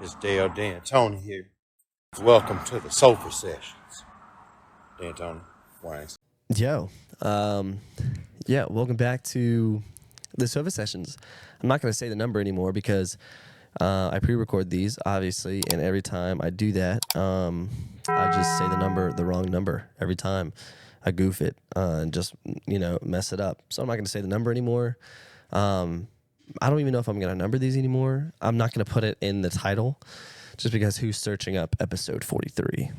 It's Dale D'Antoni here. Welcome to the Sofa Sessions. D'Antoni, Wines. Yo, welcome back to the Sofa Sessions. I'm not going to say the number anymore because I pre-record these, obviously, and every time I do that, I just say the wrong number every time. I goof it and just, mess it up. So I'm not going to say the number anymore. I don't even know if I'm going to number these anymore. I'm not going to put it in the title just because who's searching up episode 43,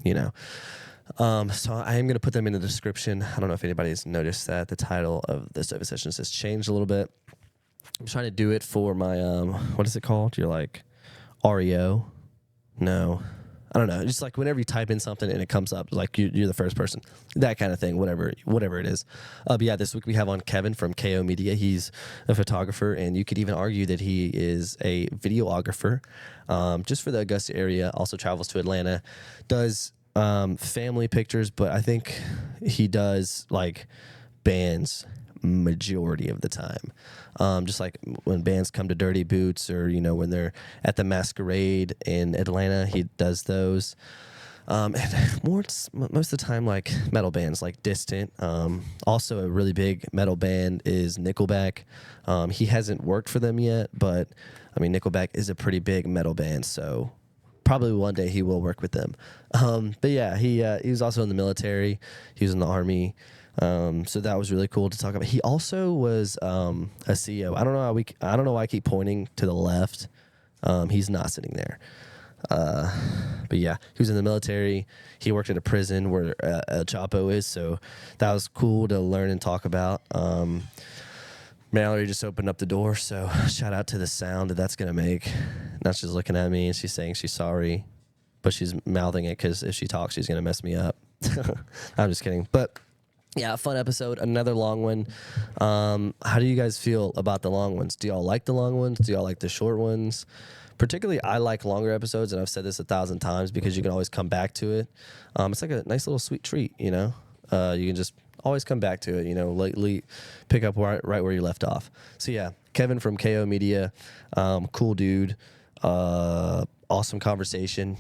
So I am going to put them in the description. I don't know if anybody's noticed that the title of the Sofa Sessions has changed a little bit. I'm trying to do it for my, what is it called? You're like REO? No. I don't know. Just like whenever you type in something and it comes up, like you're the first person, that kind of thing, whatever it is. But yeah, this week we have on Kevin from KO Media. He's a photographer, and you could even argue that he is a videographer, just for the Augusta area. Also travels to Atlanta, does family pictures, but I think he does like bands majority of the time. Just like when bands come to Dirty Boots, or when they're at the Masquerade in Atlanta, he does those. And most of the time, like metal bands like Distant. Also a really big metal band is Nickelback. He hasn't worked for them yet, but I mean Nickelback is a pretty big metal band, so probably one day he will work with them. But yeah, he was also in the military. He was in the Army. So that was really cool to talk about. He also was a CEO. I don't know why I keep pointing to the left. He's not sitting there. But yeah, he was in the military. He worked at a prison where Chapo is. So that was cool to learn and talk about. Mallory just opened up the door, so shout out to the sound that's going to make. Now she's looking at me and she's saying she's sorry, but she's mouthing it because if she talks, she's going to mess me up. I'm just kidding. But yeah, fun episode, another long one. How do you guys feel about the long ones? Do y'all like the long ones? Do y'all like the short ones? Particularly, I like longer episodes, and I've said this 1,000 times because you can always come back to it. It's like a nice little sweet treat, You can just always come back to it, lately pick up right where you left off. So yeah, Kevin from KO Media, cool dude, awesome conversation,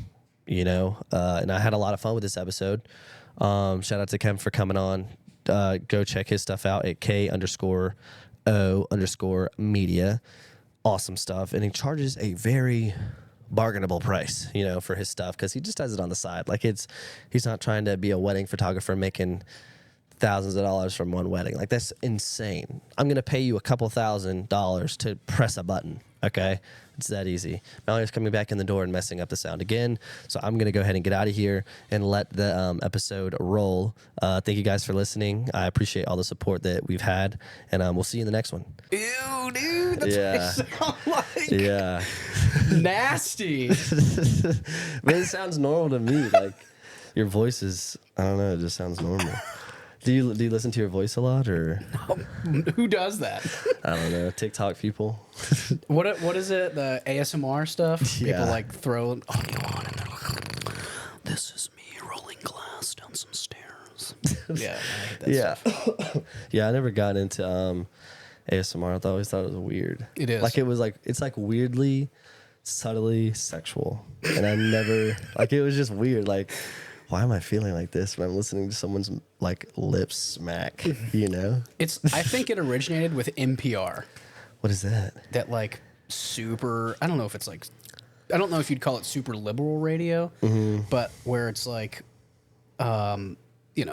and I had a lot of fun with this episode. Shout out to Kevin for coming on. Go check his stuff out at K_O_media. Awesome stuff. And he charges a very bargainable price, for his stuff, because he just does it on the side. Like he's not trying to be a wedding photographer making thousands of dollars from one wedding. Like that's insane. I'm going to pay you a couple $1,000s to press a button. Okay. It's that easy. Mallory's coming back in the door and messing up the sound again. So I'm going to go ahead and get out of here and let the episode roll. Thank you guys for listening. I appreciate all the support that we've had, and we'll see you in the next one. Ew, dude, that's what I sound like. Yeah. Nasty. But it sounds normal to me. Like your voice is, I don't know, it just sounds normal. Do you listen to your voice a lot, or Who does that? I don't know, TikTok people? What is it? The ASMR stuff? Yeah. People like throw audio on and they're like, "This is me rolling glass down some stairs." Yeah, I hate that stuff. Yeah. I never got into ASMR. I always thought it was weird. It is. Like it's like weirdly, subtly sexual, and I never it was just weird. Like, why am I feeling like this when I'm listening to someone's like lips smack? I think it originated with NPR. What is that? That like super. I don't know if you'd call it super liberal radio, but where it's like, they'll be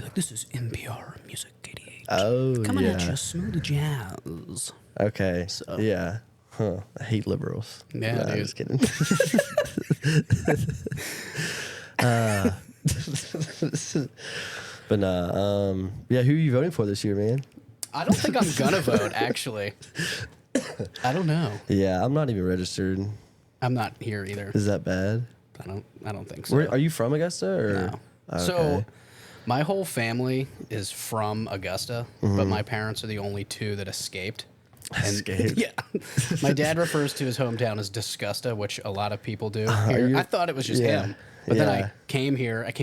like, "This is NPR Music 88. Oh, coming yeah. at you smooth jazz." Okay. So. Yeah. Huh. I hate liberals. Yeah, nah, dude. I'm just kidding. But yeah, who are you voting for this year, man? I don't think I'm gonna vote, actually. I don't know. Yeah, I'm not even registered. I'm not here either. Is that bad? I don't think so. Are you from Augusta, or? No. Okay. So my whole family is from Augusta, but my parents are the only two that escaped. Escaped? Yeah. My dad refers to his hometown as Disgusta, which a lot of people do here. I thought it was just him. But then I came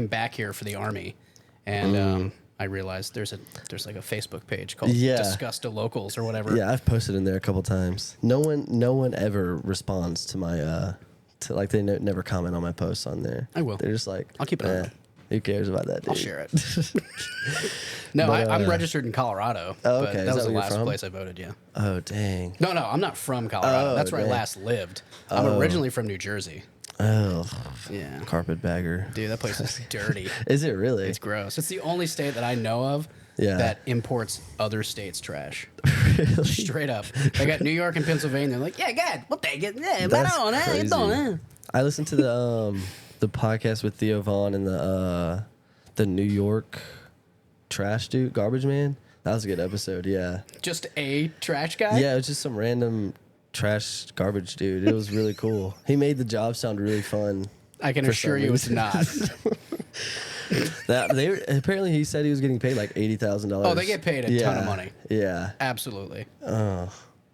back here for the Army. And I realized there's like a Facebook page called Yeah. Disgust to Locals or whatever. Yeah, I've posted in there a couple times. No one ever responds to my to like they never comment on my posts on there. I will. They're just like, I'll keep it on. Who cares about that, dude? I'll share it. No, But, I'm registered in Colorado. Oh, but okay. Is that was that the where you're last from? place I voted, yeah. Oh, dang. No, I'm not from Colorado. Oh, That's where I dang. last lived. I'm originally from New Jersey. Oh, Yeah. carpetbagger. Dude, that place is dirty. Is it really? It's gross. It's the only state that I know of Yeah. that imports other states' trash. Really? Straight up. I got New York and Pennsylvania. They're like, yeah, God, we'll take it. Yeah, That's right on, eh? crazy. It's on, eh? I listened to the podcast with Theo Vaughn and the New York trash dude, garbage man. That was a good episode. Yeah. Just a trash guy? Yeah, it was just some random trash garbage dude. It was really cool. He made the job sound really fun. I can for assure some you it's reason. not. Apparently he said he was getting paid like $80,000. Oh, they get paid a ton of money. Yeah. Absolutely. That'd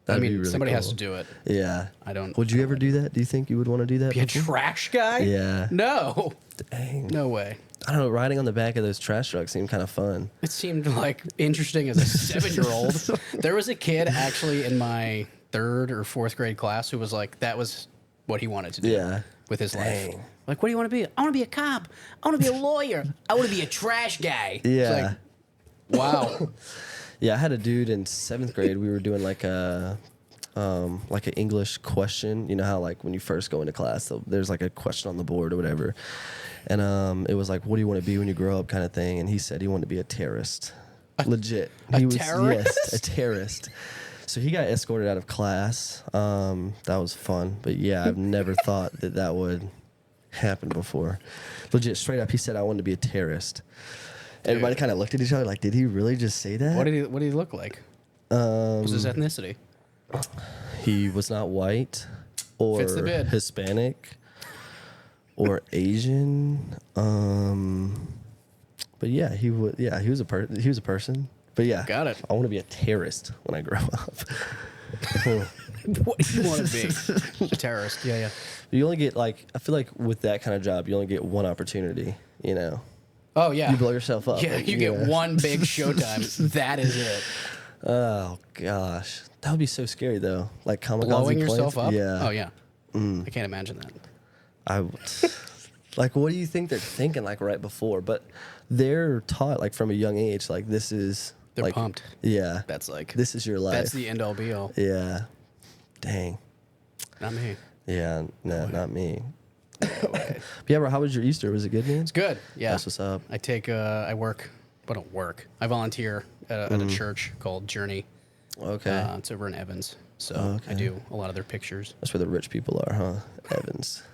I mean, be really somebody cool. has to do it. Yeah. I don't. Would you ever do that? Do you think you would want to do that? Be a before? trash guy? Yeah. No. Dang. No way. I don't know. Riding on the back of those trash trucks seemed kind of fun. It seemed like interesting as a 7-year-old. There was a kid actually in my 3rd or 4th grade class who was like, that was what he wanted to do Yeah. with his life. Dang. Like, what do you want to be? I want to be a cop. I want to be a lawyer. I want to be a trash guy. Yeah. It's like, wow. Yeah, I had a dude in 7th grade. We were doing like an English question. You know how like when you first go into class, there's like a question on the board or whatever. And it was like, what do you want to be when you grow up kind of thing. And he said he wanted to be a terrorist. Legit. a He was, terrorist? Yes, a terrorist. So he got escorted out of class. That was fun. But yeah, I've never thought that would happen before. Legit, straight up, he said I wanted to be a terrorist. Everybody kind of looked at each other like, did he really just say that? What did he look like? What was his ethnicity? He was not white or Fits the bid. Hispanic or Asian. But yeah, he was a person. But yeah, Got it. I want to be a terrorist when I grow up. What do you want to be? A terrorist. Yeah, yeah. You only get I feel like with that kind of job, you only get one opportunity. You know, Oh, yeah. you blow yourself up. Yeah, you get one big showtime. That is it. Oh gosh, that would be so scary though. Like kamikaze Blowing planes. yourself up? Yeah. Oh, yeah. I can't imagine that. I like. What do you think they're thinking like right before? But they're taught like from a young age. Like this is. They're like, pumped. Yeah. That's like, This is your life. that's the end all be all. Yeah. Dang. Not me. Yeah. No, not me. No way. Yeah, bro. How was your Easter? Was it good, man? It's good. Yeah. That's what's up. I take, I work, but I don't work. I volunteer at a church called Journey. Okay. It's over in Evans. So Okay. I do a lot of their pictures. That's where the rich people are, huh? Evans.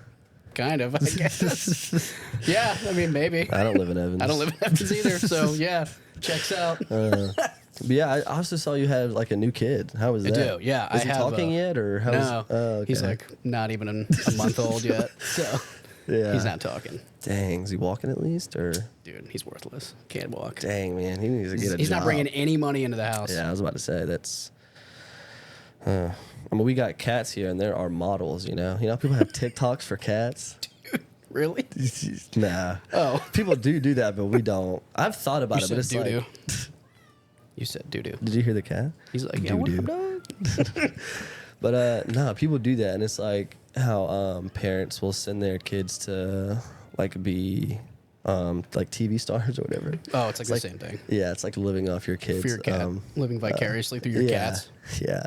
Kind of, I guess. Yeah, I mean, maybe. I don't live in Evans. I don't live in Evans either. So, yeah, checks out. But yeah, I also saw you have like a new kid. How was I that? do, yeah. Is I he have, talking yet, or how? No, Okay. he's like not even a month old yet. So yeah. he's not talking. Dang, is he walking at least, or? Dude, he's worthless. Can't walk. Dang, man, he needs to get a He's job. not bringing any money into the house. Yeah, I was about to say that's. I mean, we got cats here, and there are models. You know, people have TikToks for cats. Really? Nah. Oh. People do that, but we don't. I've thought about You it, but said it's doo-doo. like. You said doo-doo. Did you hear the cat? He's like, yeah, what up, dog? But no, people do that, and it's like how parents will send their kids to like be like TV stars or whatever. Oh, it's like the same thing. Yeah, it's like living off your kids. For your cat. Living vicariously through your yeah, cats. Yeah.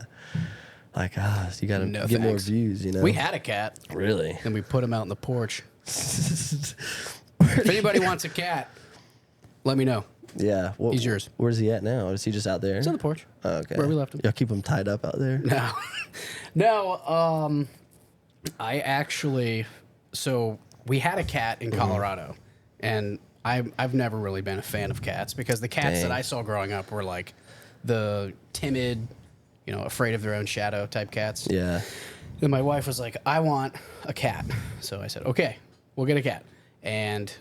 Like, you gotta No get more thanks. views, you know. We had a cat, really. and we put him out on the porch. If anybody wants a cat, let me know. Yeah. He's yours. Where's he at now? Is he just out there? He's on the porch. Oh, okay. Where we left him. Y'all keep him tied up out there? No. No, I actually, so we had a cat in Colorado, and I've never really been a fan of cats because the cats Dang. that I saw growing up were like the timid, afraid of their own shadow type cats. Yeah. And my wife was like, I want a cat. So I said, okay, we'll get a cat. And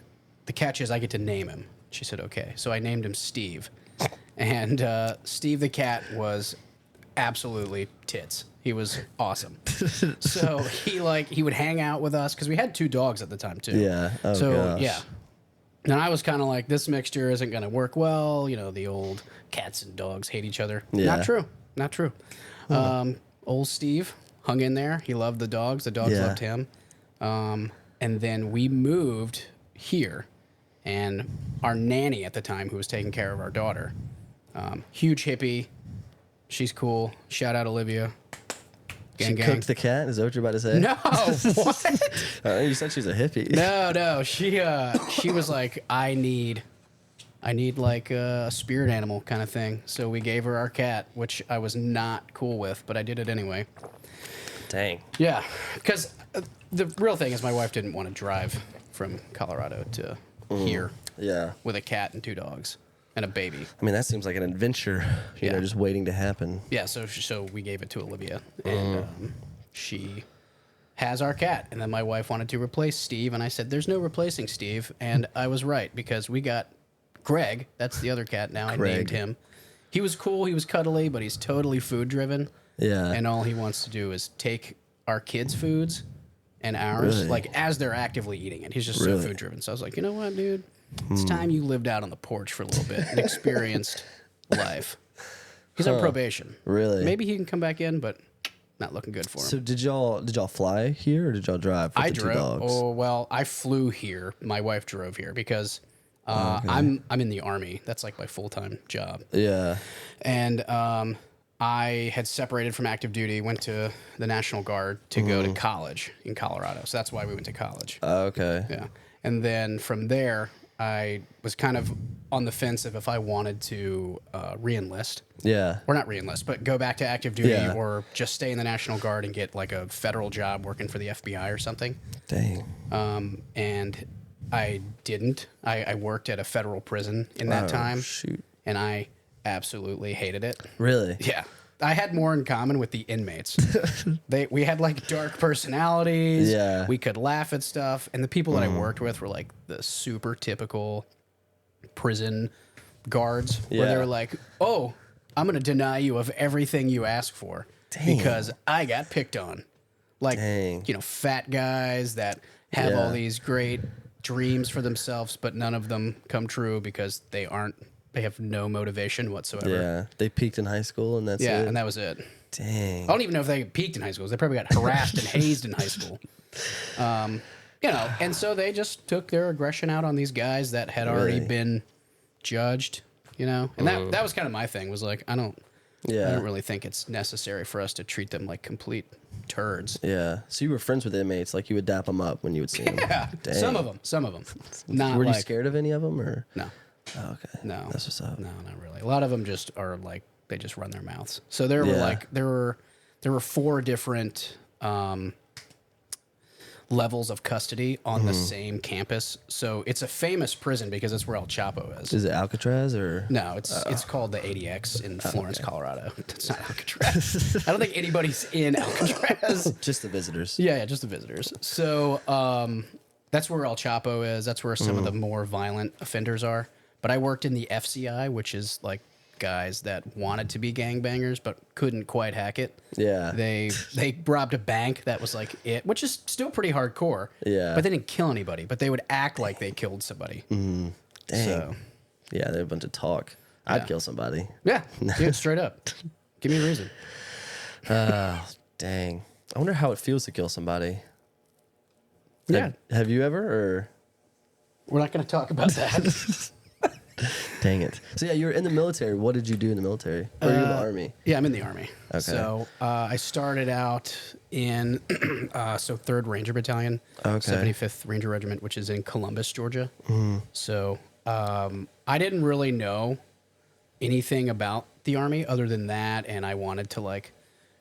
the catch is I get to name him. She said, okay. So I named him Steve. And Steve the cat was absolutely tits. He was awesome. So he would hang out with us because we had 2 dogs at the time too. Yeah. Oh, so gosh. yeah. And I was kind of like, this mixture isn't going to work well. You know, the old cats and dogs hate each other. Yeah. Not true. Not true. Old Steve hung in there. He loved the dogs. The dogs Yeah. loved him. And then we moved here. And our nanny at the time, who was taking care of our daughter, huge hippie. She's cool. Shout out Olivia. She Gang, gang. cooked the cat? Is that what you're about to say? No, what? You said she's a hippie. No. She was like, I need like a spirit animal kind of thing. So we gave her our cat, which I was not cool with, but I did it anyway. Dang. Yeah, because the real thing is my wife didn't want to drive from Colorado to here Yeah. with a cat and 2 dogs and a baby. I mean, that seems like an adventure, you know, Yeah. just waiting to happen. Yeah, so we gave it to Olivia, and she has our cat. And then my wife wanted to replace Steve, and I said, "There's no replacing Steve," and I was right because we got Greg. That's the other cat now. I named him. He was cool. He was cuddly, but he's totally food driven. Yeah. And all he wants to do is take our kids' foods and ours, Really? like as they're actively eating it. He's just Really? so food driven. So I was like, you know what, dude? It's time you lived out on the porch for a little bit and experienced life. He's on probation. Really? Maybe he can come back in, but not looking good for him. So did y'all fly here or did y'all drive with I the 2 drove. dogs? Oh well, I flew here. My wife drove here because I'm in the Army. That's like my full time job. Yeah. And I had separated from active duty, went to the National Guard to go to college in Colorado. So that's why we went to college. Okay. Yeah. And then from there, I was kind of on the fence of if I wanted to re-enlist. Yeah. Or not re-enlist, but go back to active duty Yeah. or just stay in the National Guard and get like a federal job working for the FBI or something. Dang. And I didn't. I worked at a federal prison in that time. Shoot. And I absolutely hated it. Really? Yeah. I had more in common with the inmates. We had like dark personalities. Yeah. We could laugh at stuff. And the people that I worked with were like the super typical prison guards where they Yeah. were like, oh, I'm going to deny you of everything you ask for because I got picked on. Like, Dang. you know, fat guys that have Yeah. all these great dreams for themselves, but none of them come true because they have no motivation whatsoever. Yeah. They peaked in high school and that's Yeah, it? and that was it. Dang. I don't even know if they peaked in high school. They probably got harassed and hazed in high school. You know, and so they just took their aggression out on these guys that had already Really? been judged, you know? And that was kind of my thing, was like, I don't really think it's necessary for us to treat them like complete turds. Yeah. So you were friends with inmates, like you would dap them up when you would see them. Yeah, Dang. some of them. Not Were you like, scared of any of them or? No, Oh, okay. no. That's what's up. No, not really. A lot of them just are like, they just run their mouths. So there were Yeah. like, there were 4 different levels of custody on the same campus. So it's a famous prison because it's where El Chapo is. Is it Alcatraz or? No, it's called the ADX in Florence, Colorado. It's not Alcatraz. I don't think anybody's in Alcatraz. Just the visitors. Yeah, just the visitors. So that's where El Chapo is. That's where some of the more violent offenders are. But I worked in the FCI, which is like guys that wanted to be gangbangers but couldn't quite hack it. Yeah. They robbed a bank. That was like it, which is still pretty hardcore. Yeah. But they didn't kill anybody. But they would act like they killed somebody. Dang. So Yeah, they're a bunch of talk. I'd kill somebody. yeah, dude, straight up. Give me a reason. Dang. I wonder how it feels to kill somebody. Yeah, Have you ever or? we're not going to talk about that. Dang it. So yeah, you were in the military. What did you do in the military? Or you in the army? Yeah, I'm in the Army. Okay. So I started out in 3rd Ranger Battalion, Okay. 75th Ranger Regiment, which is in Columbus, Georgia. So I didn't really know anything about the Army other than that, and I wanted to like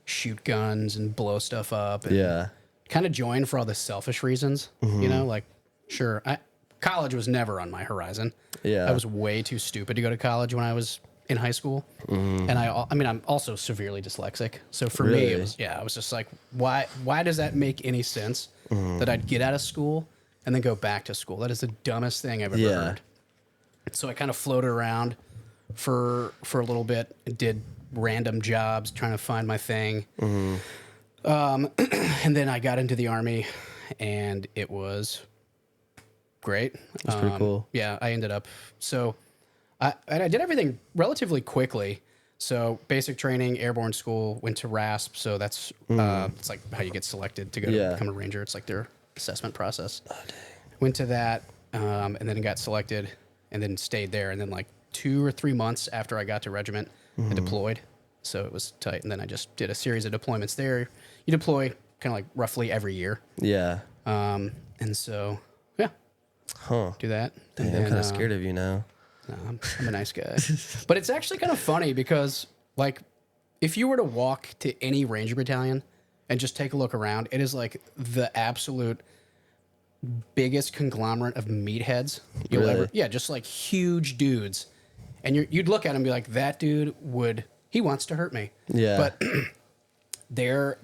shoot guns and blow stuff up. And Yeah. kind of joined for all the selfish reasons, you know, like sure, college was never on my horizon. Yeah. I was way too stupid to go to college when I was in high school. And I mean, I'm also severely dyslexic. So for me, Really? it was, I was just like, why does that make any sense that I'd get out of school and then go back to school? That is the dumbest thing I've ever Yeah. heard. So I kind of floated around for a little bit, did random jobs, trying to find my thing. And then I got into the Army, and it was great. That's pretty cool. Yeah, I ended up I did everything relatively quickly. So basic training, airborne school, went to RASP. So that's it's like how you get selected to go to become a ranger. It's like their assessment process. Went to that, and then got selected, and then stayed there. And then like 2 or 3 months after I got to regiment, I deployed. So it was tight. And then I just did a series of deployments there. You deploy kind of like roughly every year. Yeah. And so, yeah. Huh. Do that. Dang, I'm kind of scared of you now. No, I'm a nice guy. But it's actually kind of funny because, like, if you were to walk to any Ranger battalion and just take a look around, it is like the absolute biggest conglomerate of meatheads you'll ever. Yeah, just like huge dudes. And you'd look at him and be like, that dude he wants to hurt me. Yeah. But they're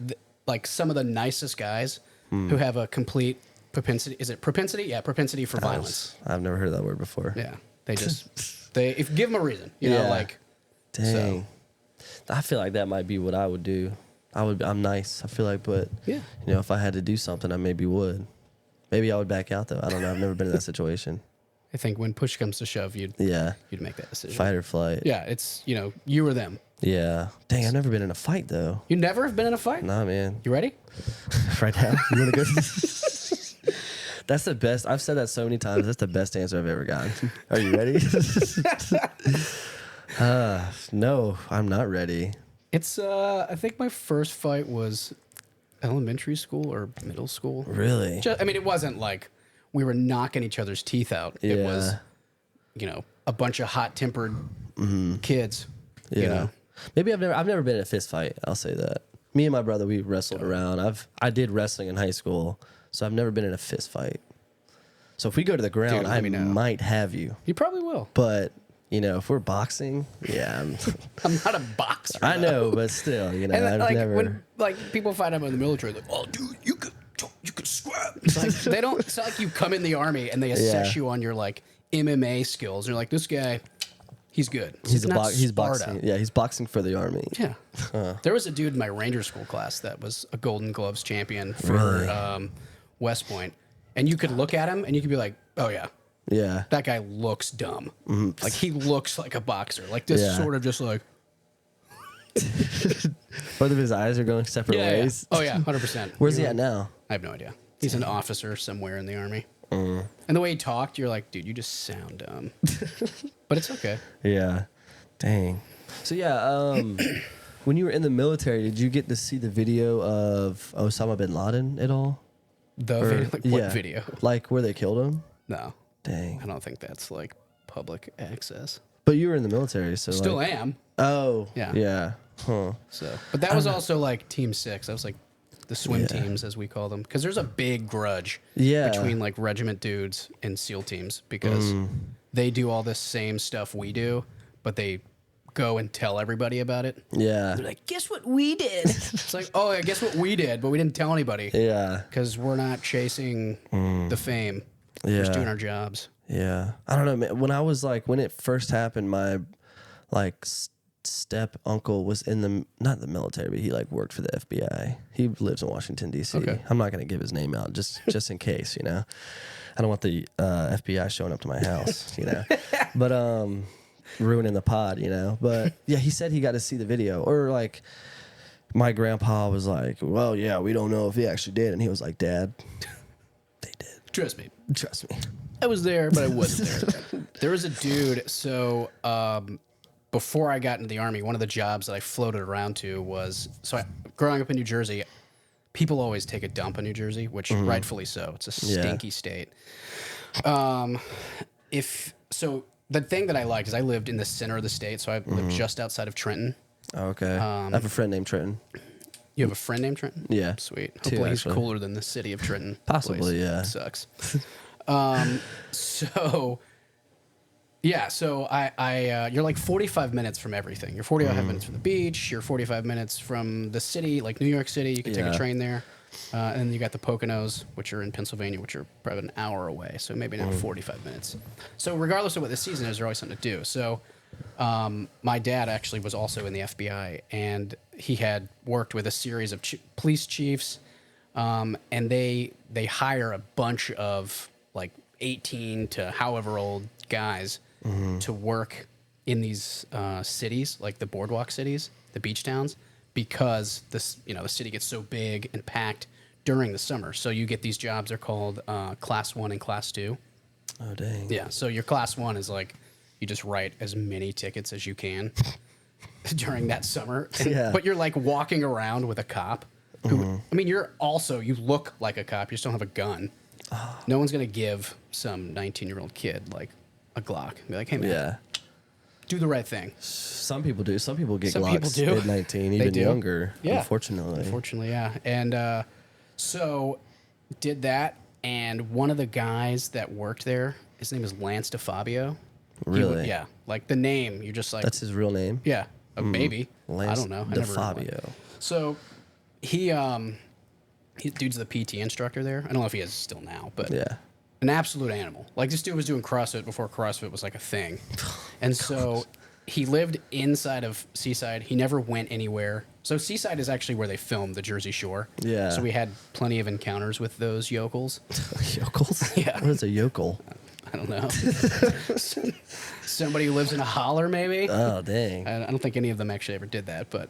like some of the nicest guys who have a complete propensity. Is it propensity? Yeah, propensity for violence. I've never heard that word before. Yeah. They just if give them a reason, you know, like dang. So. I feel like that might be what I would do. I'm nice. I feel like, but yeah, you know, if I had to do something, I maybe would. Maybe I would back out though. I don't know. I've never been in that situation. I think when push comes to shove, you'd make that decision. Fight or flight. Yeah, it's you or them. Yeah. Dang, I've never been in a fight though. You never have been in a fight? Nah, man. You ready? Right now? You want to go? That's the best. I've said that so many times. That's the best answer I've ever gotten. Are you ready? No, I'm not ready. It's I think my first fight was elementary school or middle school. Really? I mean, it wasn't like we were knocking each other's teeth out. Yeah. It was, a bunch of hot-tempered kids. Yeah. You know? Maybe I've never been in a fist fight. I'll say that. Me and my brother, we wrestled around. I did wrestling in high school, so I've never been in a fist fight. So if we go to the ground, Dude, I let me know. might have you. You probably will. But if we're boxing, yeah, I'm not a boxer. I though. know, but still, And I've like never. when people find out in the military, like, oh, dude, you could scrap. It's like they don't. It's not like you come in the army and they assess you on your like MMA skills. You're like, this guy, he's good. He's Sparta. boxing. Yeah, he's boxing for the army. Yeah. There was a dude in my Ranger School class that was a Golden Gloves champion for West Point, and you could look at him and you could be like, oh yeah. Yeah. That guy looks dumb. Like he looks like a boxer. Like this sort of just like. Both of his eyes are going separate ways. Oh yeah, 100%. Where's he at now? I have no idea. He's an officer somewhere in the army. And the way he talked, you're like, dude, you just sound dumb. But it's okay. Yeah. Dang. So yeah, when you were in the military, did you get to see the video of Osama bin Laden at all? What video? Like where they killed him? No. Dang. I don't think that's like public access. But you were in the military, so Still am. Oh. Yeah. Yeah. Huh. So, but that was also like Team 6. That was like the swim teams, as we call them, because there's a big grudge between like regiment dudes and SEAL teams because they do all this same stuff we do, but they go and tell everybody about it. Yeah. They're like, guess what we did? It's like, oh, I guess what we did, but we didn't tell anybody. Yeah. Because we're not chasing the fame. Yeah. We're just doing our jobs. Yeah. I don't know, man. When it first happened, my like step uncle was not the military, but he like worked for the FBI. He lives in Washington D.C. Okay. I'm not gonna give his name out just in case, I don't want the FBI showing up to my house, but ruining the pod, But yeah, he said he got to see the video, or like my grandpa was like, well, yeah, we don't know if he actually did, and he was like, Dad, they did. Trust me. I was there, but I wasn't there. There was a dude. So before I got into the Army, one of the jobs that I floated around to was growing up in New Jersey, people always take a dump in New Jersey, which rightfully so. It's a stinky state. The thing that I liked is I lived in the center of the state, so I lived just outside of Trenton. Okay. I have a friend named Trenton. You have a friend named Trenton? Yeah. Sweet. Two, Hopefully he's actually. cooler than the city of Trenton. Possibly, place. yeah. It sucks. So you're like 45 minutes from everything. You're 45 minutes from the beach. You're 45 minutes from the city, like New York City. You can take a train there. And then you got the Poconos, which are in Pennsylvania, which are probably an hour away. So maybe now 45 minutes. So regardless of what the season is, there's always something to do. So my dad actually was also in the FBI, and he had worked with a series of police chiefs, and they hire a bunch of like 18 to however old guys to work in these cities, like the boardwalk cities, the beach towns, because this, the city gets so big and packed during the summer. So you get these jobs. They're called Class 1 and Class 2. Oh, dang. Yeah. So your Class 1 is like you just write as many tickets as you can during that summer. But you're like walking around with a cop who, I mean, you look like a cop. You just don't have a gun. No one's going to give some 19-year-old kid like a Glock. Be like, hey, man, do the right thing. Some people do. Some people get Some Glocks people do. at 19, even younger, unfortunately. Unfortunately, yeah. And so did that, and one of the guys that worked there, his name is Lance DeFabio. Really? Yeah. Like the name, you're just like... That's his real name? Yeah. Maybe. Lance I don't know. DeFabio. So he dude's the PT instructor there. I don't know if he is still now, but an absolute animal. Like this dude was doing CrossFit before CrossFit was like a thing. And so he lived inside of Seaside. He never went anywhere. So Seaside is actually where they filmed the Jersey Shore. Yeah. So we had plenty of encounters with those yokels. Yokels? Yeah. What is a yokel? I don't know. Somebody who lives in a holler, maybe. Oh, dang. I don't think any of them actually ever did that, but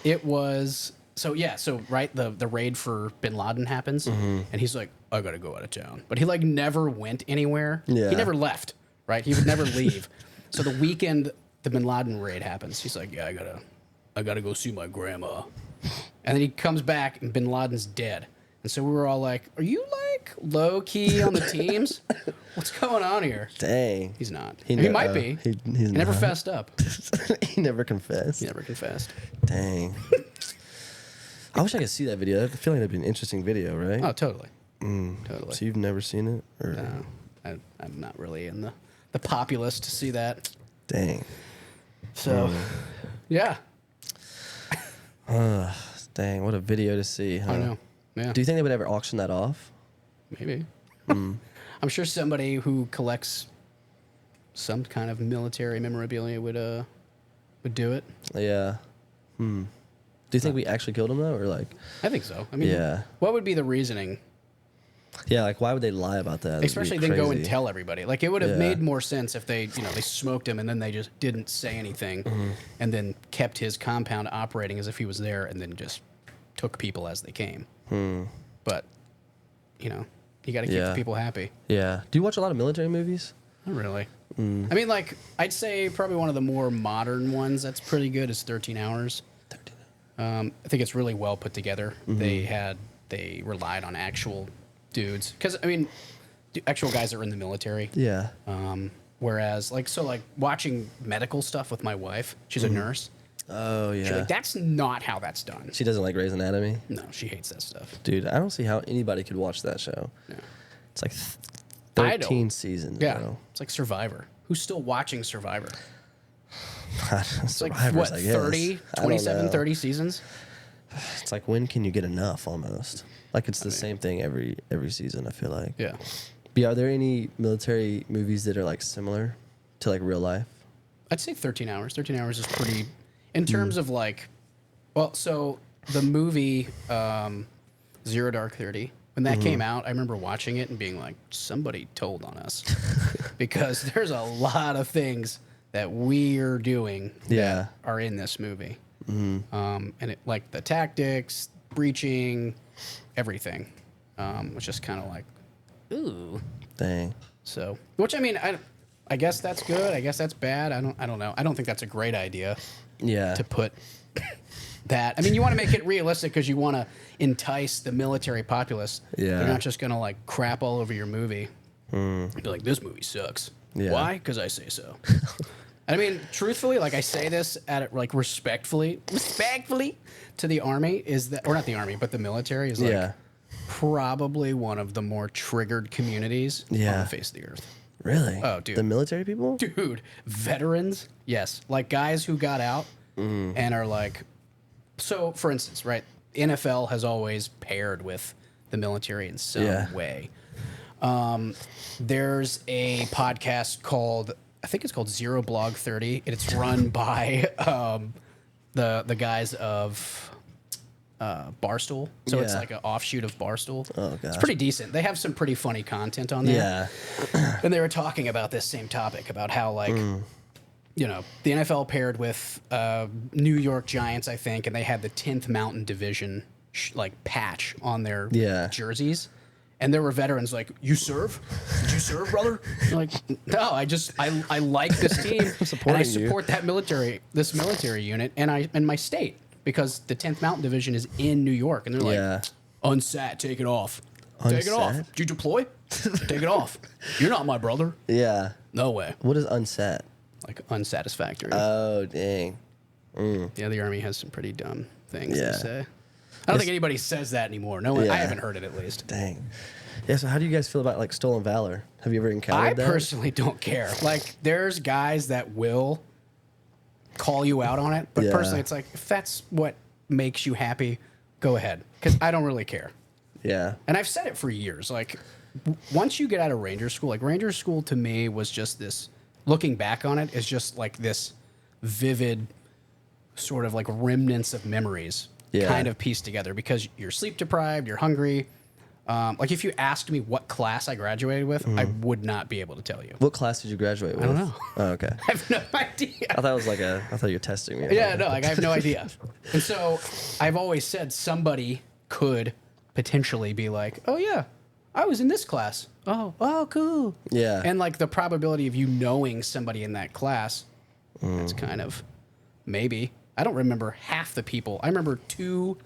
it was right, the raid for Bin Laden happens, and he's like, I gotta go out of town, but he like never went anywhere. Yeah. He never left. Right, he would never leave. So the weekend the Bin Laden raid happens, he's like, yeah, I gotta go see my grandma, and then he comes back and Bin Laden's dead. And so we were all like, are you like low key on the teams? What's going on here? Dang. He's not. He might be. He never not. fessed up. He never confessed. He never confessed. Dang. I wish I could see that video. I feel like that'd be an interesting video, right? Oh, totally. Totally. So you've never seen it? Or? No, I'm not really in the populace to see that. Dang. So, yeah. Dang, what a video to see, huh? I know. Yeah. Do you think they would ever auction that off? Maybe. I'm sure somebody who collects some kind of military memorabilia would do it. Yeah. Do you think we actually killed him though, or like? I think so. I mean, what would be the reasoning? Yeah, like why would they lie about that? That'd Especially be then go and crazy. tell everybody. Like it would have made more sense if they smoked him and then they just didn't say anything, and then kept his compound operating as if he was there, and then just took people as they came. But you got to keep the people happy. Yeah. Do you watch a lot of military movies? Not really. I mean, like I'd say probably one of the more modern ones that's pretty good is 13 Hours. 13. I think it's really well put together. They relied on actual dudes, because I mean, actual guys that were in the military. Yeah. Whereas like watching medical stuff with my wife, she's a nurse. Oh yeah. She's like, that's not how that's done. She doesn't like Grey's Anatomy. No, she hates that stuff. Dude, I don't see how anybody could watch that show. Yeah. It's like I 13 don't. seasons. Yeah, Bro. it's like Survivor. Who's still watching Survivor? It's like Survivors, what, I guess. 30, I don't 27, know. 30 seasons? It's like, when can you get enough? Almost like it's the same thing every season. I feel like. Yeah. But yeah, are there any military movies that are like similar to like real life? I'd say 13 Hours. 13 Hours is pretty, in terms of like, well, so the movie Zero Dark 30, when that came out, I remember watching it and being like, somebody told on us. Because there's a lot of things that we're doing that are in this movie. And it, like the tactics, breaching, everything, was just kind of like, ooh. Dang. So, which I mean, I guess that's good. I guess that's bad. I don't know. I don't think that's a great idea. Yeah. To put that. I mean, you want to make it realistic because you want to entice the military populace. Yeah. They're not just gonna like crap all over your movie. Be like, this movie sucks. Yeah. Why? Because I say so. I mean, truthfully, like I say this like respectfully to the army, is that, or not the army, but the military is like probably one of the more triggered communities on the face of the earth. Really? Oh, dude. The military people? Dude, veterans, yes. Like guys who got out and are like, so for instance, right, NFL has always paired with the military in some way. There's a podcast called, I think it's called Zero Blog 30. And it's run by the guys of Barstool. So it's Yeah. like an offshoot of Barstool. Oh, It's gosh. pretty decent. They have some pretty funny content on there. Yeah. And they were talking about this same topic about how like you know the NFL paired with New York Giants, I think, and they had the 10th Mountain Division like patch on their Yeah. jerseys. And there were veterans like, "You serve? Did you serve, brother?" I'm like, no, I like this team and I supporting you. support this military unit, and my state because the 10th Mountain Division is in New York, and they're like, Yeah. "Unsat, take it off, take it off. Unsat? Did you deploy? Take it off. You're not my brother. Yeah. No way." What is unset? Like unsatisfactory. Oh, dang. Yeah, the Army has some pretty dumb things Yeah. to say. I don't think anybody says that anymore. No one. Yeah. I haven't heard it at least. Dang. Yeah, so how do you guys feel about like stolen valor? Have you ever encountered I that? personally don't care. Like, there's guys that will call you out on it, but Yeah. personally, it's like if that's what makes you happy, go ahead, because I don't really care. Yeah. And I've said it for years. Like, once you get out of Ranger School, like Ranger School to me was just this. Looking back on it, is just like this vivid, sort of like remnants of memories, Yeah. kind of pieced together because you're sleep deprived, you're hungry. Like if you asked me what class I graduated with, I would not be able to tell you. What class did you graduate with? don't know. Oh, okay. I have no idea. I thought it was like I thought you were testing me. Yeah, no, like I have no idea. And so I've always said somebody could potentially be like, "Oh yeah, I was in this class. Oh, cool." Yeah. And like the probability of you knowing somebody in that class, that's kind of maybe. I don't remember half the people. I remember two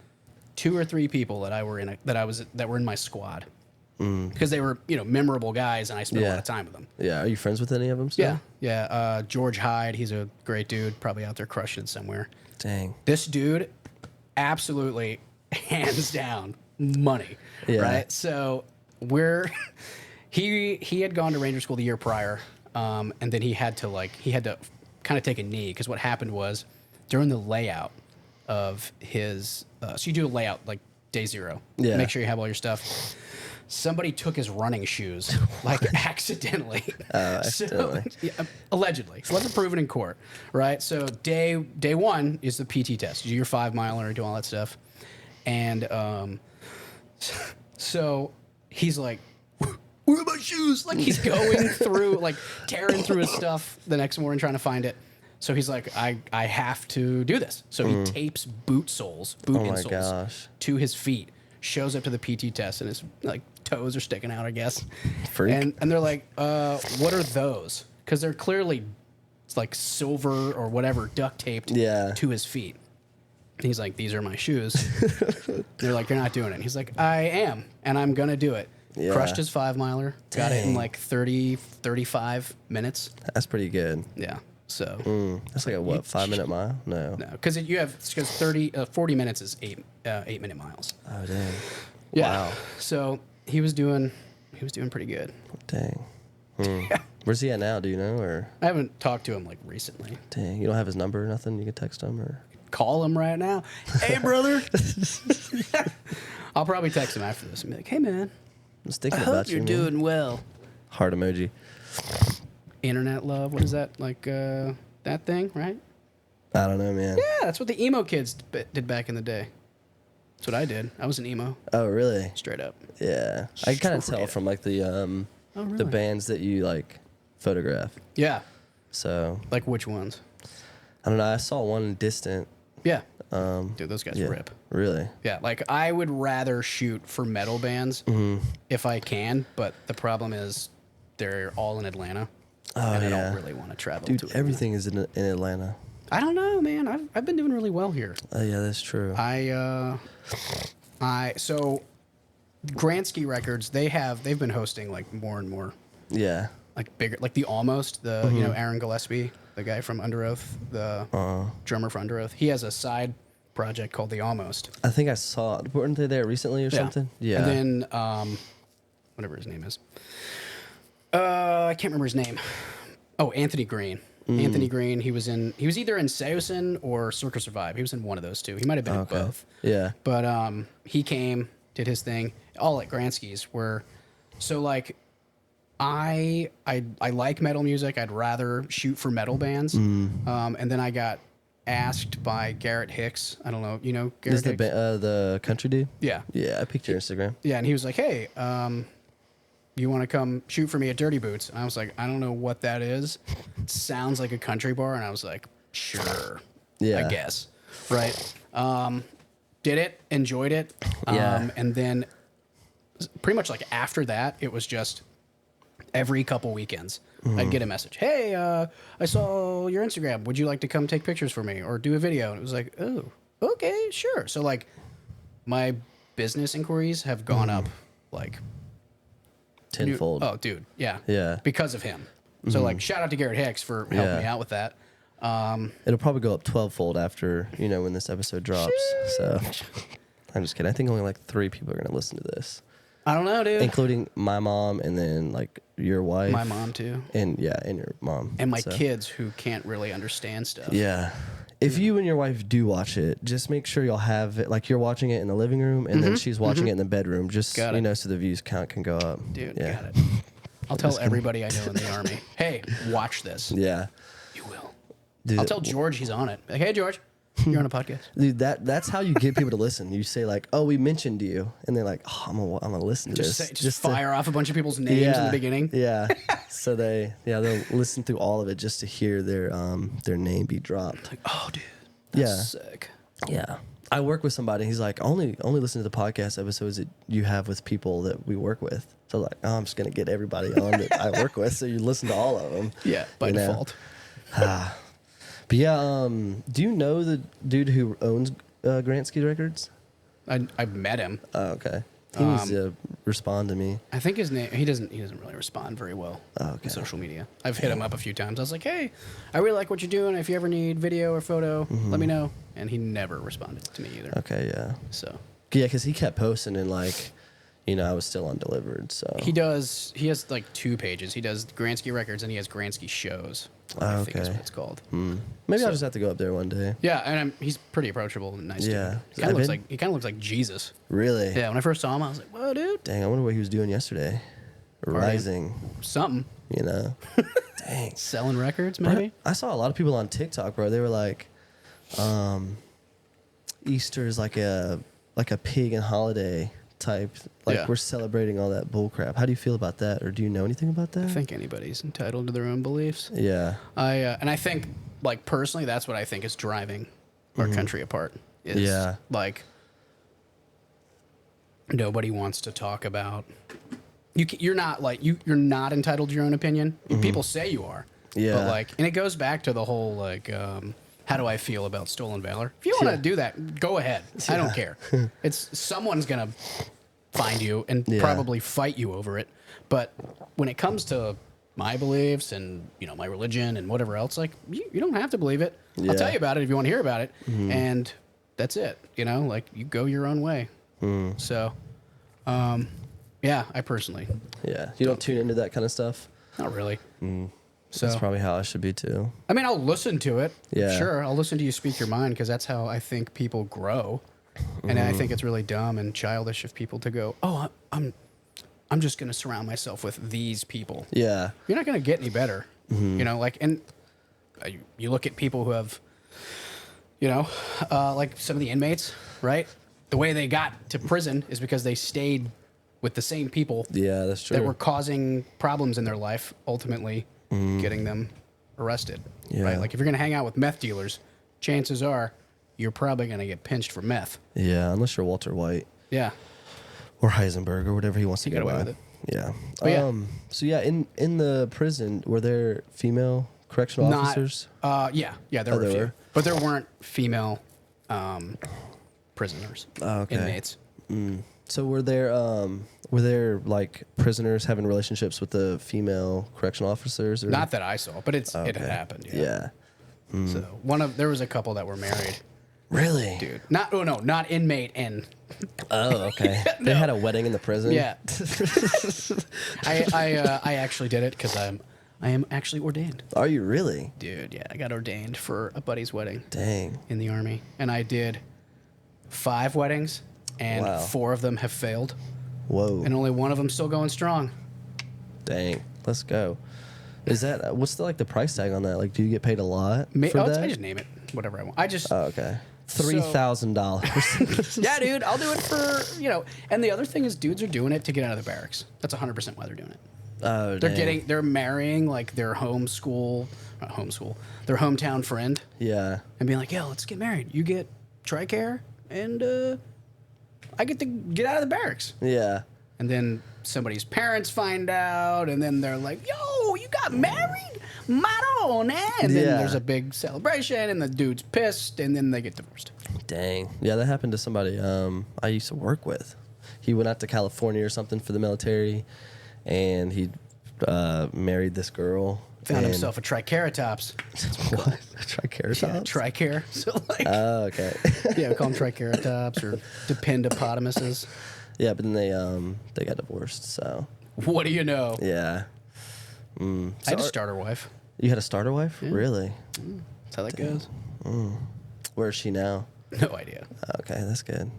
or three people that were in my squad because they were memorable guys and I spent a lot Yeah. of time with them. Yeah. Are you friends with any of them still? Yeah. George Hyde, he's a great dude, probably out there crushing it somewhere. Dang. This dude, absolutely, hands down, money. Yeah. Right. So he had gone to Ranger School the year prior, and then he had to kind of take a knee because what happened was during the layout of his, so you do a layout like day zero. Yeah. Make sure you have all your stuff. Somebody took his running shoes, like accidentally. Accidentally. So, yeah, allegedly. It wasn't proven in court, right? So day one is the PT test. You do your 5 miler, do all that stuff. And so he's like, "Where are my shoes?" Like he's going through, like tearing through his stuff the next morning trying to find it. So he's like, I have to do this. So he tapes boot insoles gosh. to his feet, shows up to the PT test, and his like toes are sticking out, I guess. Freak. And they're like, what are those? Because they're clearly like silver or whatever duct taped Yeah. to his feet. And he's like, "These are my shoes." They're like, "You're not doing it." And he's like, "I am, and I'm gonna do it." Yeah. Crushed his 5 miler, got it in Dang. like 35 minutes. That's pretty good. Yeah. So That's like a what? 5-minute mile? No. no, because 40 minutes is 8-minute miles. Oh dang. Yeah. Wow. So he was doing pretty good. Dang. Where's he at now? Do you know? Or I haven't talked to him like recently. dang, you don't have his number or nothing? You can text him or. Call him right now. "Hey, brother." I'll probably text him after this and be like, "Hey, man, I was I thinking hope about you're you. man. doing well." Heart emoji. Internet love. What is that? Like that thing, right? I don't know, man. Yeah, that's what the emo kids did back in the day. That's what I did. I was an emo, Oh really? straight up. Yeah. I can kind of Straight tell up. from like the really? bands that you like photograph. Yeah. So Like which ones? I don't know. I saw one distant. Yeah. Dude, those guys Yeah. rip. Really? Yeah, like I would rather shoot for metal bands if I can, but the problem is they're all in Atlanta, and I yeah. don't really want to travel Dude, to Atlanta. everything is in Atlanta. I don't know, man. I've been doing really well here. Oh yeah, that's true. So Gransky Records, they've been hosting like more and more yeah. like bigger, like the Almost, Aaron Gillespie, the guy from Under Oath, the drummer for Under Oath. He has a side project called the Almost. I think I saw. Weren't they there recently or something? Yeah. And then whatever his name is. I can't remember his name. Oh, Anthony Green. Anthony Green. He was either in Seosin or Circus Survive. He was in one of those two. He might have been in both. Yeah. But he came, did his thing, all at Gransky's. Where, so like, I like metal music. I'd rather shoot for metal bands. And then I got asked by Garrett Hicks. I don't know. You know Garrett Is Hicks? the country dude? Yeah. Yeah, I picked your Instagram. Yeah, and he was like, hey, you want to come shoot for me at Dirty Boots? And I was like, I don't know what that is. It sounds like a country bar. And I was like, sure. Yeah. I guess. Right. Did it, enjoyed it. Yeah. And then pretty much like after that, it was just every couple weekends, I'd get a message. Hey, I saw your Instagram. Would you like to come take pictures for me or do a video? And it was like, oh, okay, sure. So like my business inquiries have gone up like Tenfold. Oh, dude. Yeah. Yeah. Because of him. So like shout out to Garrett Hicks for helping me out with that. It'll probably go up 12-fold after, when this episode drops. So I'm just kidding. I think only like 3 people are going to listen to this, I don't know, dude. including my mom and then like your wife. My mom too. And your mom. And my So, kids who can't really understand stuff. Yeah. If you and your wife do watch it, just make sure you'll have it, like you're watching it in the living room and then she's watching it in the bedroom, just, Got it. So the views count can go up. Dude, Yeah. got it. I'll tell everybody I know in the Army, hey, watch this. Yeah. You will. Dude, I'll tell George he's on it. Like, hey, George, you're on a podcast. Dude, that's how you get people to listen. You say like, "Oh, we mentioned you," and they're like, "Oh, I'm gonna listen to Just, this." say, just to- fire off a bunch of people's names in the beginning. Yeah. So they'll listen through all of it just to hear their name be dropped. Like, oh, dude, that's Yeah. sick. Yeah. I work with somebody. He's like, only listen to the podcast episodes that you have with people that we work with. So like, I'm just gonna get everybody on that I work with, so you listen to all of them. Yeah, by default. But yeah, do you know the dude who owns Gransky Records? I've met him. Oh, okay. He needs to respond to me. I think his name. He doesn't really respond very well okay. on social media. I've hit him up a few times. I was like, "Hey, I really like what you're doing. If you ever need video or photo, let me know." And he never responded to me either. Okay, yeah. So Yeah, because he kept posting and like, I was still undelivered. So he does. He has like 2 pages. He does Gransky Records and he has Gransky Shows. I think is Okay. what it's called. maybe I'll just have to go up there one day. Yeah, and he's pretty approachable and nice. Yeah. Dude. He kind of looks like Jesus. Really? Yeah. When I first saw him, I was like, "Whoa, dude, Dang, I wonder what he was doing yesterday. Rising, something Dang. selling records, maybe." I saw a lot of people on TikTok, bro. They were like, Easter is like a pagan holiday type. Like Yeah. we're celebrating all that bull crap. How do you feel about that, or do you know anything about that? I think anybody's entitled to their own beliefs. Yeah. And I think, like personally, that's what I think is driving our country apart. Is Yeah. like nobody wants to talk about. You're not like you're not entitled to your own opinion. People say you are. Yeah. But like, and it goes back to the whole like, how do I feel about stolen valor? If you want to do that, go ahead. I don't care. It's someone's gonna find you and probably fight you over it. But when it comes to my beliefs and my religion and whatever else, like you don't have to believe it. Yeah. I'll tell you about it if you want to hear about it, and that's it. Like you go your own way. So, yeah, I personally Yeah. You don't tune into that kind of stuff. not really. So That's probably how I should be too. I mean, I'll listen to it. Yeah. Sure, I'll listen to you speak your mind because that's how I think people grow. And I think it's really dumb and childish of people to go, "Oh, I'm just going to surround myself with these people." Yeah. You're not going to get any better. And you look at people who have, like some of the inmates, right? The way they got to prison is because they stayed with the same people Yeah, that's true. that were causing problems in their life, ultimately getting them arrested. Yeah. Right? Like if you're going to hang out with meth dealers, chances are you're probably going to get pinched for meth. Yeah, unless you're Walter White Yeah. or Heisenberg or whatever he wants to You got go away by. with it. Yeah. But yeah. So yeah, in the prison, were there female correctional officers? Yeah, there were a there few. were? But there weren't female prisoners, Oh, okay. inmates. So were there like prisoners having relationships with the female correctional officers? Or? Not that I saw, but it had Okay. happened. Yeah. So there was a couple that were married, Really? dude. Not inmate and Oh, okay. They had a wedding in the prison. yeah. I actually did it because I am actually ordained, Are you really? dude. Yeah, I got ordained for a buddy's wedding Dang. in the Army, and I did 5 weddings, and Wow. 4 of them have failed, Whoa. and only one of them still going strong. Dang. Let's go. Is that what's the price tag on that? Like, do you get paid a lot for I that? just name it. whatever I want. I just Oh, okay. $3,000. yeah, dude, I'll do it for And the other thing is, dudes are doing it to get out of the barracks. That's 100% why they're doing it. Oh, They're marrying like their not homeschool, their hometown friend. Yeah. And being like, yo, let's get married. You get TRICARE, and I get to get out of the barracks. Yeah. And then somebody's parents find out, and then they're like, yo, you got married? Maron, eh? And then there's a big celebration, and the dude's pissed, and then they get divorced. Dang. Yeah, that happened to somebody I used to work with. He went out to California or something for the military, and he married this girl. Found himself a triceratops. What? A triceratops? Yeah, tricare. So like, Oh, okay. yeah, we call them triceratops or dependopotamuses. Yeah, but then they got divorced. So What do you know? yeah. I had a starter wife. You had a starter wife? Really? That's how that goes. Where is she now? No idea. Okay, that's good.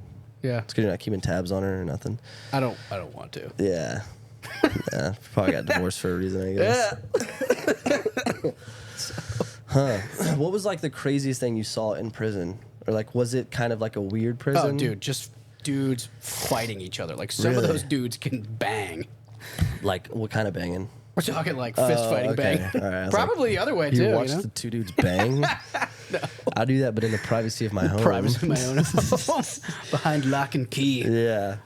Yeah, It's good you're not keeping tabs on her or nothing. I don't want to. Yeah. Yeah. Probably got divorced for a reason, I guess. Huh. What was like the craziest thing you saw in prison? Or like, was it kind of like a weird prison? Oh, dude, just dudes fighting each other. Like some of Really? those dudes can bang. Like, what kind of banging? We're talking like fist fighting okay. bang. All right, I was Probably the other way You too. watched the two dudes bang? I do that, but in the privacy of my home. Privacy of my own home, behind lock and key. Yeah.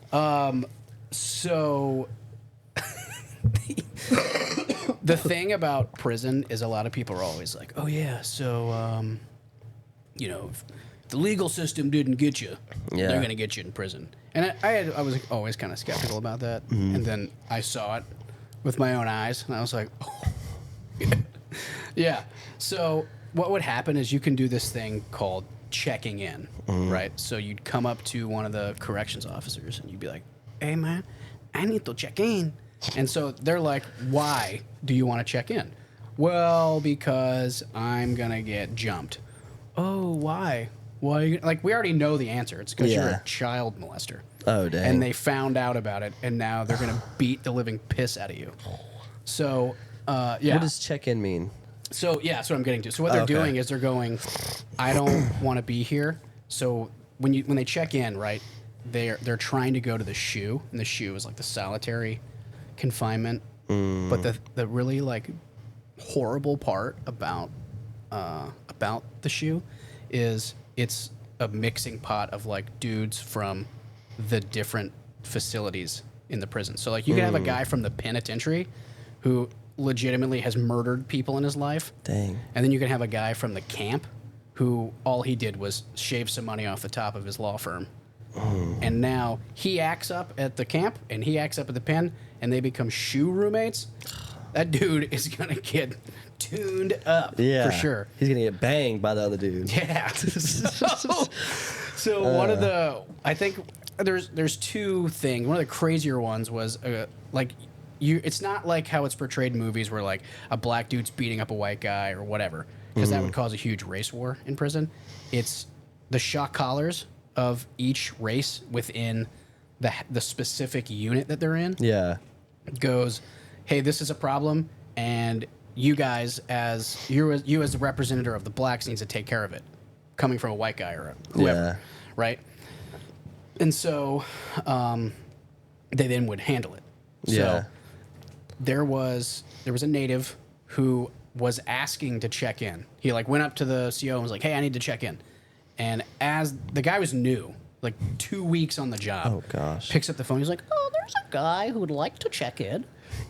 So the thing about prison is a lot of people are always like, oh yeah, so if the legal system didn't get you, Yeah. they're gonna get you in prison. And I was always kind of skeptical about that. And then I saw it with my own eyes, and I was like, oh. Yeah. So what would happen is you can do this thing called checking in, right? So you'd come up to one of the corrections officers, and you'd be like, hey man, I need to check in. And so they're like, why do you want to check in? Well, because I'm going to get jumped. Oh, why? Why? Like, we already know the answer. It's because you're Yeah. a child molester. Oh, dang. And they found out about it, and now they're going to beat the living piss out of you. So, yeah. What does check-in mean? So, yeah, that's what I'm getting to. So what they're Okay. doing is they're going, I don't want to be here. So when they check in, right, they're trying to go to the shoe, and the shoe is like the solitary confinement. But the really like horrible part about the shoe is it's a mixing pot of like dudes from the different facilities in the prison. So like you can have a guy from the penitentiary who legitimately has murdered people in his life. Dang. And then you can have a guy from the camp who all he did was shave some money off the top of his law firm. And now he acts up at the camp and he acts up at the pen, and they become shoe roommates. That dude is going to get tuned up Yeah. for sure. He's going to get banged by the other dude. Yeah. So one of the, I think there's two things. One of the crazier ones was like it's not like how it's portrayed in movies where like a black dude's beating up a white guy or whatever, because that would cause a huge race war in prison. It's the shock collars of each race within the specific unit that they're in. Yeah. Goes, hey, this is a problem, and you guys as the representative of the blacks needs to take care of it, coming from a white guy or whoever, Yeah. right? And so they then would handle it. Yeah. So there was a native who was asking to check in. He like went up to the CO and was like, hey, I need to check in. And as the guy was new, like 2 weeks on the job. Oh, gosh. Picks up the phone. He's like, oh, there's a guy who would like to check in.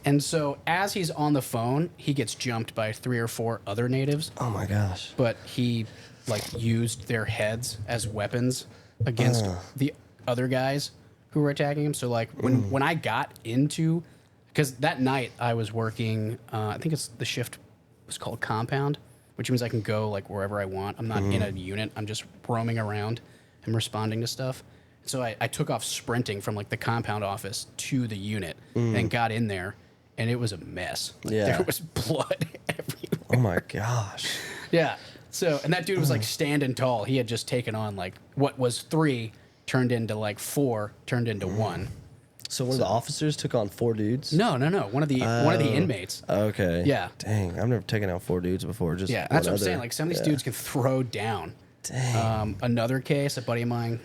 And so as he's on the phone, he gets jumped by 3 or 4 other natives. Oh, my gosh. But he like used their heads as weapons against the other guys who were attacking him. So like when I got into, because that night I was working, I think the shift was called compound, which means I can go like wherever I want. I'm not in a unit. I'm just roaming around and responding to stuff. So I took off sprinting from like the compound office to the unit and got in there, and it was a mess. Like, Yeah. there was blood everywhere. Oh, my gosh. Yeah. So, and that dude was like standing tall. He had just taken on like what was 3 turned into like 4, turned into 1. So one of the officers took on 4 dudes? No. One of the inmates. Okay. Yeah. Dang, I've never taken out 4 dudes before. Just Yeah, that's one what I'm saying. other. Like some of these dudes can throw down. Dang. Another case, a buddy of mine,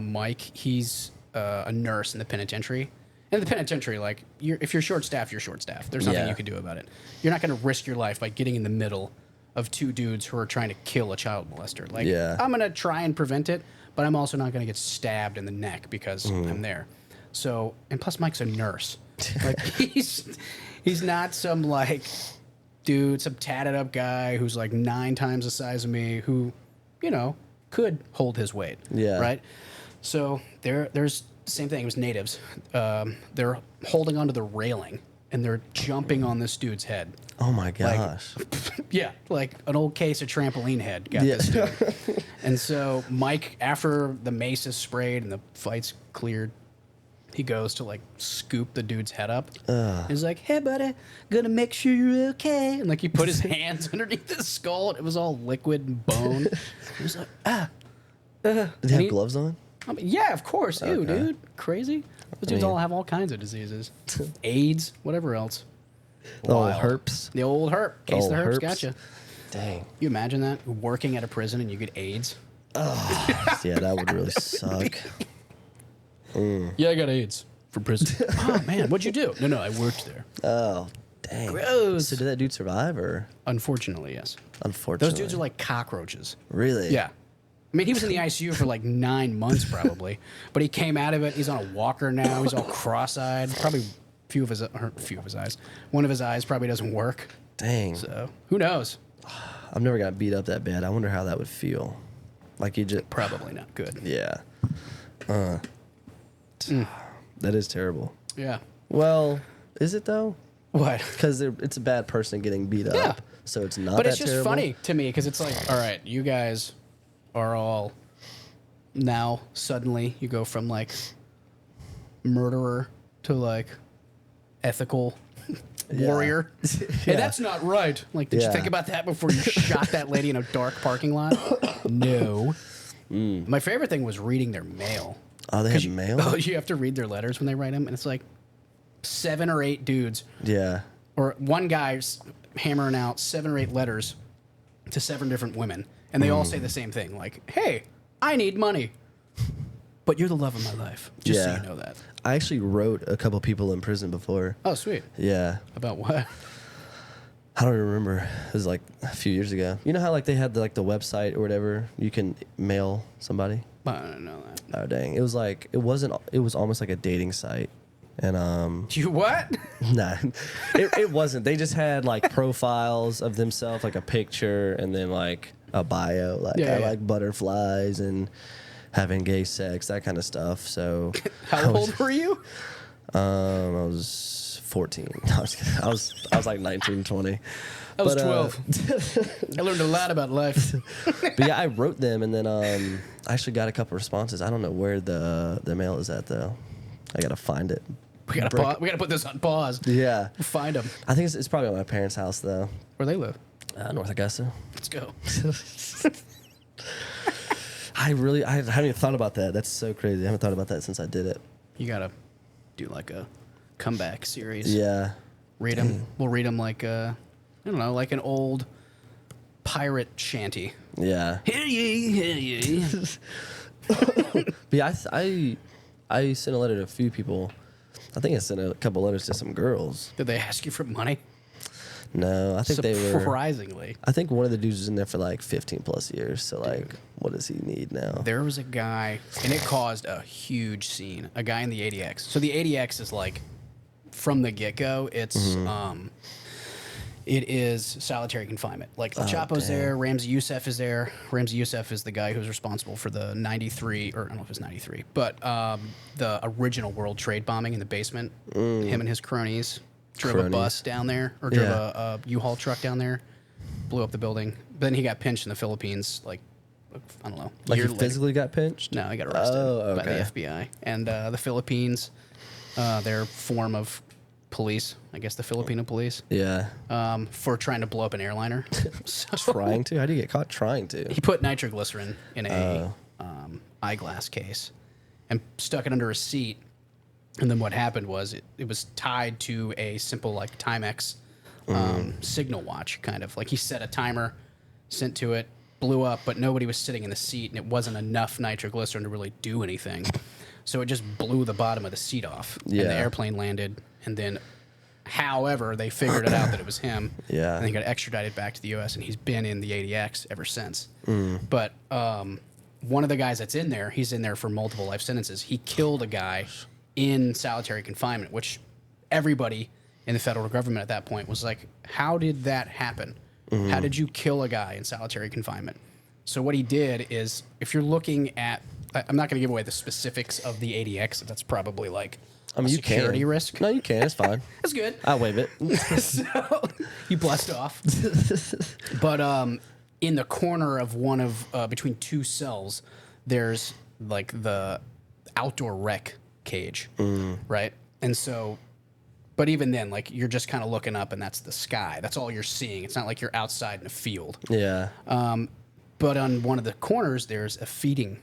Mike, he's a nurse in the penitentiary. In the penitentiary, like if you're short staffed, you're short staffed. There's nothing you can do about it. You're not going to risk your life by getting in the middle of 2 dudes who are trying to kill a child molester. Like I'm going to try and prevent it, but I'm also not going to get stabbed in the neck because I'm there. So, and plus Mike's a nurse. Like he's not some like dude, some tatted up guy who's like 9 times the size of me who, you know, could hold his weight. Yeah. Right? So there's the same thing. It was natives. They're holding onto the railing and they're jumping on this dude's head. Oh my gosh. Yeah, like an old case of trampoline head got this dude. And so Mike, after the mace is sprayed and the fight's cleared, he goes to like scoop the dude's head up. He's like, "Hey, buddy, gonna make sure you're okay." And like he put his hands underneath his skull. And it was all liquid and bone. He was like, Did he have gloves on? I mean, yeah, of course. Ew, Okay. dude, crazy. Those dudes all have all kinds of diseases, AIDS, whatever else. The old Wild. herps. The old herp. Case Old the herps herps. gotcha. Dang. You imagine that working at a prison and you get AIDS? Yeah, that would really suck. Yeah, I got AIDS from prison. Oh man, what'd you do? No, I worked there. Oh, dang. Gross. So did that dude survive or? Unfortunately, yes. Unfortunately. Those dudes are like cockroaches. Really? Yeah. I mean, he was in the ICU for like 9 months probably, but he came out of it. He's on a walker now. He's all cross-eyed. Probably one of his eyes probably doesn't work. Dang. So who knows? I've never got beat up that bad. I wonder how that would feel. Like you just. Probably not good. Yeah. That is terrible. Yeah. Well, is it though? What? Because it's a bad person getting beat up. Yeah. So it's not But that it's just terrible. funny to me because it's like, all right, you guys are all now suddenly you go from like murderer to like ethical warrior. And that's not right. Like, did you Yeah. think about that before you shot that lady in a dark parking lot? No. My favorite thing was reading their mail. Oh, they have mail? Oh, you have to read their letters when they write them, and it's like 7 or 8 dudes, Yeah. or one guy's hammering out 7 or 8 letters to 7 different women, and they all say the same thing, like, "Hey, I need money, but you're the love of my life." Just so Yeah. you know that. I actually wrote a couple people in prison before. Oh, sweet. Yeah. About what? I don't even remember. It was like a few years ago. You know how like they had the website or whatever you can mail somebody? I don't know that. Oh dang. It was like it was almost like a dating site. And You what? nah. It wasn't. They just had like profiles of themselves, like a picture and then like a bio. Like I like butterflies and having gay sex, that kind of stuff. So How old were you? I was 14. No, I was kidding. I was like 19, 20. I was But, 12. I learned a lot about life. But yeah, I wrote them, and then I actually got a couple responses. I don't know where the mail is at though. I gotta find it. We gotta put this on pause. Yeah, Find them. I think it's probably at my parents' house though. Where they live. North Augusta. Let's go. I haven't even thought about that. That's so crazy. I haven't thought about that since I did it. You gotta do like a comeback series. Yeah. Read them. We'll read them like I don't know, like an old pirate shanty. Yeah. Hear ye, hear ye. But yeah, I sent a letter to a few people. I think I sent a couple letters to some girls. Did they ask you for money? No, I think they were. Surprisingly. I think one of the dudes was in there for like 15 plus years. So like, what does he need now? There was a guy, and it caused a huge scene. A guy in the ADX. So the ADX is like, from the get-go, it is solitary confinement. Like, El Chapo's there, Ramzi Youssef is there. Ramzi Youssef is the guy who's responsible for the 93, or I don't know if it's 93, but the original World Trade bombing in the basement. Him and his cronies drove a bus down there, or drove a U-Haul truck down there, blew up the building. But then he got pinched in the Philippines, like, I don't know. Like year he later. physically got pinched? No, he got arrested Oh, by the okay. FBI. And the Philippines, their form of police, I guess the Filipino police, Yeah. for trying to blow up an airliner. So Trying to? How do you get caught trying to? he put nitroglycerin in a eyeglass case and stuck it under a seat And then what happened was it was tied to a simple like Timex signal watch, kind of like he set a timer, sent to it, blew up, but nobody was sitting in the seat, and it wasn't enough nitroglycerin to really do anything. So it just blew the bottom of the seat off, and the airplane landed. And then, however, they figured it out that it was him. Yeah. And he got extradited back to the U.S., and he's been in the ADX ever since. But one of the guys that's in there, he's in there for multiple life sentences. He killed a guy in solitary confinement, which everybody in the federal government at that point was like, how did that happen? How did you kill a guy in solitary confinement? So what he did is, if you're looking at, I'm not going to give away the specifics of the ADX. That's probably like a security risk. No, you can. It's fine. That's good. I'll waive it. So you blessed off. But in the corner of one of between two cells, there's like the outdoor rec cage, right? And so, but even then, like you're just kind of looking up, and that's the sky. That's all you're seeing. It's not like you're outside in a field. Yeah. But on one of the corners, there's a feeding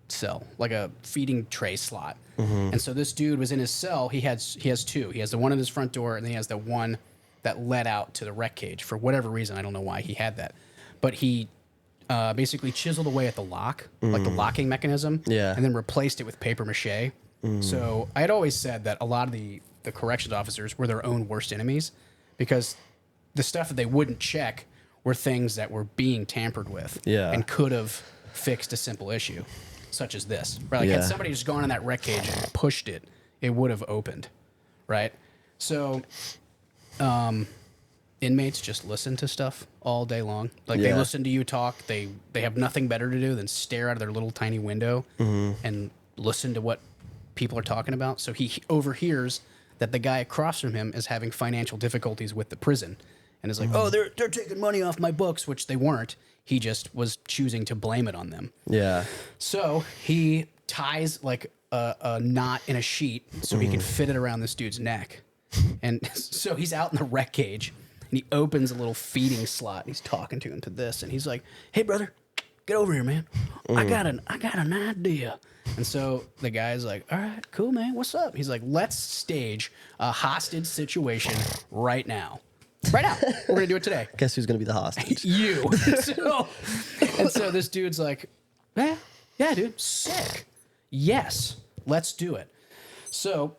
cell, like a feeding tray slot. And so this dude was in his cell. He has two. He has the one in his front door, and then he has the one that led out to the rec cage. For whatever reason, I don't know why he had that, but he basically chiseled away at the lock, like the locking mechanism, and then replaced it with paper mache. So I had always said that a lot of the corrections officers were their own worst enemies, because the stuff that they wouldn't check were things that were being tampered with and could have fixed a simple issue, such as this. Right? Like had somebody just gone in that rec cage and pushed it, it would have opened, right? So inmates just listen to stuff all day long. Like they listen to you talk. They have nothing better to do than stare out of their little tiny window and listen to what people are talking about. So he overhears that the guy across from him is having financial difficulties with the prison, and is like, oh, they're taking money off my books, which they weren't. He just was choosing to blame it on them. Yeah. So he ties like a knot in a sheet so he can fit it around this dude's neck. And so he's out in the rec cage, and he opens a little feeding slot, and he's talking to him to this, and he's like, hey, brother, get over here, man. I got an idea. And so the guy's like, all right, cool, man. What's up? He's like, let's stage a hostage situation right now. Right now. We're going to do it today. Guess who's going to be the hostage? You. So this dude's like, yeah, dude, sick. Yes, let's do it. So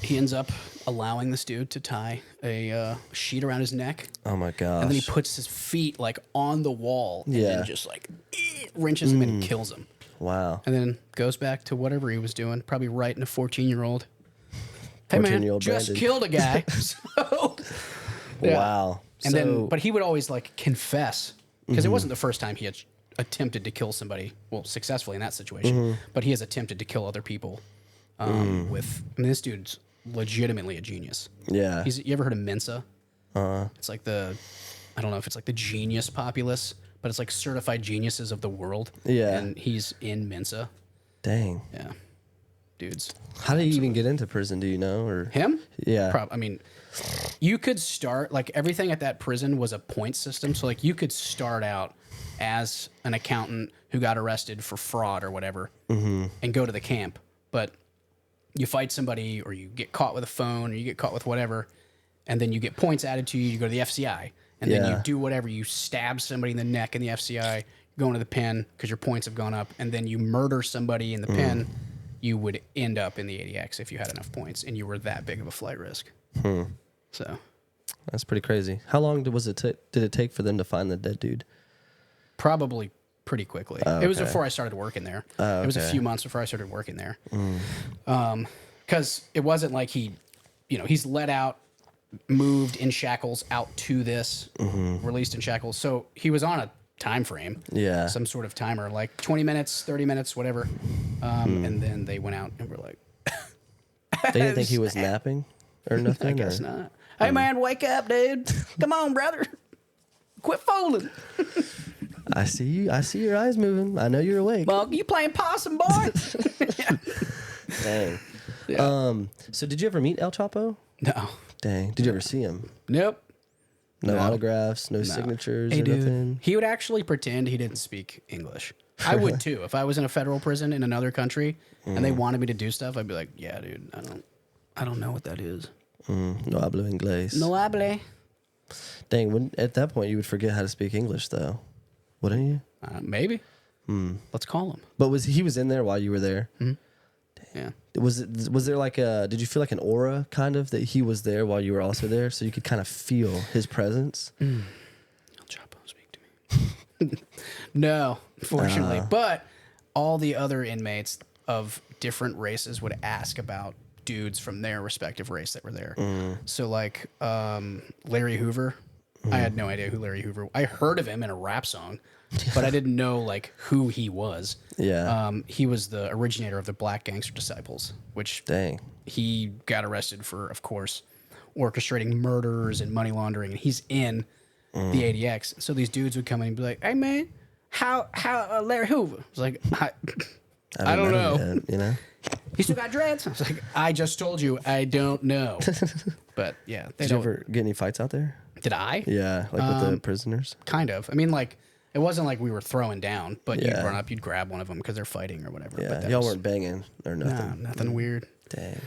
he ends up allowing this dude to tie a sheet around his neck. Oh, my gosh. And then he puts his feet like on the wall and then just like wrenches him and kills him. Wow. And then goes back to whatever he was doing, probably writing a 14-year-old. Hey, man, just killed a guy. So, wow. And then, but he would always like confess, because it wasn't the first time he had attempted to kill somebody, well, successfully in that situation, but he has attempted to kill other people with, I mean, this dude's legitimately a genius. Yeah. You ever heard of Mensa? It's like I don't know if it's like the genius populace, but it's like certified geniuses of the world. Yeah. And he's in Mensa. Dang. Yeah. Dudes. How did he even get into prison? Do you know? Or him? Yeah. I mean, you could start, like everything at that prison was a point system. So like you could start out as an accountant who got arrested for fraud or whatever and go to the camp. But you fight somebody, or you get caught with a phone, or you get caught with whatever, and then you get points added to you. You go to the FCI, and then you do whatever. You stab somebody in the neck in the FCI, go into the pen because your points have gone up, and then you murder somebody in the pen. You would end up in the ADX if you had enough points, and you were that big of a flight risk. So that's pretty crazy. How long did it take for them to find the dead dude? Probably pretty quickly. Oh, okay. It was before I started working there. It was a few months before I started working there. Because it wasn't like he's let out, moved in shackles out to this, released in shackles. So he was on a time frame. Yeah. Some sort of timer, like 20 minutes, 30 minutes, whatever. And then they went out and were like... They didn't think he was napping or nothing? I guess not. Hey, man, wake up, dude. Come on, brother. Quit folding. I see you. I see your eyes moving. I know you're awake. Well, you playing possum, boy? Dang. Yeah. So did you ever meet El Chapo? No. Dang. Did you ever see him? Nope. No autographs, no signatures, or nothing? He would actually pretend he didn't speak English. I would too. If I was in a federal prison in another country and they wanted me to do stuff, I'd be like, yeah, dude, I don't know what that is. No hablo inglés. No hable. Dang, at that point you would forget how to speak English, though, wouldn't you? Maybe. Let's call him. But he was in there while you were there? Yeah. Was there like did you feel like an aura kind of that he was there while you were also there, so you could kind of feel his presence? Chapo, speak to me. No, fortunately. But all the other inmates of different races would ask about dudes from their respective race that were there. So like Larry Hoover, I had no idea who Larry Hoover. I heard of him in a rap song, but I didn't know like who he was. Yeah. He was the originator of the Black Gangster Disciples, which Dang. he got arrested for, of course, orchestrating murders and money laundering, and he's in the ADX. So these dudes would come in and be like, "Hey man, how Larry Hoover?" I was like, I don't know. Yet, you know. He still got dreads. I was like, I just told you, I don't know. But yeah, Did you ever get any fights out there? Did I? Yeah, like with the prisoners. Kind of. I mean, like, it wasn't like we were throwing down, but you'd Yeah. run up, you'd grab one of them because they're fighting or whatever. Yeah, but that y'all was- weren't banging or nothing. Nah, nothing weird. Dang.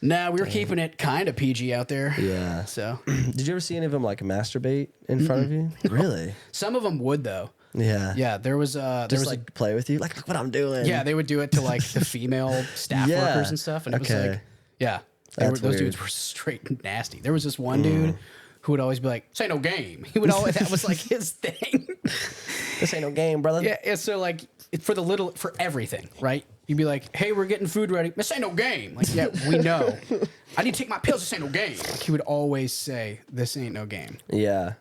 Nah, we were keeping it kind of PG out there. Yeah. So Did you ever see any of them like masturbate in front of you? Really? some of them would though. Yeah. Yeah, there was Just like play with you, like look what I'm doing. yeah, they would do it to like the female staff Yeah. workers and stuff, and it was Okay. like, yeah, That's those weird. dudes were straight nasty. There was this one dude who would always be like, "Say no game." He would always that was like his thing. This ain't no game, brother. Yeah, so like for everything, right? You'd be like, "Hey, we're getting food ready." This ain't no game. Like, yeah, we know. I need to take my pills. This ain't no game. Like he would always say, "This ain't no game." Yeah.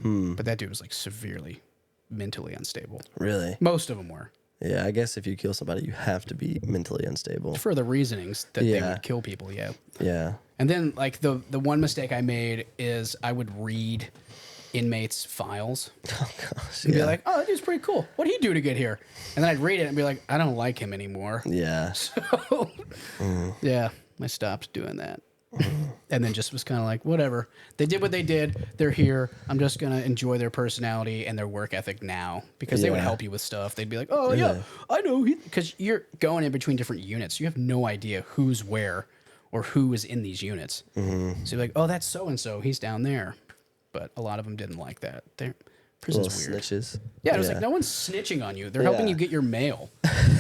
But that dude was like severely mentally unstable. Really? Most of them were. Yeah, I guess if you kill somebody, you have to be mentally unstable. For the reasonings that they Yeah. would kill people, yeah. Yeah. And then like the one mistake I made is I would read inmates' files. Oh gosh. And Yeah. be like, "Oh, that dude's pretty cool. What did he do to get here?" And then I'd read it and be like, "I don't like him anymore." Yeah. Yeah, I stopped doing that. And then just was kind of like, whatever. They did what they did. They're here. I'm just going to enjoy their personality and their work ethic now because they would Yeah. help you with stuff. They'd be like, "Oh, yeah, I know." Because you're going in between different units. You have no idea who's where or who is in these units. So you're like, "Oh, that's so-and-so. He's down there." But a lot of them didn't like that. Prison's Little weird. snitches. Yeah, it was like, no one's snitching on you. They're helping Yeah. you get your mail.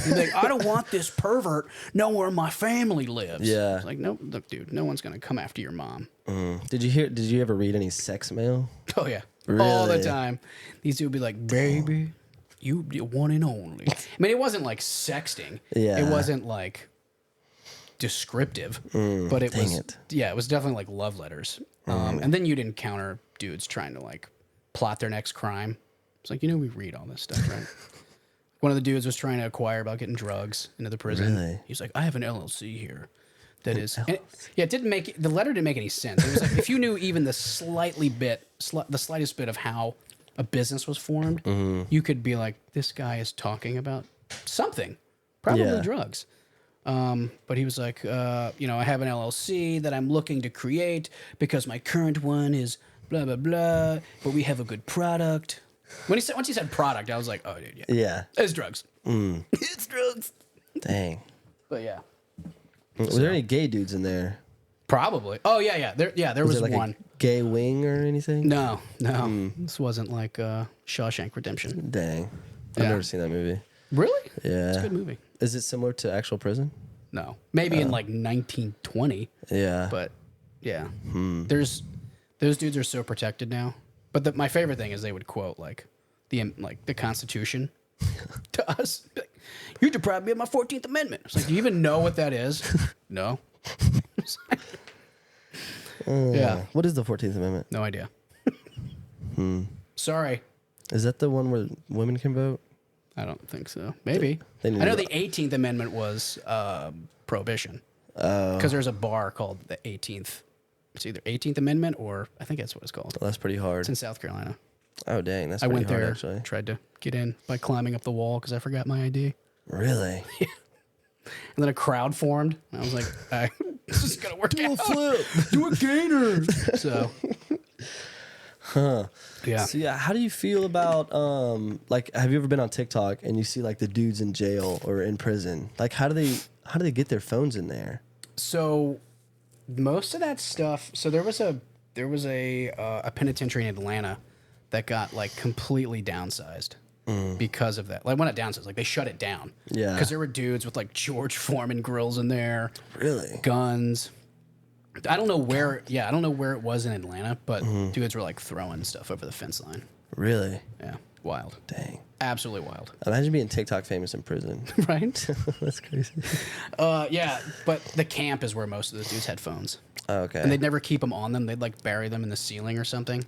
You're like, "I don't want this pervert knowing where my family lives." Yeah. It's like, no, look, dude, no one's going to come after your mom. Did you ever read any sex mail? Oh, yeah. All the Really? time. These dudes would be like, "Baby, you the one and only." I mean, it wasn't like sexting. Yeah. It wasn't like descriptive, but it dang was, it. yeah, it was definitely like love letters. And then you'd encounter dudes trying to like plot their next crime. It's like, we read all this stuff, right? One of the dudes was trying to acquire about getting drugs into the prison. Really? He's like, "I have an LLC here. That is, and it didn't make the letter didn't make any sense. It was like if you knew even the the slightest bit of how a business was formed, you could be like, this guy is talking about something, probably Yeah. drugs. But he was like, I have an LLC that I'm looking to create because my current one is blah blah blah, but we have a good product. Once he said product, I was like, "Oh, dude, yeah, Yeah. it's drugs. It's drugs." Dang. But yeah. Was there any gay dudes in there? Probably. Oh yeah. There was there like one. a gay wing or anything? No. This wasn't like Shawshank Redemption. Dang. I've Yeah. never seen that movie. Really? Yeah. It's a good movie. Is it similar to actual prison? No. Maybe in like 1920, Yeah. but yeah. Those dudes are so protected now. But my favorite thing is they would quote like the Constitution to us. Like, "You deprived me of my 14th Amendment." It's like, "Do you even know what that is?" No. Yeah. What is the 14th Amendment? No idea. Sorry. Is that the one where women can vote? I don't think so. Maybe. They I need know to- the 18th Amendment was prohibition. Because there's a bar called the 18th. It's either 18th Amendment or I think that's what it's called. Well, that's pretty hard. It's in South Carolina. Oh, dang. That's I pretty went hard, there, actually. tried to get in by climbing up the wall because I forgot my ID. Really? And then a crowd formed. And I was like, this is going to work out. flip. Do a gainer. So, Yeah. So yeah, how do you feel about like have you ever been on TikTok and you see like the dudes in jail or in prison? Like how do they get their phones in there? So most of that stuff. So there was a penitentiary in Atlanta that got like completely downsized because of that. Like when it downsized, like they shut it down. Yeah. Because there were dudes with like George Foreman grills in there, Really? guns. I don't know where. Yeah, I don't know where it was in Atlanta, but dudes were like throwing stuff over the fence line. Really? Yeah, wild. Dang. Absolutely wild. Imagine being TikTok famous in prison. Right? That's crazy. Yeah, but the camp is where most of those dudes had phones. Oh, okay. And they'd never keep them on them. They'd like bury them in the ceiling or something.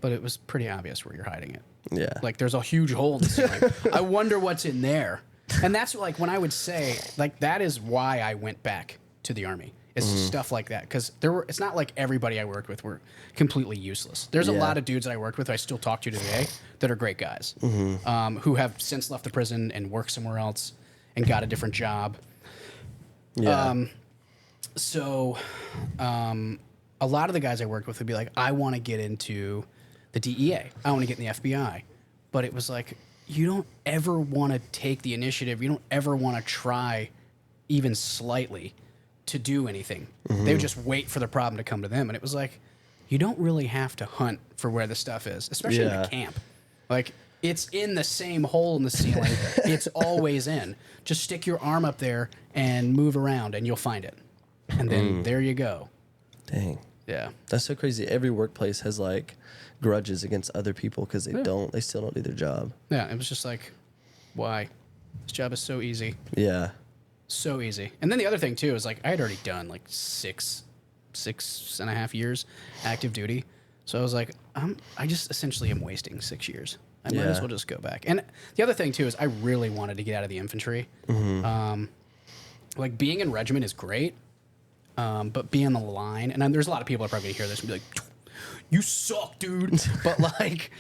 But it was pretty obvious where you're hiding it. Yeah. Like there's a huge hole in the ceiling. I wonder what's in there. And that's like when I would say like that is why I went back to the Army. It's stuff like that because it's not like everybody I worked with were completely useless. There's a Yeah. lot of dudes that I worked with I still talk to today that are great guys who have since left the prison and work somewhere else and got a different job. Yeah. So a lot of the guys I worked with would be like, I want to get into the DEA. I want to get in the FBI. But it was like, you don't ever want to take the initiative. You don't ever want to try even slightly to do anything. They would just wait for the problem to come to them. And it was like, you don't really have to hunt for where the stuff is, especially in Yeah. a camp. Like, it's in the same hole in the ceiling. It's always in. Just stick your arm up there and move around and you'll find it. And then there you go. Dang. Yeah. That's so crazy. Every workplace has like grudges against other people because they still don't do their job. Yeah, it was just like, why? This job is so easy. Yeah. So easy. And then the other thing too is like I had already done like 6.5 years active duty. So I was like, I just essentially am wasting 6 years. I might as well just go back. And the other thing too is I really wanted to get out of the infantry. Like being in regiment is great, but being on the line, and there's a lot of people that probably hear this and be like, "You suck, dude." But like,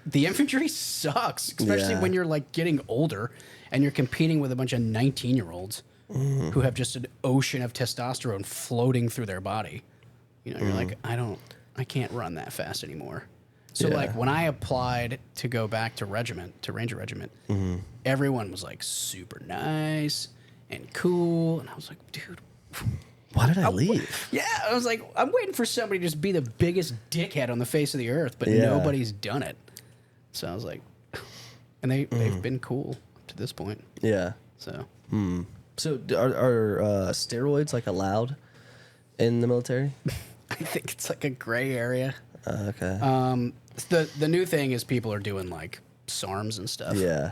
the infantry sucks, especially when you're like getting older and you're competing with a bunch of 19-year-olds who have just an ocean of testosterone floating through their body. You know, you're like, I can't run that fast anymore. So like when I applied to go back to regiment, to Ranger Regiment, everyone was like super nice and cool, and I was like, dude, Why did I leave? yeah, I was like, I'm waiting for somebody to just be the biggest dickhead on the face of the earth, but nobody's done it. So I was like, and they've been cool up to this point. Yeah. So So are steroids like allowed in the military? I think it's like a gray area. Okay. The new thing is people are doing like SARMs and stuff. Yeah.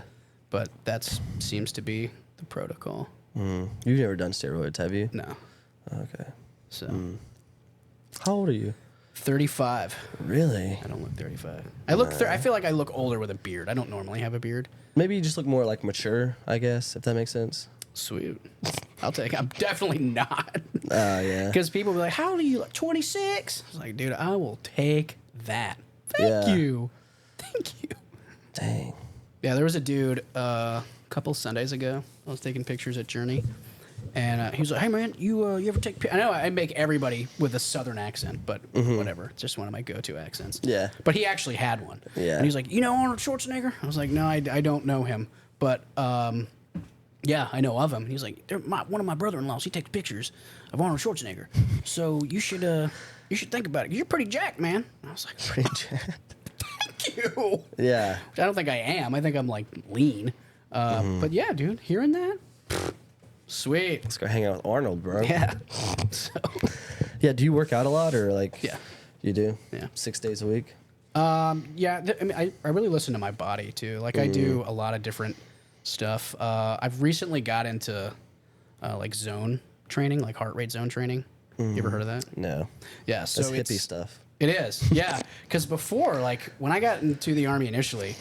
But that seems to be the protocol. You've never done steroids, have you? No. Okay. So How old are you? 35. Really? I don't look 35. I look. I feel like I look older with a beard. I don't normally have a beard. Maybe you just look more like mature, I guess, if that makes sense. Sweet. I'll take it. I'm definitely not. Yeah. Because people be like, how old are you? Like 26? I was like, dude, I will take that. Thank you. Thank you. Dang. Yeah, there was a dude a couple Sundays ago. I was taking pictures at Journey. And he was like, hey, man, you ever take I know I make everybody with a southern accent, but whatever. It's just one of my go-to accents. Yeah. But he actually had one. Yeah. And he was like, you know Arnold Schwarzenegger? I was like, no, I don't know him. But, yeah, I know of him. And he's like, one of my brother-in-laws, he takes pictures of Arnold Schwarzenegger. So you should think about it. You're pretty jacked, man. I was like, Pretty jacked. thank you. Yeah. Which I don't think I am. I think I'm, like, lean. But, yeah, dude, hearing that, sweet. Let's go hang out with Arnold, bro. Yeah. So, Yeah, do you work out a lot or like yeah. you do? Yeah. 6 days a week? Yeah, I mean, I really listen to my body, too. Like, I do a lot of different stuff. I've recently got into, like, zone training, like heart rate zone training. You ever heard of that? No. Yeah, so That's hippie stuff. It is, yeah. Because before, like, when I got into the Army initially,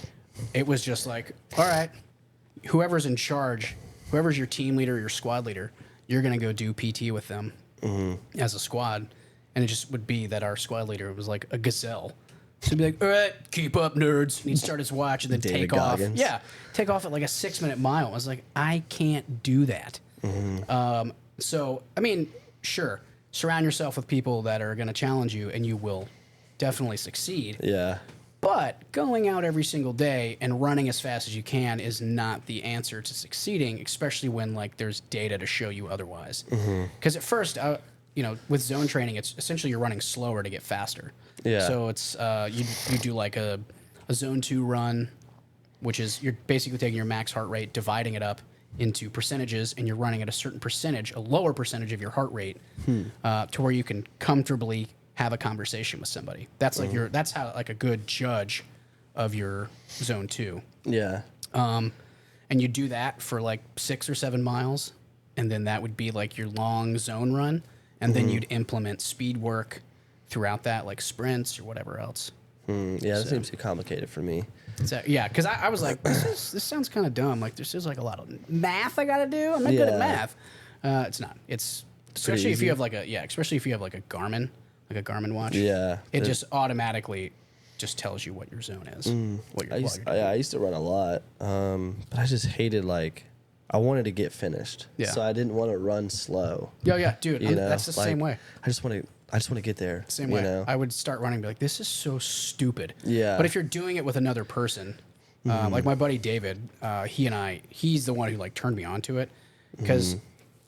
it was just like, all right, whoever's in charge, whoever's your team leader, your squad leader, you're going to go do PT with them as a squad. And it just would be that our squad leader was like a gazelle. So he'd be like, all right, keep up, nerds. And he'd start his watch and then David take Goggins. off. Yeah, take off at like a 6-minute mile. I was like, I can't do that. So, I mean, sure, surround yourself with people that are going to challenge you and you will definitely succeed. Yeah. But going out every single day and running as fast as you can is not the answer to succeeding, especially when like there's data to show you otherwise. Because at first, with zone training, it's essentially you're running slower to get faster. Yeah. So it's you do like a zone 2 run, which is you're basically taking your max heart rate, dividing it up into percentages, and you're running at a certain percentage, a lower percentage of your heart rate, to where you can comfortably have a conversation with somebody. That's like that's how like a good judge of your zone 2. Yeah. And you do that for like 6 or 7 miles, and then that would be like your long zone run, and then you'd implement speed work throughout that, like sprints or whatever else. Yeah, that seems too complicated for me. So, yeah, because I was like, this sounds kind of dumb. Like, this is like a lot of math I got to do. I'm not good at math. It's not. It's especially if you have like especially if you have like a Garmin watch. Yeah. It just automatically just tells you what your zone is. What I you're doing. used to run a lot, but I just hated I wanted to get finished. Yeah. So I didn't want to run slow. Yeah, dude. That's the same way. I just want to get there. Same way. I would start running and be like, this is so stupid. Yeah. But if you're doing it with another person, like my buddy David, he's the one who like turned me onto it. Because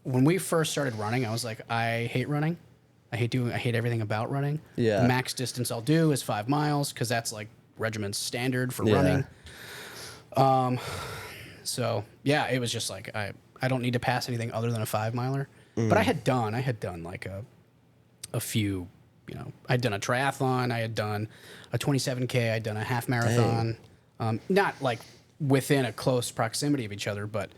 when we first started running, I was like, I hate running. I hate everything about running. Yeah. The max distance I'll do is 5 miles because that's like regiment's standard for running. So yeah, it was just like, I don't need to pass anything other than a 5 miler. But I had done like a few, I'd done a triathlon, I had done a 27K, I'd done a half marathon, not like within a close proximity of each other, but,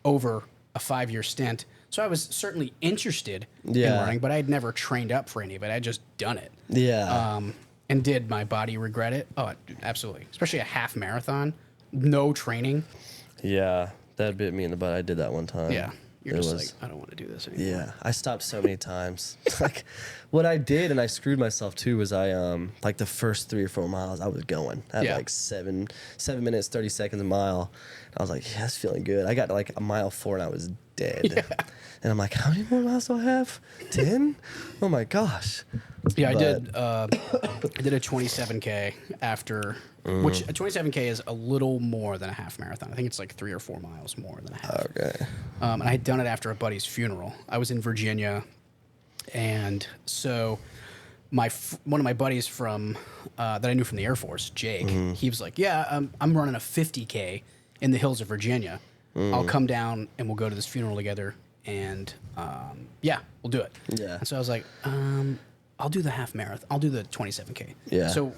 over a 5-year stint. So I was certainly interested in running, but I had never trained up for any of it. I'd just done it. Yeah. And did my body regret it? Oh, absolutely. Especially a half marathon, no training. Yeah. That bit me in the butt. I did that one time. Yeah. You're just like, I don't want to do this anymore. Yeah, I stopped so many times. Like, what I did, and I screwed myself too, was I like the first 3 or 4 miles I was going. I had like 7 minutes 30 seconds a mile. I was like, yeah, that's feeling good. I got to like a mile 4 and I was dead. Yeah. And I'm like, how many more miles do I have? 10? Oh my gosh. Yeah, I did a 27K after, which a 27K is a little more than a half marathon. I think it's like 3 or 4 miles more than a half. Okay. And I had done it after a buddy's funeral. I was in Virginia, and so one of my buddies from that I knew from the Air Force, Jake, he was like, yeah, I'm running a 50K in the hills of Virginia. I'll come down and we'll go to this funeral together, and we'll do it. Yeah. And so I was like, I'll do the half marathon. I'll do the 27K. Yeah. So,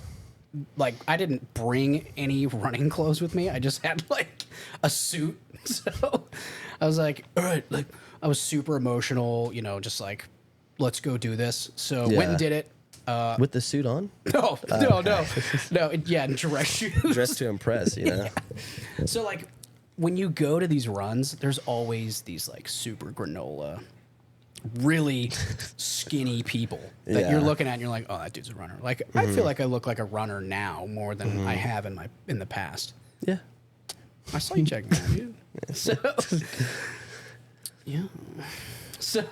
like, I didn't bring any running clothes with me. I just had like a suit. So I was like, all right, like I was super emotional, just like, let's go do this. So went and did it. With the suit on? No, dress shoes. Dressed to impress, Yeah. So like, when you go to these runs, there's always these like super granola, really skinny people that you're looking at and you're like, oh, that dude's a runner. Like, I feel like I look like a runner now more than I have in the past. Yeah. I saw you checking that, dude. So, yeah. So,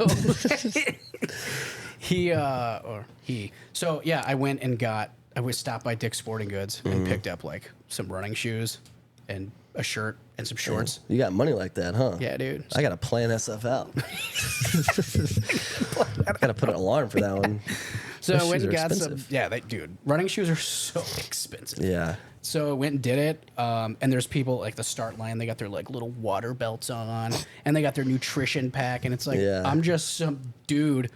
I went and I was stopped by Dick's Sporting Goods and picked up like some running shoes and a shirt and some shorts. You got money like that, huh? Yeah, dude. I got to plan that stuff out. I got to put an alarm for that one. So Those I went shoes and are got expensive. dude, running shoes are so expensive. Yeah. So I went and did it, and there's people like the start line. They got their like little water belts on, and they got their nutrition pack, and it's like I'm just some dude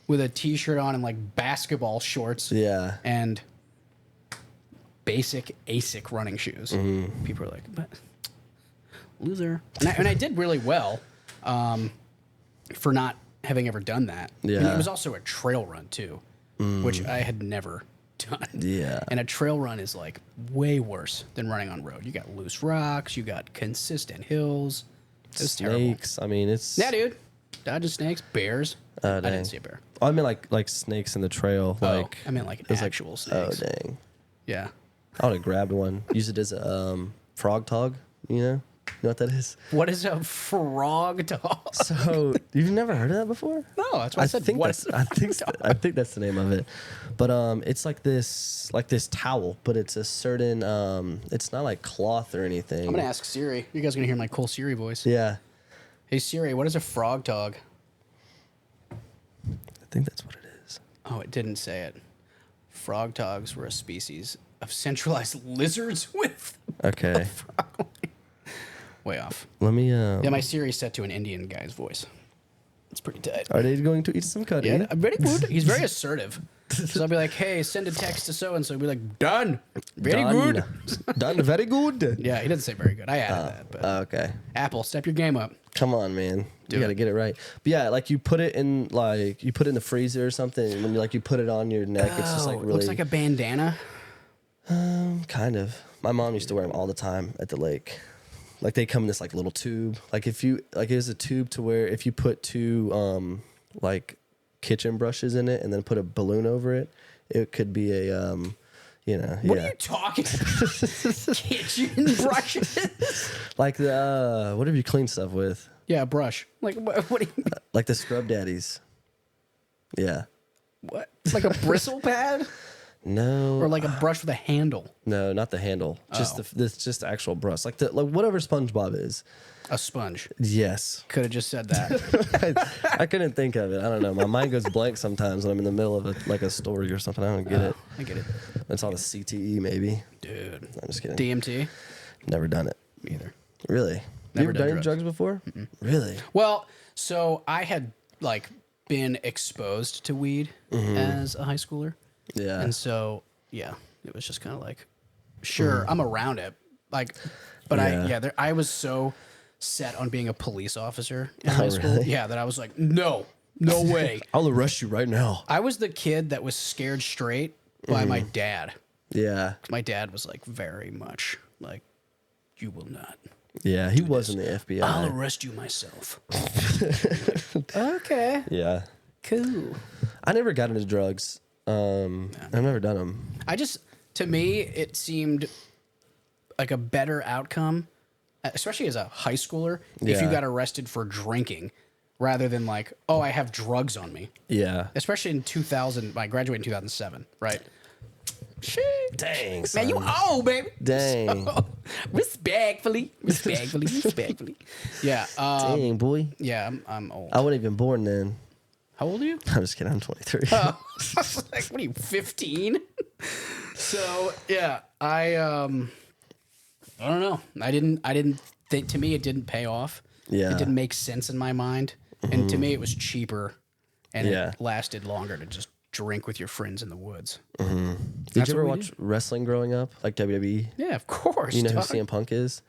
with a t-shirt on and like basketball shorts. Yeah. And basic ASIC running shoes. People are like, but loser. And I did really well for not having ever done that. Yeah. And it was also a trail run too, which I had never done. Yeah. And a trail run is like way worse than running on road. You got loose rocks, you got consistent hills. It's Snakes. terrible. I mean, it's Yeah, dude. Dodging snakes, bears. I didn't see a bear. I mean, like snakes in the trail. Like I meant like actual snakes. Oh dang! Yeah. I would have grabbed one, used it as a frog tog. You know what that is? What is a frog dog? So you've never heard of that before? No, that's what I said. think What that's, is a I think that's the name of it. But it's like this towel, but it's a certain it's not like cloth or anything. I'm gonna ask Siri. You guys are gonna hear my cool Siri voice. Yeah. Hey Siri, what is a frog dog? I think that's what it is. Oh, it didn't say it. Frog dogs were a species of centralized lizards with Okay. way off. Let me Yeah, my Siri's set to an Indian guy's voice. It's pretty tight. Are they going to eat some cutty? Yeah, I'm very good. He's very assertive. So I'll be like, hey, send a text to so and so. He'll be like, done. Very good. Done. Very good. Yeah, he doesn't say very good. I added that. But Okay. Apple, step your game up. Come on, man. Do You got to it. get it right. But yeah, like you put it in the freezer or something, and when you put it on your neck, it's just like Oh, really looks like a bandana. kind of. My mom used to wear them all the time at the lake. Like they come in this like little tube. Like if you like it was a tube to where if you put two like kitchen brushes in it and then put a balloon over it, it could be a What are you talking? Kitchen brushes. like the whatever you clean stuff with. Yeah, a brush. Like what do you mean? Like the scrub daddies. Yeah. What? Like a bristle pad? No. Or like a brush with a handle? No, not the handle. Just Oh. just the actual brush. Like whatever SpongeBob is. A sponge. Yes. Could have just said that. I couldn't think of it. I don't know. My mind goes blank sometimes when I'm in the middle of a story or something. I don't get it. I get it. It's on a CTE maybe. Dude. I'm just kidding. DMT? Never done it. Me either. Really? Never you ever done done any drugs before? Really? Well, so I had like been exposed to weed as a high schooler. Yeah. And so, yeah, it was just kind of like, sure, I'm around it. Like, but Yeah. I was so set on being a police officer in high school. really? Yeah, that I was like, no way. I'll arrest you right now. I was the kid that was scared straight by my dad. Yeah. My dad was like very much like, you will not. Yeah. He was in the FBI. I'll arrest you myself. Okay, Yeah. cool. I never got into drugs. I've never done them. To me, it seemed like a better outcome, especially as a high schooler, if you Yeah. got arrested for drinking rather than like, oh, I have drugs on me. Yeah. Especially in 2000, I graduated in 2007, right? Shit. Dang. Man, Son. you old, baby. Dang. So, respectfully. Yeah. Dang, boy. Yeah, I'm old. I wasn't even born then. How old are you? I'm just kidding. I'm 23. I was like, what are you, 15? So yeah, I don't know. I didn't think, to me it didn't pay off. Yeah. It didn't make sense in my mind. And to me it was cheaper and Yeah. it lasted longer to just drink with your friends in the woods. Did That's you ever what we watch wrestling growing up? Like WWE? Yeah, of course. You know who dog. CM Punk is?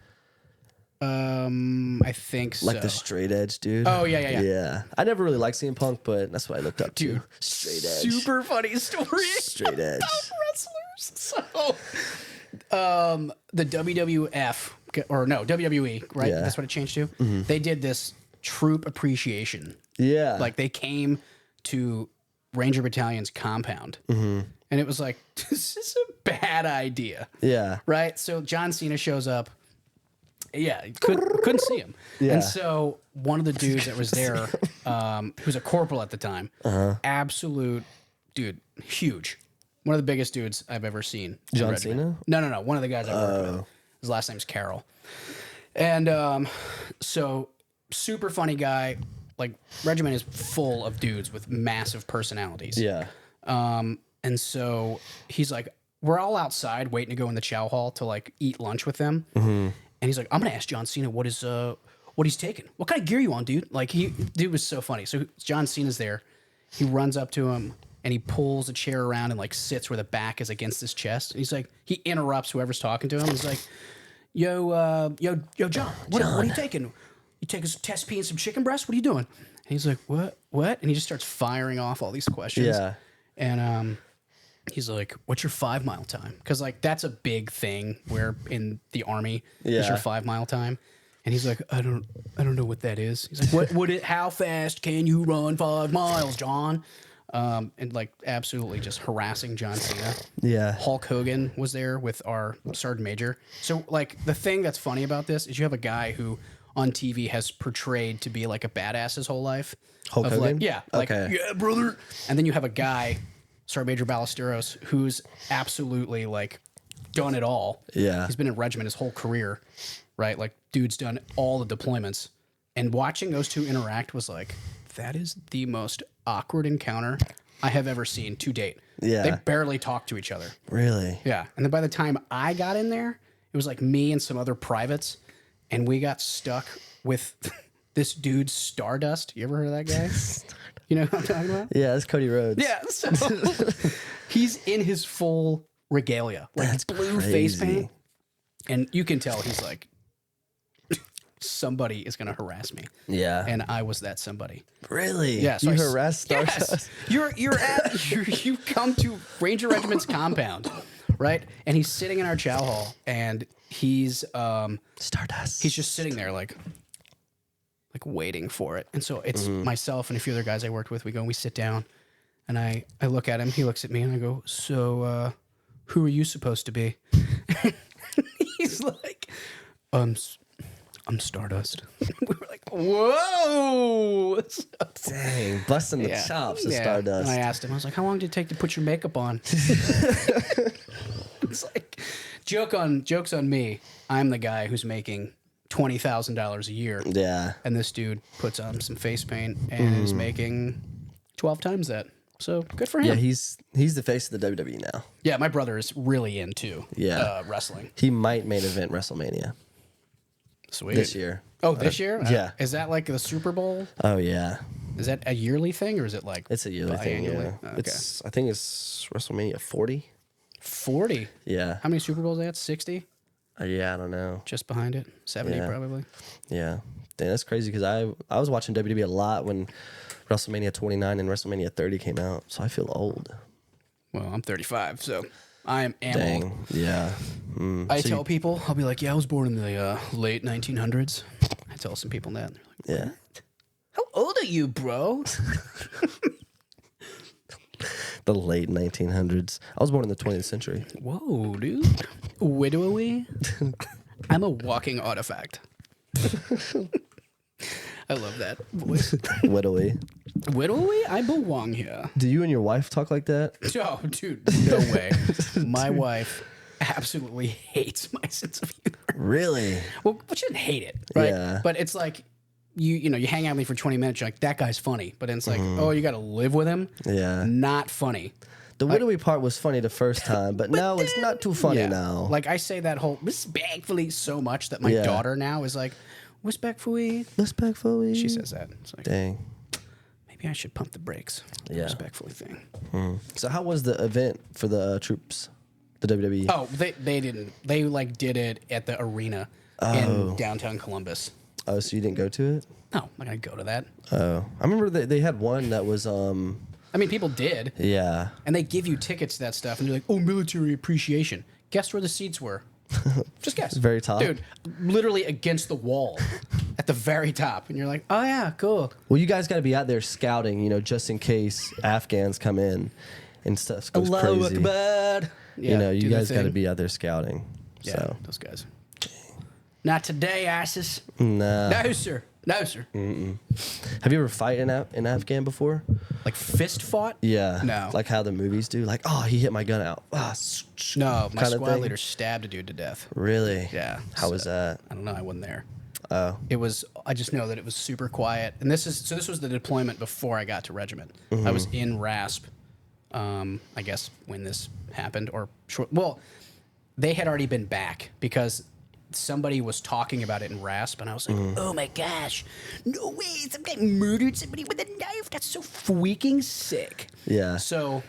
I think so. Like the straight edge dude. Oh, yeah. Yeah. I never really liked CM Punk, but that's what I looked up Dude, to. Straight edge. super funny story. Straight edge. Wrestlers. So, the WWF or no WWE, right? Yeah. That's what it changed to. They did this troop appreciation. Yeah. Like they came to Ranger Battalion's compound, and it was like, this is a bad idea, yeah. right? So John Cena shows up. Yeah, couldn't see him. Yeah. And so one of the dudes that was there, who was a corporal at the time, absolute dude, huge. One of the biggest dudes I've ever seen. in John regiment. Cena? No. One of the guys I worked with. His last name's Carol. And so super funny guy. Like regiment is full of dudes with massive personalities. Yeah. And so he's like, we're all outside waiting to go in the chow hall to like eat lunch with them. And he's like, I'm gonna ask John Cena what he's taking. What kind of gear you on, dude? Like dude was so funny. So John Cena's there. He runs up to him and he pulls a chair around and like sits where the back is against his chest. And he's like, he interrupts whoever's talking to him. He's like, yo, John, what are you taking? You taking some test pee and some chicken breast? What are you doing? And he's like, what? And he just starts firing off all these questions. Yeah. And he's like, what's your 5 mile time? Because like that's a big thing where in the army is Yeah. your 5 mile time. And he's like, I don't know what that is. He's like, how fast can you run 5 miles, John? and like absolutely just harassing John Cena. Yeah. Hulk Hogan was there with our sergeant major. So like the thing that's funny about this is you have a guy who on TV has portrayed to be like a badass his whole life. Hulk Hogan? Like, yeah, like Okay. yeah, brother. And then you have a guy, Sergeant Major Ballesteros, who's absolutely like done it all. Yeah. He's been in regiment his whole career, right? Like dude's done all the deployments. And watching those two interact was like, that is the most awkward encounter I have ever seen to date. Yeah. They barely talk to each other. Really? Yeah. And then by the time I got in there, it was like me and some other privates, and we got stuck with this dude Stardust. You ever heard of that guy? You know what I'm talking about? Yeah, that's Cody Rhodes. Yeah. So he's in his full regalia, like That's blue face crazy. paint. And you can tell he's like, somebody is going to harass me. Yeah. And I was that somebody. Really? Yeah, so you I s- harassed Stardust? Yes. You come to Ranger Regiment's compound, right? And he's sitting in our chow hall, and he's Stardust. he's just sitting there like waiting for it. And so it's myself and a few other guys I worked with. We go and we sit down, and I look at him. He looks at me, and I go, "So, who are you supposed to be?" He's like, I'm Stardust." We were like, "Whoa!" Dang, busting the chops of Stardust. And I asked him, I was like, "How long did it take to put your makeup on?" It's like, jokes on me. I'm the guy who's making $20,000 a year, Yeah. and this dude puts on some face paint and is making 12 times that. So good for him. Yeah, he's the face of the WWE now. Yeah, my brother is really into Yeah. wrestling. He might main event WrestleMania Sweet. this year. Oh, this year? yeah. Is that like the Super Bowl? Oh yeah, Is that a yearly thing, or is it like it's a yearly thing. Yeah, biannually? Okay. I think it's WrestleMania 40. 40? Yeah. How many Super Bowls are they at? 60? Yeah, I don't know. Just behind it? 70 Yeah. probably? Yeah, dang, that's crazy because I was watching WWE a lot when WrestleMania 29 and WrestleMania 30 came out, so I feel old. Well, I'm 35, so I am old. Dang. Yeah. I So tell people, I'll be like, yeah, I was born in the late 1900s. I tell some people that. They're like, Yeah. how old are you, bro? The late 1900s. I was born in the 20th century. Whoa, dude. Widowy? I'm a walking artifact. I love that voice. Widowy. Widowy? I belong here. Do you and your wife talk like that? Oh, dude, no way. My wife absolutely hates my sense of humor. Really? Well, she didn't hate it, right? Yeah. But it's like, you know, you hang out with me for 20 minutes, you're like, that guy's funny. But then it's like, oh, you got to live with him? Yeah. Not funny. The widowy part was funny the first time, but now it's not too funny Yeah. now. Like, I say that whole respectfully so much that my Yeah. daughter now is like, respectfully. Respectfully. She says that. It's like, Dang. maybe I should pump the brakes. Yeah. Respectfully thing. So how was the event for the troops? The WWE? Oh, they didn't. They like did it at the arena in downtown Columbus. Oh, so you didn't go to it? No, I'm not gonna go to that. Oh. I remember they had one that was I mean, people did, yeah. and they give you tickets to that stuff, and they're like, "Oh, military appreciation." Guess where the seats were? Just guess. Very top? dude. Literally against the wall, at the very top, and you're like, "Oh yeah, cool." Well, you guys got to be out there scouting, you know, just in case Afghans come in and stuff goes crazy. Akbar. Yeah, You know, do you the guys got to thing. be out there scouting. Yeah, So, those guys. Not today, asses. nah. No, sir. No, sir. Have you ever fight in Afghan before? Like fist fought? Yeah. No. Like how the movies do. Like, oh, he hit my gun out. Ah, No, my kinda squad thing? leader stabbed a dude to death. Really? Yeah. How was that? I don't know. I wasn't there. Oh. It was. I just know that it was super quiet. And this was the deployment before I got to regiment. I was in RASP. I guess when this happened, or short. Well, they had already been back because somebody was talking about it in RASP, and I was like, "Oh my gosh, no way! Some guy murdered somebody with a knife. That's so freaking sick." Yeah. So,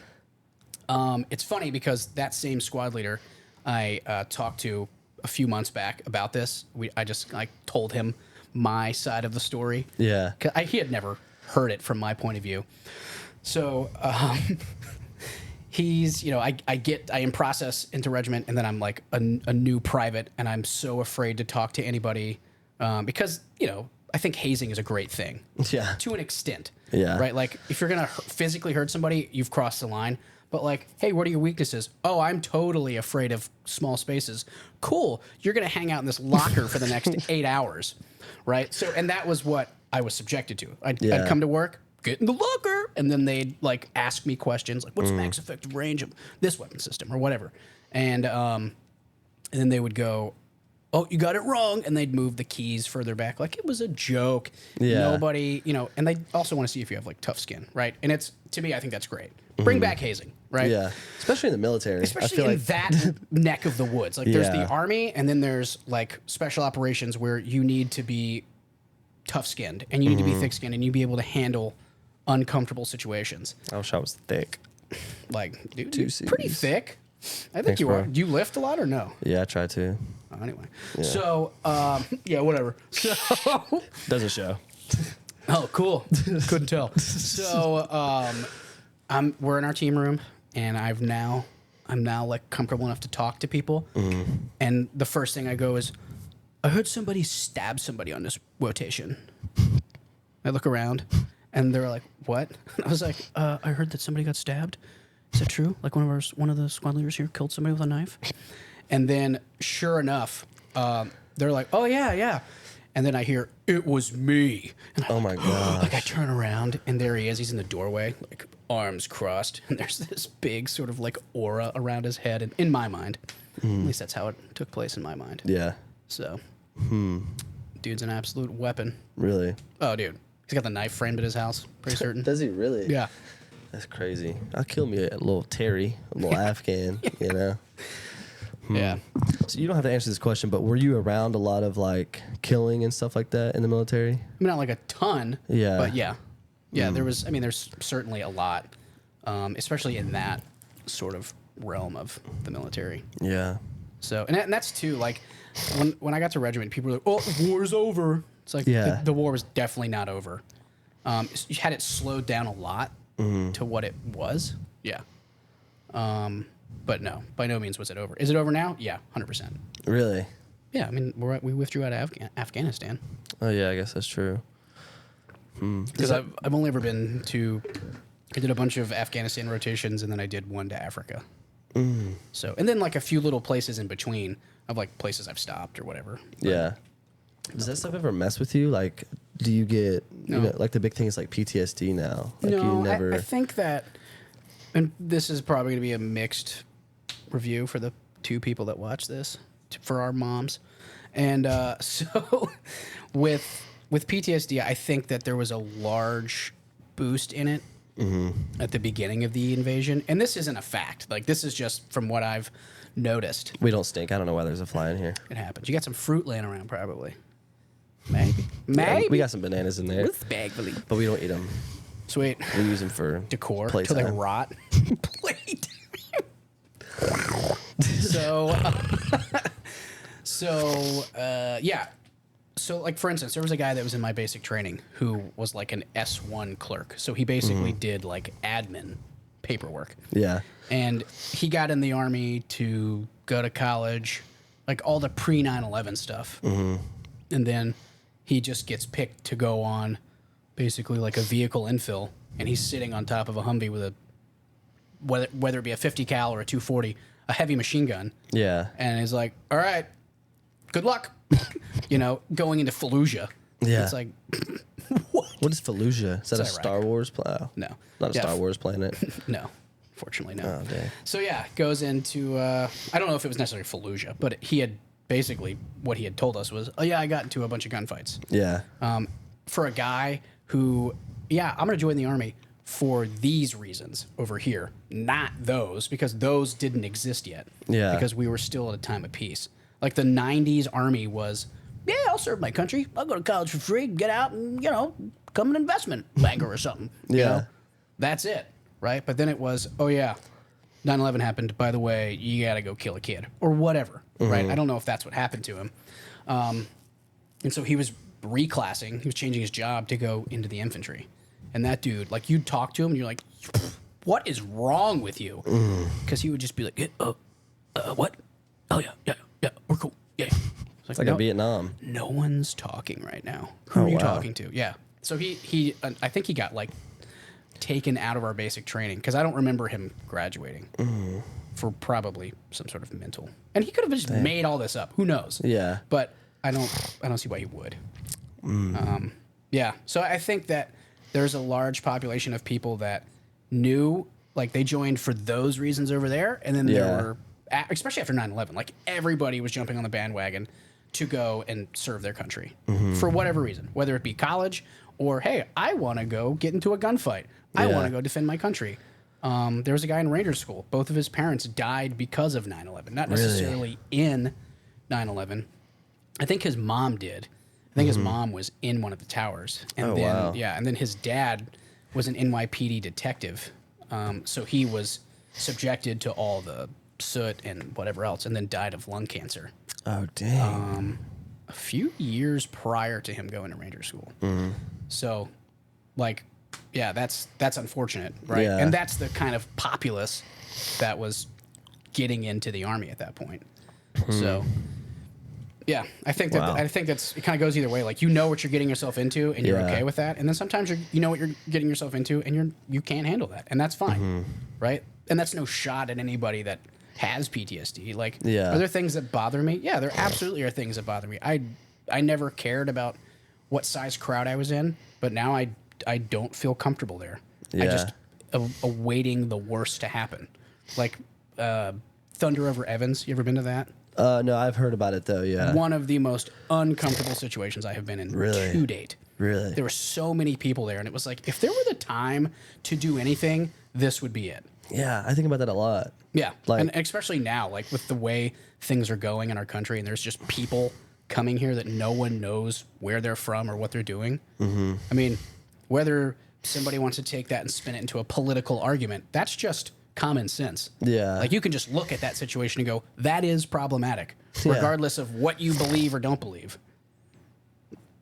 it's funny because that same squad leader I talked to a few months back about this. I just like told him my side of the story. Yeah. 'Cause he had never heard it from my point of view. So he's, you know, I am process into regiment, and then I'm like a new private, and I'm so afraid to talk to anybody because, you know, I think hazing is a great thing. Yeah. To an extent. Yeah. Right? Like, if you're going to physically hurt somebody, you've crossed the line. But like, hey, what are your weaknesses? Oh, I'm totally afraid of small spaces. Cool. You're going to hang out in this locker for the next 8 hours. Right? So, and that was what I was subjected to. I'd come to work, get in the locker, and then they'd like ask me questions like, what's max effective range of this weapon system or whatever. And then they would go, oh, you got it wrong. And they'd move the keys further back. Like, it was a joke. Yeah. Nobody, and they also want to see if you have like tough skin, right? And it's, to me, I think that's great. Bring back hazing, right? Yeah. Especially in the military. Especially in that neck of the woods. Like, there's the Army, and then there's like special operations where you need to be tough skinned and you need to be thick skinned and you be able to handle uncomfortable situations. I wish I was thick. Like, dude, Two you're pretty Cs. thick. I think Thanks, you bro. are. Do you lift a lot or no? Yeah, I try to. Oh, anyway. So, yeah, whatever. So, Doesn't show. oh, cool. Couldn't tell. So, we're in our team room, and I'm now like comfortable enough to talk to people. And the first thing I go is, I heard somebody stab somebody on this rotation. I look around, and they're like, "What?" And I was like, "I heard that somebody got stabbed. Is that true? Like one of the squad leaders here killed somebody with a knife?" And then, sure enough, they're like, "Oh yeah, yeah." And then I hear, "It was me." And I'm Oh my god. like, I turn around, and there he is. He's in the doorway, like arms crossed, and there's this big sort of like aura around his head. And in my mind, at least that's how it took place in my mind. Yeah. So, dude's an absolute weapon. Really? Oh, dude, he's got the knife framed at his house. Pretty certain. Does he really? Yeah. That's crazy. I'll kill me a little Terry, a little Afghan, you know? Yeah. So you don't have to answer this question, but were you around a lot of like killing and stuff like that in the military? I mean, not like a ton. Yeah. But yeah. Yeah, there's certainly a lot, especially in that sort of realm of the military. Yeah. So, and that's too, like, when I got to regiment, people were like, oh, the war's over. It's like, Yeah. the war was definitely not over. You had it slowed down a lot to what it was. Yeah. But no, by no means was it over. Is it over now? Yeah, 100%. Really? Yeah, I mean, we withdrew out of Afghanistan. Oh yeah, I guess that's true. Because I've only ever been to, I did a bunch of Afghanistan rotations, and then I did one to Africa. So, and then like a few little places in between of like places I've stopped or whatever. But Yeah. Does that stuff ever mess with you? Like, do you get, No. you know, like the big thing is like PTSD now? Like no, you never. I think that, and this is probably going to be a mixed review for the two people that watch this, for our moms. And so with PTSD, I think that there was a large boost in it at the beginning of the invasion. And this isn't a fact. Like, this is just from what I've noticed. We don't stink. I don't know why there's a fly in here. It happens. You got some fruit laying around, probably. Maybe. Yeah, Maybe. we got some bananas in there, Respectfully. but we don't eat them. Sweet. We use them for Decor playtime. till they rot. Plate. Yeah. So, like, for instance, there was a guy that was in my basic training who was like an S1 clerk. So he basically did like admin paperwork. Yeah. And he got in the Army to go to college, like all the pre 9/11 stuff. And then he just gets picked to go on basically like a vehicle infill. And he's sitting on top of a Humvee with a, whether it be a 50 cal or a 240, a heavy machine gun. Yeah. And he's like, all right, good luck. Going into Fallujah. Yeah. It's like, What is Fallujah? Is that a Iraq. Star Wars planet? no. Not a Yeah, Star Wars planet. No. Fortunately, no. Oh, dang. So yeah, goes into I don't know if it was necessarily Fallujah, but he had basically what he had told us was, oh yeah, I got into a bunch of gunfights. Yeah. For a guy who, yeah, I'm gonna join the Army for these reasons over here, not those, because those didn't exist yet. Yeah. Because we were still at a time of peace. Like the 90s Army was, yeah, I'll serve my country. I'll go to college for free, get out and, become an investment banker or something. Yeah. That's it. Right? But then it was, oh yeah, 9/11 happened. By the way, you got to go kill a kid or whatever. Right? I don't know if that's what happened to him. And so he was reclassing. He was changing his job to go into the infantry. And that dude, like, you'd talk to him and you're like, what is wrong with you? Because he would just be like, what? Oh yeah, we're cool. Yeah. It's like a Vietnam. No one's talking right now. Who are you talking to? Yeah. So he I think he got like taken out of our basic training because I don't remember him graduating for probably some sort of mental. And he could have just made all this up. Who knows? Yeah. But I don't see why he would. Yeah. So I think that there's a large population of people that knew, like they joined for those reasons over there, and then there were, especially after 9/11, like everybody was jumping on the bandwagon to go and serve their country for whatever reason, whether it be college or, hey, I want to go get into a gunfight. I want to go defend my country. There was a guy in Ranger School. Both of his parents died because of 9/11, not necessarily in 9/11. I think his mom did. I think his mom was in one of the towers. And and then his dad was an NYPD detective. So he was subjected to all the soot and whatever else, and then died of lung cancer. Oh, dang. A few years prior to him going to Ranger School. So, like, yeah, that's unfortunate, right? Yeah. And that's the kind of populace that was getting into the Army at that point. So, yeah, I think that's it. Kind of goes either way. Like, you know what you're getting yourself into, and you're okay with that. And then sometimes you know what you're getting yourself into, and you can't handle that, and that's fine, right? And that's no shot at anybody that has PTSD. Like, are there things that bother me? Yeah, there absolutely are things that bother me. I never cared about what size crowd I was in, but now I don't feel comfortable there. I just awaiting the worst to happen. Like Thunder Over Evans. You ever been to that? No, I've heard about it though. Yeah, one of the most uncomfortable situations I have been in to date. Really, there were so many people there, and it was like, if there were the time to do anything, this would be it. Yeah, I think about that a lot. Yeah, like, and especially now, like with the way things are going in our country, and there's just people coming here that no one knows where they're from or what they're doing. I mean, whether somebody wants to take that and spin it into a political argument, that's just common sense. Yeah. Like, you can just look at that situation and go, that is problematic, regardless of what you believe or don't believe.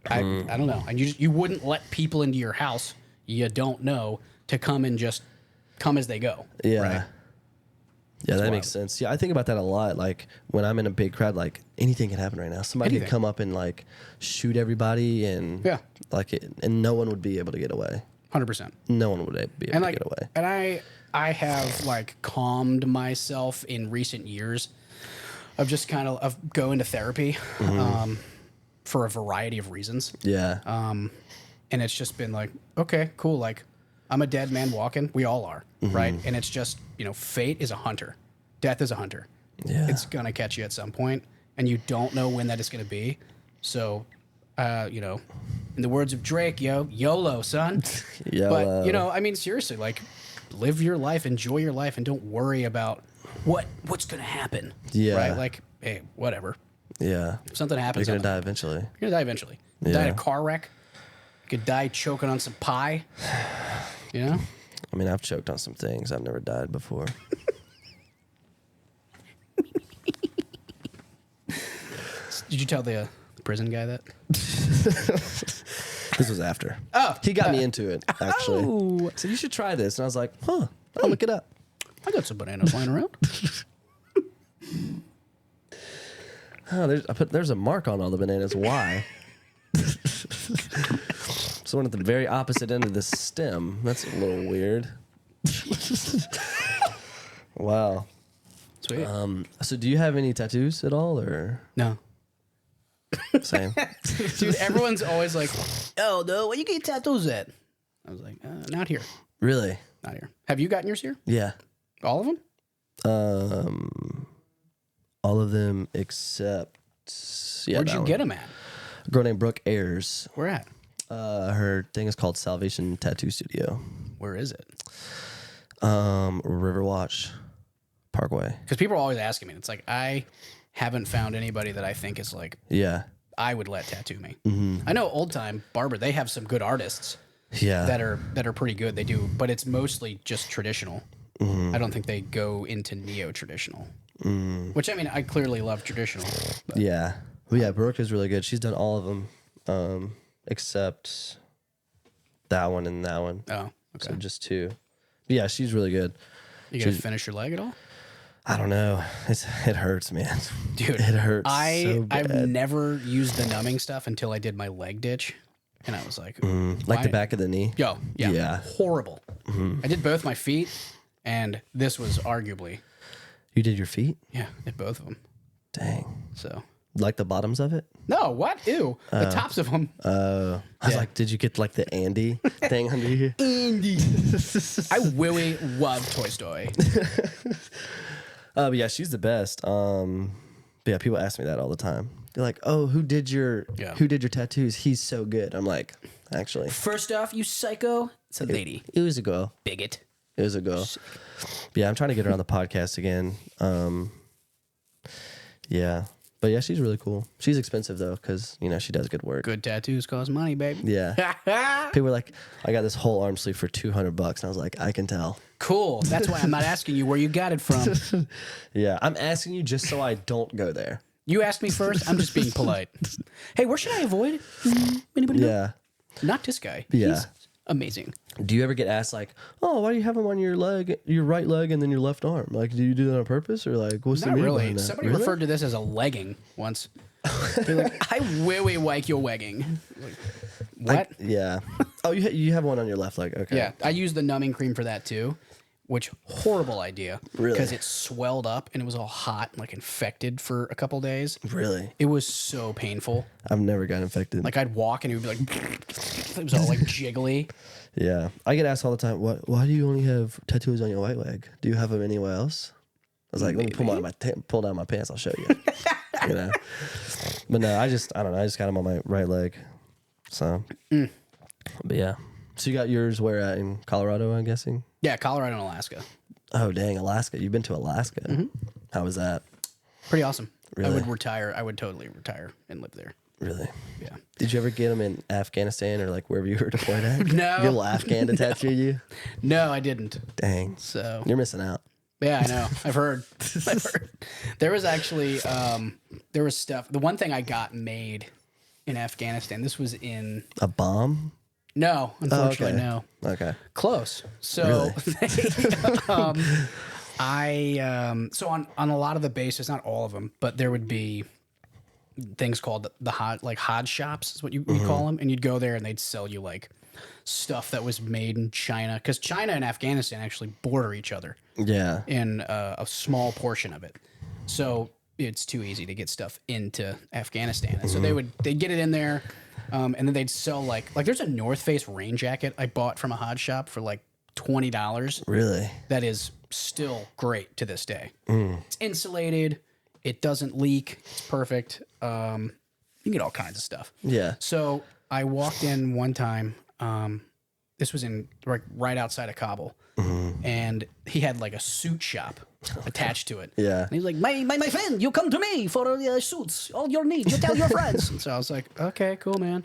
I don't know. And you wouldn't let people into your house you don't know to come and just come as they go. Yeah. Right? Yeah, that makes sense. Yeah, I think about that a lot. Like, when I'm in a big crowd, like, anything can happen right now. Somebody could come up and, like, shoot everybody, and and no one would be able to get away. 100%. No one would be able to get away. And I have, like, calmed myself in recent years of just kind of going to therapy for a variety of reasons. Yeah. And it's just been like, okay, cool. Like, I'm a dead man walking. We all are, right? And it's just, fate is a hunter. Death is a hunter. Yeah. It's going to catch you at some point, and you don't know when that is going to be. So, in the words of Drake, YOLO, son. YOLO. But, I mean, seriously, like, live your life, enjoy your life, and don't worry about what's going to happen. Yeah. Right? Like, hey, whatever. Yeah. If something happens. You're going to die eventually. You're going to die eventually. Yeah. Die in a car wreck. You could die choking on some pie. I mean, I've choked on some things. I've never died before. Did you tell the prison guy that? This was after. Oh. He got me into it, actually. Oh. So you should try this. And I was like, I'll look it up. I got some bananas lying around. There's a mark on all the bananas. Why? So one at the very opposite end of the stem. That's a little weird. Wow. Sweet. So do you have any tattoos at all, or No. same? Dude, everyone's always like, oh, no, where you get your tattoos at? I was like, not here. Really? Not here. Have you gotten yours here? Yeah. All of them? All of them except Where'd you get them at? A girl named Brooke Ayers. Where at? Her thing is called Salvation Tattoo Studio. Where is it? Riverwatch Parkway. Because people are always asking me. It's like, I haven't found anybody that I think is like, Yeah. I would let tattoo me. I know Old Time Barber, they have some good artists Yeah. that are pretty good. They do, but it's mostly just traditional. I don't think they go into neo-traditional. Which, I mean, I clearly love traditional. But. Yeah. Well, yeah, Brooke is really good. She's done all of them, except that one and that one. Oh, okay. So just two. But yeah, she's really good. You gonna finish your leg at all? I don't know. It hurts, man. Dude, it hurts. So I've bad. never used the numbing stuff until I did my leg ditch, and I was like, Like the back of the knee. yo, yeah, Yeah. horrible. I did both my feet, and this was arguably, You did your feet? yeah, did both of them. Dang. So Like the bottoms of it? no, what? Ew, the tops of them. I was Yeah. like, did you get like the Andy thing under you? Andy. I really love Toy Story. But yeah, she's the best. But yeah, people ask me that all the time. They're like, "Oh, who did your tattoos? He's so good." I'm like, actually, First off, you psycho, it's a lady, it was a girl. bigot. It was a girl. But yeah, I'm trying to get her on the podcast again. Yeah, but yeah, she's really cool. She's expensive though, because she does good work. Good tattoos cost money, baby. Yeah. People were like, "I got this whole arm sleeve for $200," and I was like, "I can tell." Cool. That's why I'm not asking you where you got it from. Yeah, I'm asking you just so I don't go there. You asked me first. I'm just being polite. Hey, where should I avoid? Anybody know? Yeah. Not this guy. Yeah. He's amazing. Do you ever get asked like, "Oh, why do you have them on your leg, your right leg, and then your left arm? Like, do you do that on purpose, or like, what's the Not meaning really. behind that?" Somebody Really? referred to this as a legging once. They're like, I really like your legging. Like, what? Yeah. Oh, you have one on your left leg. Okay. Yeah, I used the numbing cream for that too, which horrible idea. Really? Because it swelled up and it was all hot and like infected for a couple days. Really? It was so painful. I've never got infected. Like I'd walk and it would be like, it was all like jiggly. Yeah. I get asked all the time, why do you only have tattoos on your right leg? Do you have them anywhere else? I was like, let me pull down my pants. I'll show you. But no, I don't know. I just got them on my right leg. So, but yeah. So you got yours where at, in Colorado, I'm guessing? Yeah, Colorado and Alaska. Oh, dang. Alaska. You've been to Alaska. How was that? Pretty awesome. Really? I would retire. I would totally retire and live there. Really? Yeah. Did you ever get them in Afghanistan or like wherever you were deployed at? No. Get a little Afghan to tattoo you? No, I didn't. Dang. So You're missing out. yeah, I know. I've heard. There was actually there was stuff. The one thing I got made in Afghanistan. This was in A bomb? no, unfortunately, no. Okay. Close. So so on a lot of the bases, not all of them, but there would be things called the hod shops is what you call them, and you'd go there and they'd sell you like stuff that was made in China, because China and Afghanistan actually border each other Yeah. in a small portion of it, so it's too easy to get stuff into Afghanistan, and so they'd get it in there, and then they'd sell like there's a North Face rain jacket I bought from a hod shop for like $20. Really? That is still great to this day. It's insulated. It doesn't leak. It's perfect. You can get all kinds of stuff. Yeah. So I walked in one time. This was in right outside of Kabul, and he had like a suit shop attached to it. Yeah. And he's like, my friend, you come to me for suits, all your needs. You tell your friends. And so I was like, okay, cool, man.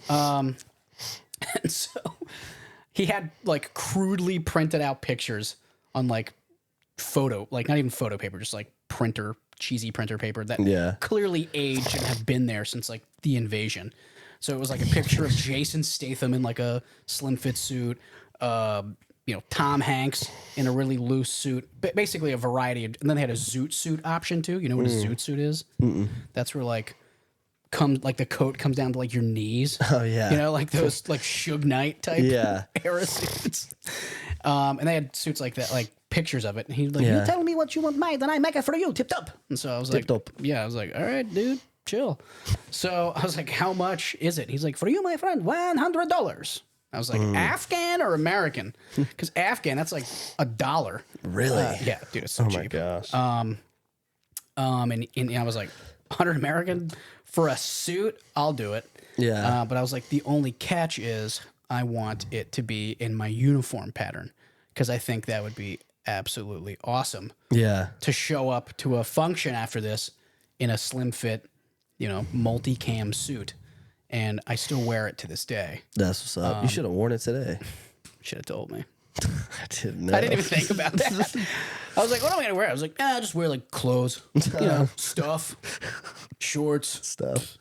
And so he had like crudely printed out pictures on like not even photo paper, just like cheesy printer paper that clearly aged and have been there since like the invasion. So it was like a picture of Jason Statham in like a slim fit suit, Tom Hanks in a really loose suit, basically a variety of, and then they had a zoot suit option too. You know what a zoot suit is? That's where like the coat comes down to like your knees. Oh yeah. Like those like Suge Knight type era suits. And they had suits like that, like pictures of it. And he's like, you tell me what you want made, then I make it for you, tip top. And so I was like, yeah, I was like, all right, dude, chill. So I was like, how much is it? He's like, for you, my friend, $100. I was like, Afghan or American? Because Afghan, that's like $1. Really? Yeah, dude, it's so cheap. Oh my gosh. And I was like, 100 American for a suit? I'll do it. Yeah. But I was like, the only catch is I want it to be in my uniform pattern, because I think that would be absolutely awesome. Yeah. To show up to a function after this in a slim fit, multicam suit. And I still wear it to this day. That's what's up. You should have worn it today. Should have told me. I didn't know. I didn't even think about that. I was like, what am I going to wear? I was like, I'll just wear like clothes, stuff, shorts. Stuff.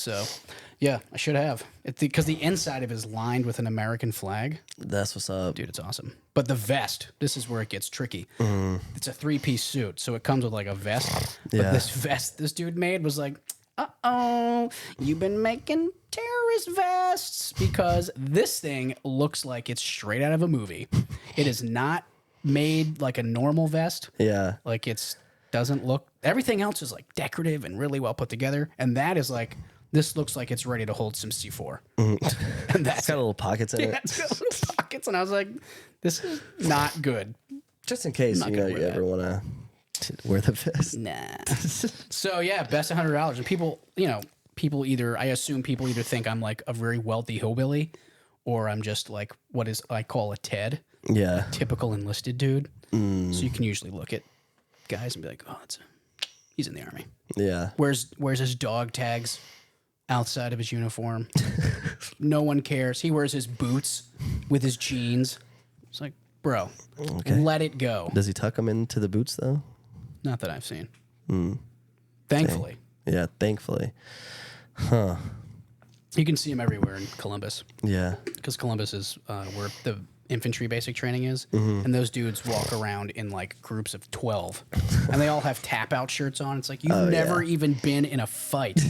So, yeah, I should have. Because the inside of it is lined with an American flag. That's what's up. Dude, it's awesome. But the vest, this is where it gets tricky. It's a 3-piece suit, so it comes with like a vest. Yeah. But this vest this dude made was like, uh-oh, you've been making terrorist vests, because this thing looks like it's straight out of a movie. It is not made like a normal vest. Yeah. Like doesn't look, everything else is like decorative and really well put together. And that is like, this looks like it's ready to hold some C4. And It's got little pockets in yeah, it. it's got little pockets. And I was like, this is not good. Just in case, not you know, gonna you wear ever want to wear the vest. Nah. So yeah, best $100. And people, I assume people either think I'm like a very wealthy hillbilly, or I'm just like what is I call a Ted, Yeah. typical enlisted dude. So you can usually look at guys and be like, oh, he's in the army. Yeah. Wears his dog tags outside of his uniform. No one cares. He wears his boots with his jeans. It's like, bro, let it go. Does he tuck them into the boots though? Not that I've seen. Thankfully. Yeah, thankfully. You can see him everywhere in Columbus, Yeah. because Columbus is where the infantry basic training is. And those dudes walk around in like groups of 12. And they all have tap-out shirts on. It's like, you've never even been in a fight.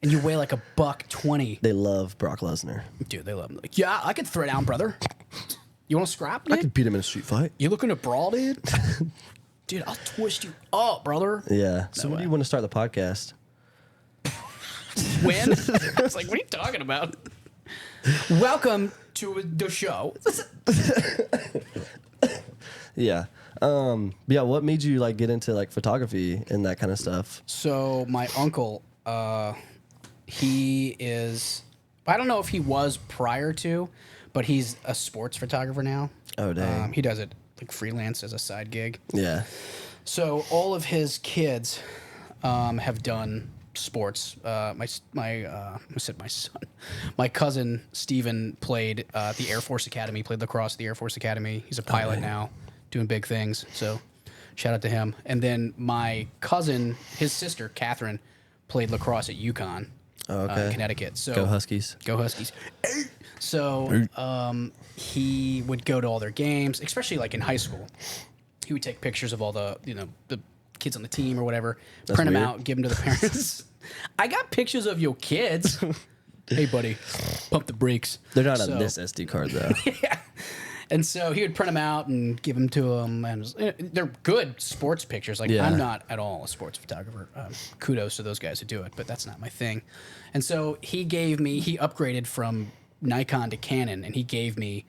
And you weigh like $120. They love Brock Lesnar. Dude, they love him. Like, yeah, I could throw down, brother. You want to scrap, dude? I could beat him in a street fight. You looking to brawl, dude? Dude, I'll twist you up, brother. Yeah. So when do you want to start the podcast? When? I was like, what are you talking about? Welcome to the show. Yeah. Yeah, what made you like get into like photography and that kind of stuff? So my uncle, he is, I don't know if he was prior to, but he's a sports photographer now. Oh, dang. He does it like freelance as a side gig. Yeah. So all of his kids have done sports. I said my son. My cousin Steven played at the Air Force Academy, played lacrosse at the Air Force Academy. He's a pilot now, doing big things. So shout out to him. And then my cousin, his sister, Catherine, played lacrosse at UConn, in Connecticut. So Go Huskies. Go Huskies. So he would go to all their games, especially like in high school. He would take pictures of all the kids on the team or whatever, print them weird. out, give them to the parents. I got pictures of your kids. Hey, buddy, pump the brakes. They're not on this SD card though. Yeah. And so he would print them out and give them to them. And they're good sports pictures. Like, Yeah. I'm not at all a sports photographer. Kudos to those guys who do it, but that's not my thing. And so he upgraded from Nikon to Canon, and he gave me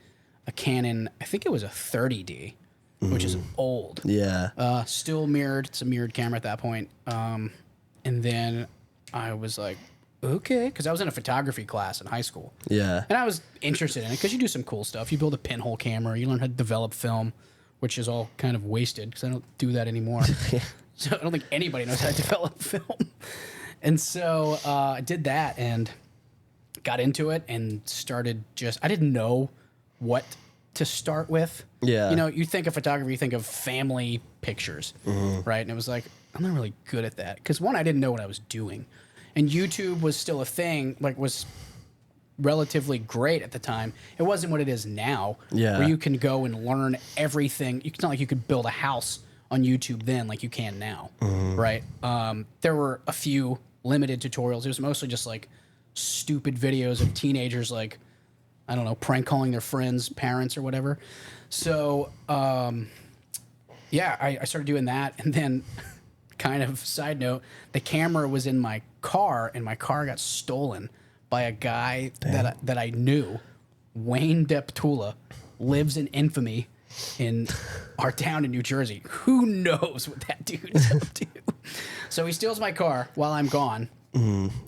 a Canon, I think it was a 30D, which is old. Yeah. Still mirrored. It's a mirrored camera at that point. And then I was like, okay, because I was in a photography class in high school. Yeah. And I was interested in it because you do some cool stuff. You build a pinhole camera. You learn how to develop film, which is all kind of wasted because I don't do that anymore. So I don't think anybody knows how to develop film. And so I did that and got into it and started I didn't know what to start with. Yeah. You know, you think of photography, you think of family pictures, right? And it was like, I'm not really good at that. Because one, I didn't know what I was doing. And YouTube was still a thing, like was relatively great at the time. It wasn't what it is now, Yeah. where you can go and learn everything. It's not like you could build a house on YouTube then like you can now, right? There were a few limited tutorials. It was mostly just like stupid videos of teenagers like, I don't know, prank calling their friends, parents, or whatever. So, yeah, I started doing that. And then, kind of side note, the camera was in my car, and my car got stolen by a guy that I knew. Wayne Deptula lives in infamy in our town in New Jersey. Who knows what that dude is up to? So he steals my car while I'm gone,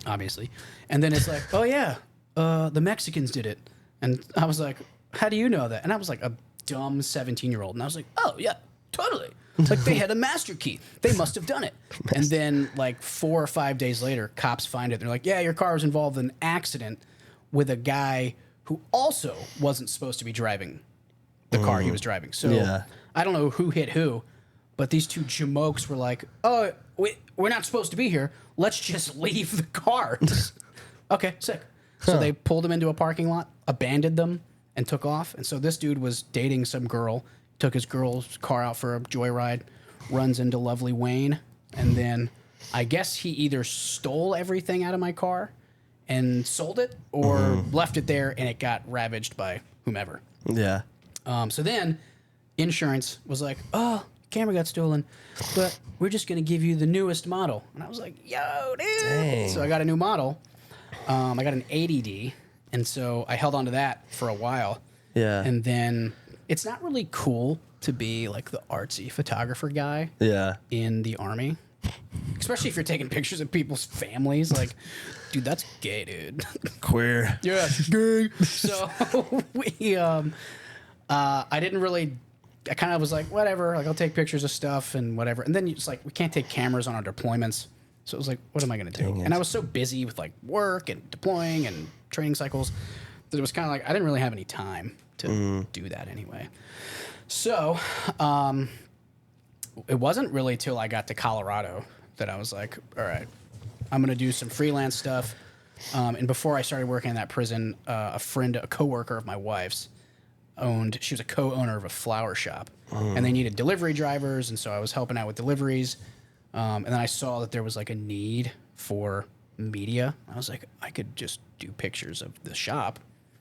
obviously. And then it's like, oh, yeah, the Mexicans did it. And I was like, how do you know that? And I was like a dumb 17-year-old. And I was like, oh, yeah, totally. Like, they had a master key. They must have done it. And then, like, 4 or 5 days later, cops find it. They're like, yeah, your car was involved in an accident with a guy who also wasn't supposed to be driving the car he was driving. So Yeah. I don't know who hit who, but these two jamokes were like, oh, we're not supposed to be here. Let's just leave the car. okay, sick. So they pulled him into a parking lot, abandoned them, and took off. And so this dude was dating some girl, took his girl's car out for a joyride, runs into lovely Wayne, and then I guess he either stole everything out of my car and sold it, or left it there and it got ravaged by whomever. Yeah. So then insurance was like, oh, camera got stolen, but we're just going to give you the newest model. And I was like, yo, dude. Dang. So I got a new model. I got an 80D. And so I held on to that for a while. Yeah. And then it's not really cool to be like the artsy photographer guy Yeah. in the Army. Especially if you're taking pictures of people's families. Like, dude, that's gay, dude. Queer. Yeah, gay. So I didn't really. I kind of was like, whatever. Like, I'll take pictures of stuff and whatever. And then it's like, we can't take cameras on our deployments. So it was like, what am I going to do? And I was so busy with like work and deploying and training cycles that it was kind of like I didn't really have any time to do that anyway. So it wasn't really till I got to Colorado that I was like, all right, I'm going to do some freelance stuff. And before I started working in that prison, a coworker of my wife's, she was a co-owner of a flower shop, and they needed delivery drivers, and so I was helping out with deliveries. And then I saw that there was like a need for media. I was like, I could just do pictures of the shop,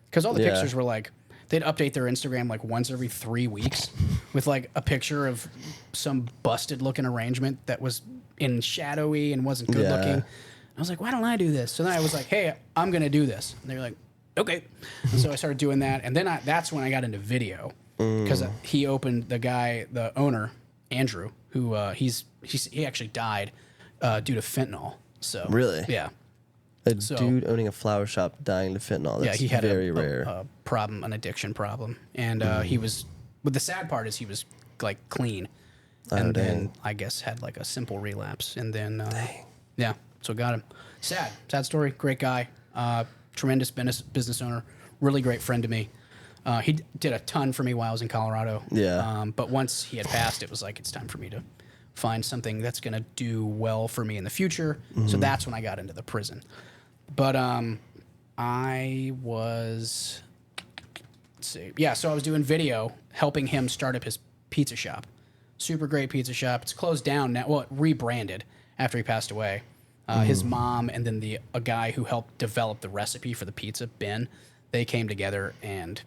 because all the pictures were like, they'd update their Instagram like once every 3 weeks with like a picture of some busted looking arrangement that was in shadowy and wasn't good looking. I was like, why don't I do this? So then I was like, hey, I'm going to do this. And they were like, okay. And so I started doing that. And then that's when I got into video, because he opened, the owner, Andrew, who he actually died due to fentanyl. So Really? Yeah. A dude owning a flower shop dying to fentanyl. That's he had very rare. a problem, an addiction problem. And he was, but the sad part is he was like clean. And then I guess had like a simple relapse. And then, yeah, so got him. Sad story. Great guy. Tremendous business owner. Really great friend to me. He did a ton for me while I was in Colorado. Yeah. But once he had passed, it was like, it's time for me to find something that's going to do well for me in the future. So that's when I got into the prison. But I was, let's see. Yeah, so I was doing video, helping him start up his pizza shop. Super great pizza shop. It's closed down now. Well, it rebranded after he passed away. His mom and then a guy who helped develop the recipe for the pizza, Ben, they came together and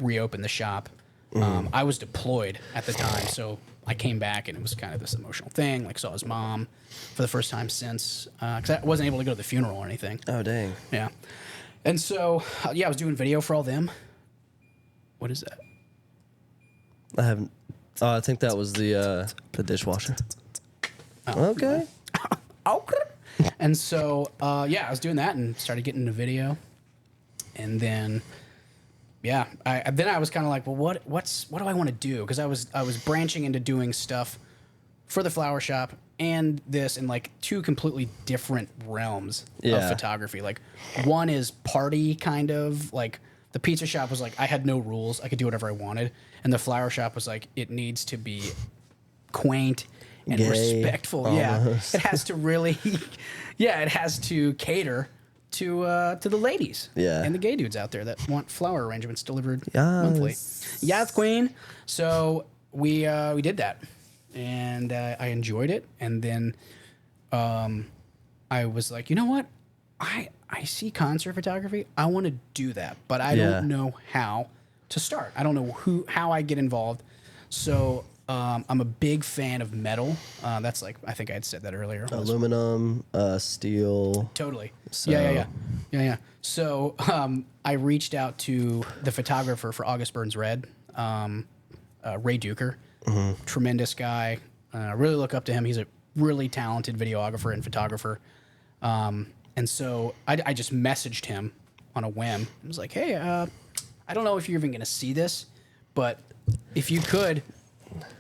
reopened the shop. I was deployed at the time, so I came back and it was kind of this emotional thing. Like, saw his mom for the first time since, because I wasn't able to go to the funeral or anything. Oh, dang. Yeah. And so, I was doing video for all them. What is that? I haven't. Oh, I think that was the dishwasher. Okay. Okay. And so, I was doing that and started getting into video. And then, I was kind of like, well, what do I want to do? Because I was branching into doing stuff for the flower shop and this in like two completely different realms of photography. Like, one is party kind of, like the pizza shop was like, I had no rules. I could do whatever I wanted. And the flower shop was like, it needs to be quaint and respectful. Almost. Yeah. It has to really, it has to cater to the ladies and the gay dudes out there that want flower arrangements delivered monthly. Yes, queen. So we did that, and I enjoyed it. And then I was like, you know what? I see concert photography. I want to do that, but I don't know how to start. I don't know how I get involved. So I'm a big fan of metal. That's like, I think I had said that earlier. Aluminum, steel. Totally. So. Yeah. So I reached out to the photographer for August Burns Red, Ray Duker. Tremendous guy. I really look up to him. He's a really talented videographer and photographer. And so I just messaged him on a whim. I was like, hey, I don't know if you're even going to see this, but if you could,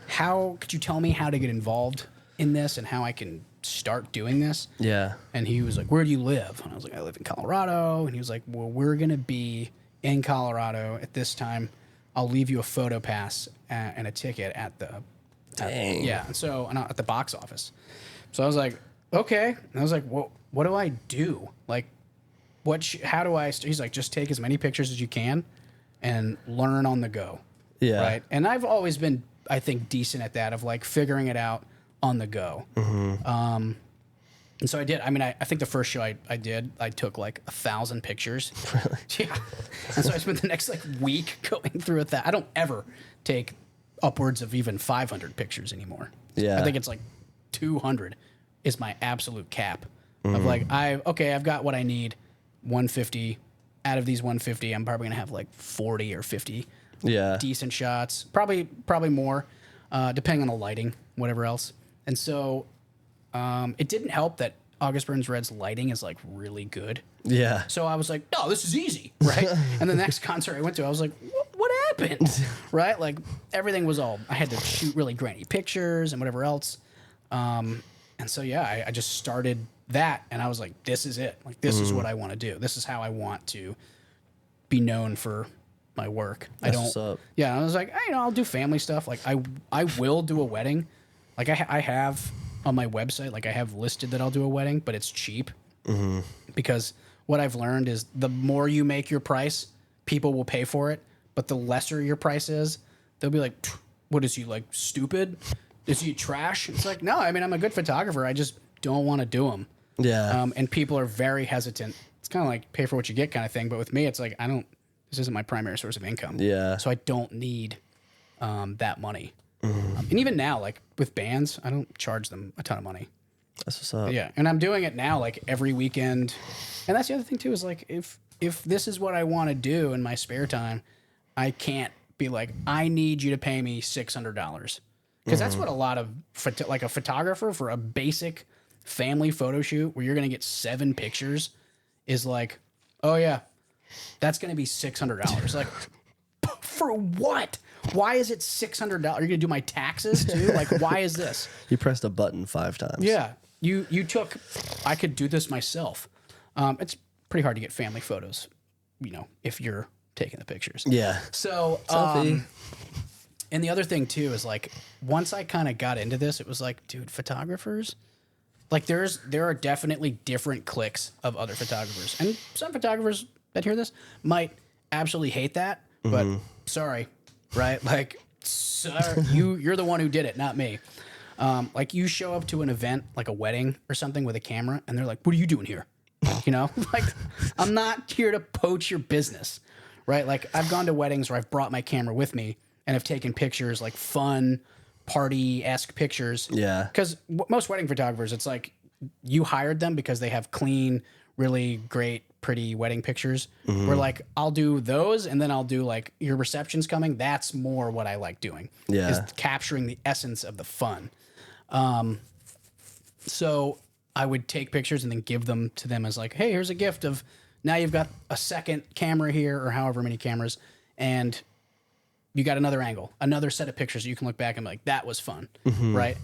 how could you tell me how to get involved in this and how I can start doing this? Yeah. And he was like, where do you live? And I was like, I live in Colorado. And he was like, well, we're going to be in Colorado at this time. I'll leave you a photo pass and a ticket at the, Dang. and so at the box office. So I was like, okay. And I was like, well, what do I do? Like, how do I? He's like, just take as many pictures as you can, and learn on the go. Yeah. Right. And I've always been, I think, decent at that of like figuring it out on the go. And so I did. I mean, I think the first show I did, I took like 1,000 pictures. Really? Yeah. And so I spent the next like week going through it. I don't ever take upwards of even 500 pictures anymore. Yeah. I think it's like 200 is my absolute cap of like, I've got what I need, 150. Out of these 150, I'm probably gonna have like 40 or 50 decent shots. Probably more, depending on the lighting, whatever else. And so it didn't help that August Burns Red's lighting is like really good. Yeah. So I was like, no, this is easy, right? And the next concert I went to, I was like, what happened? Right? Like everything was I had to shoot really grainy pictures and whatever else. And so, yeah, I just started that and I was like, this is it. Like, this is what I want to do. This is how I want to be known for my work. That's what's up. Yeah. I was like, I'll do family stuff. Like I will do a wedding. Like I have on my website, like I have listed that I'll do a wedding, but it's cheap because what I've learned is the more you make your price, people will pay for it. But the lesser your price is, they'll be like, what is he, like, stupid? Is he trash? It's like, no, I mean, I'm a good photographer. I just don't want to do them. Yeah. And people are very hesitant. It's kind of like pay for what you get kind of thing. But with me, it's like, this isn't my primary source of income. Yeah. So I don't need that money. And even now, like with bands, I don't charge them a ton of money. That's what's up. Yeah. And I'm doing it now, like every weekend. And that's the other thing too, is like, if this is what I want to do in my spare time, I can't be like, I need you to pay me $600. Because that's what a lot of, like a photographer for a basic family photo shoot where you're going to get 7 pictures is like, oh yeah, that's going to be $600. Like, for what? Why is it $600? You're going to do my taxes too? Like, why is this? You pressed a button 5 times. Yeah. I could do this myself. It's pretty hard to get family photos, if you're taking the pictures. Yeah. So, Selfie. and the other thing too is like, once I kind of got into this, it was like, dude, photographers, like there are definitely different cliques of other photographers, and some photographers that hear this might absolutely hate that, but sorry, right? Like, sorry, you're the one who did it, not me. Like you show up to an event, like a wedding or something with a camera, and they're like, what are you doing here? Like, I'm not here to poach your business, right? Like I've gone to weddings where I've brought my camera with me and have taken pictures, like fun party-esque pictures. Yeah. Because most wedding photographers, it's like you hired them because they have clean, really great, pretty wedding pictures. Where like I'll do those, and then I'll do like your reception's coming. That's more what I like doing. Yeah. Is capturing the essence of the fun. So I would take pictures and then give them to them as like, hey, here's a gift of, now you've got a second camera here or however many cameras, and you got another angle, another set of pictures you can look back and be like, that was fun, right?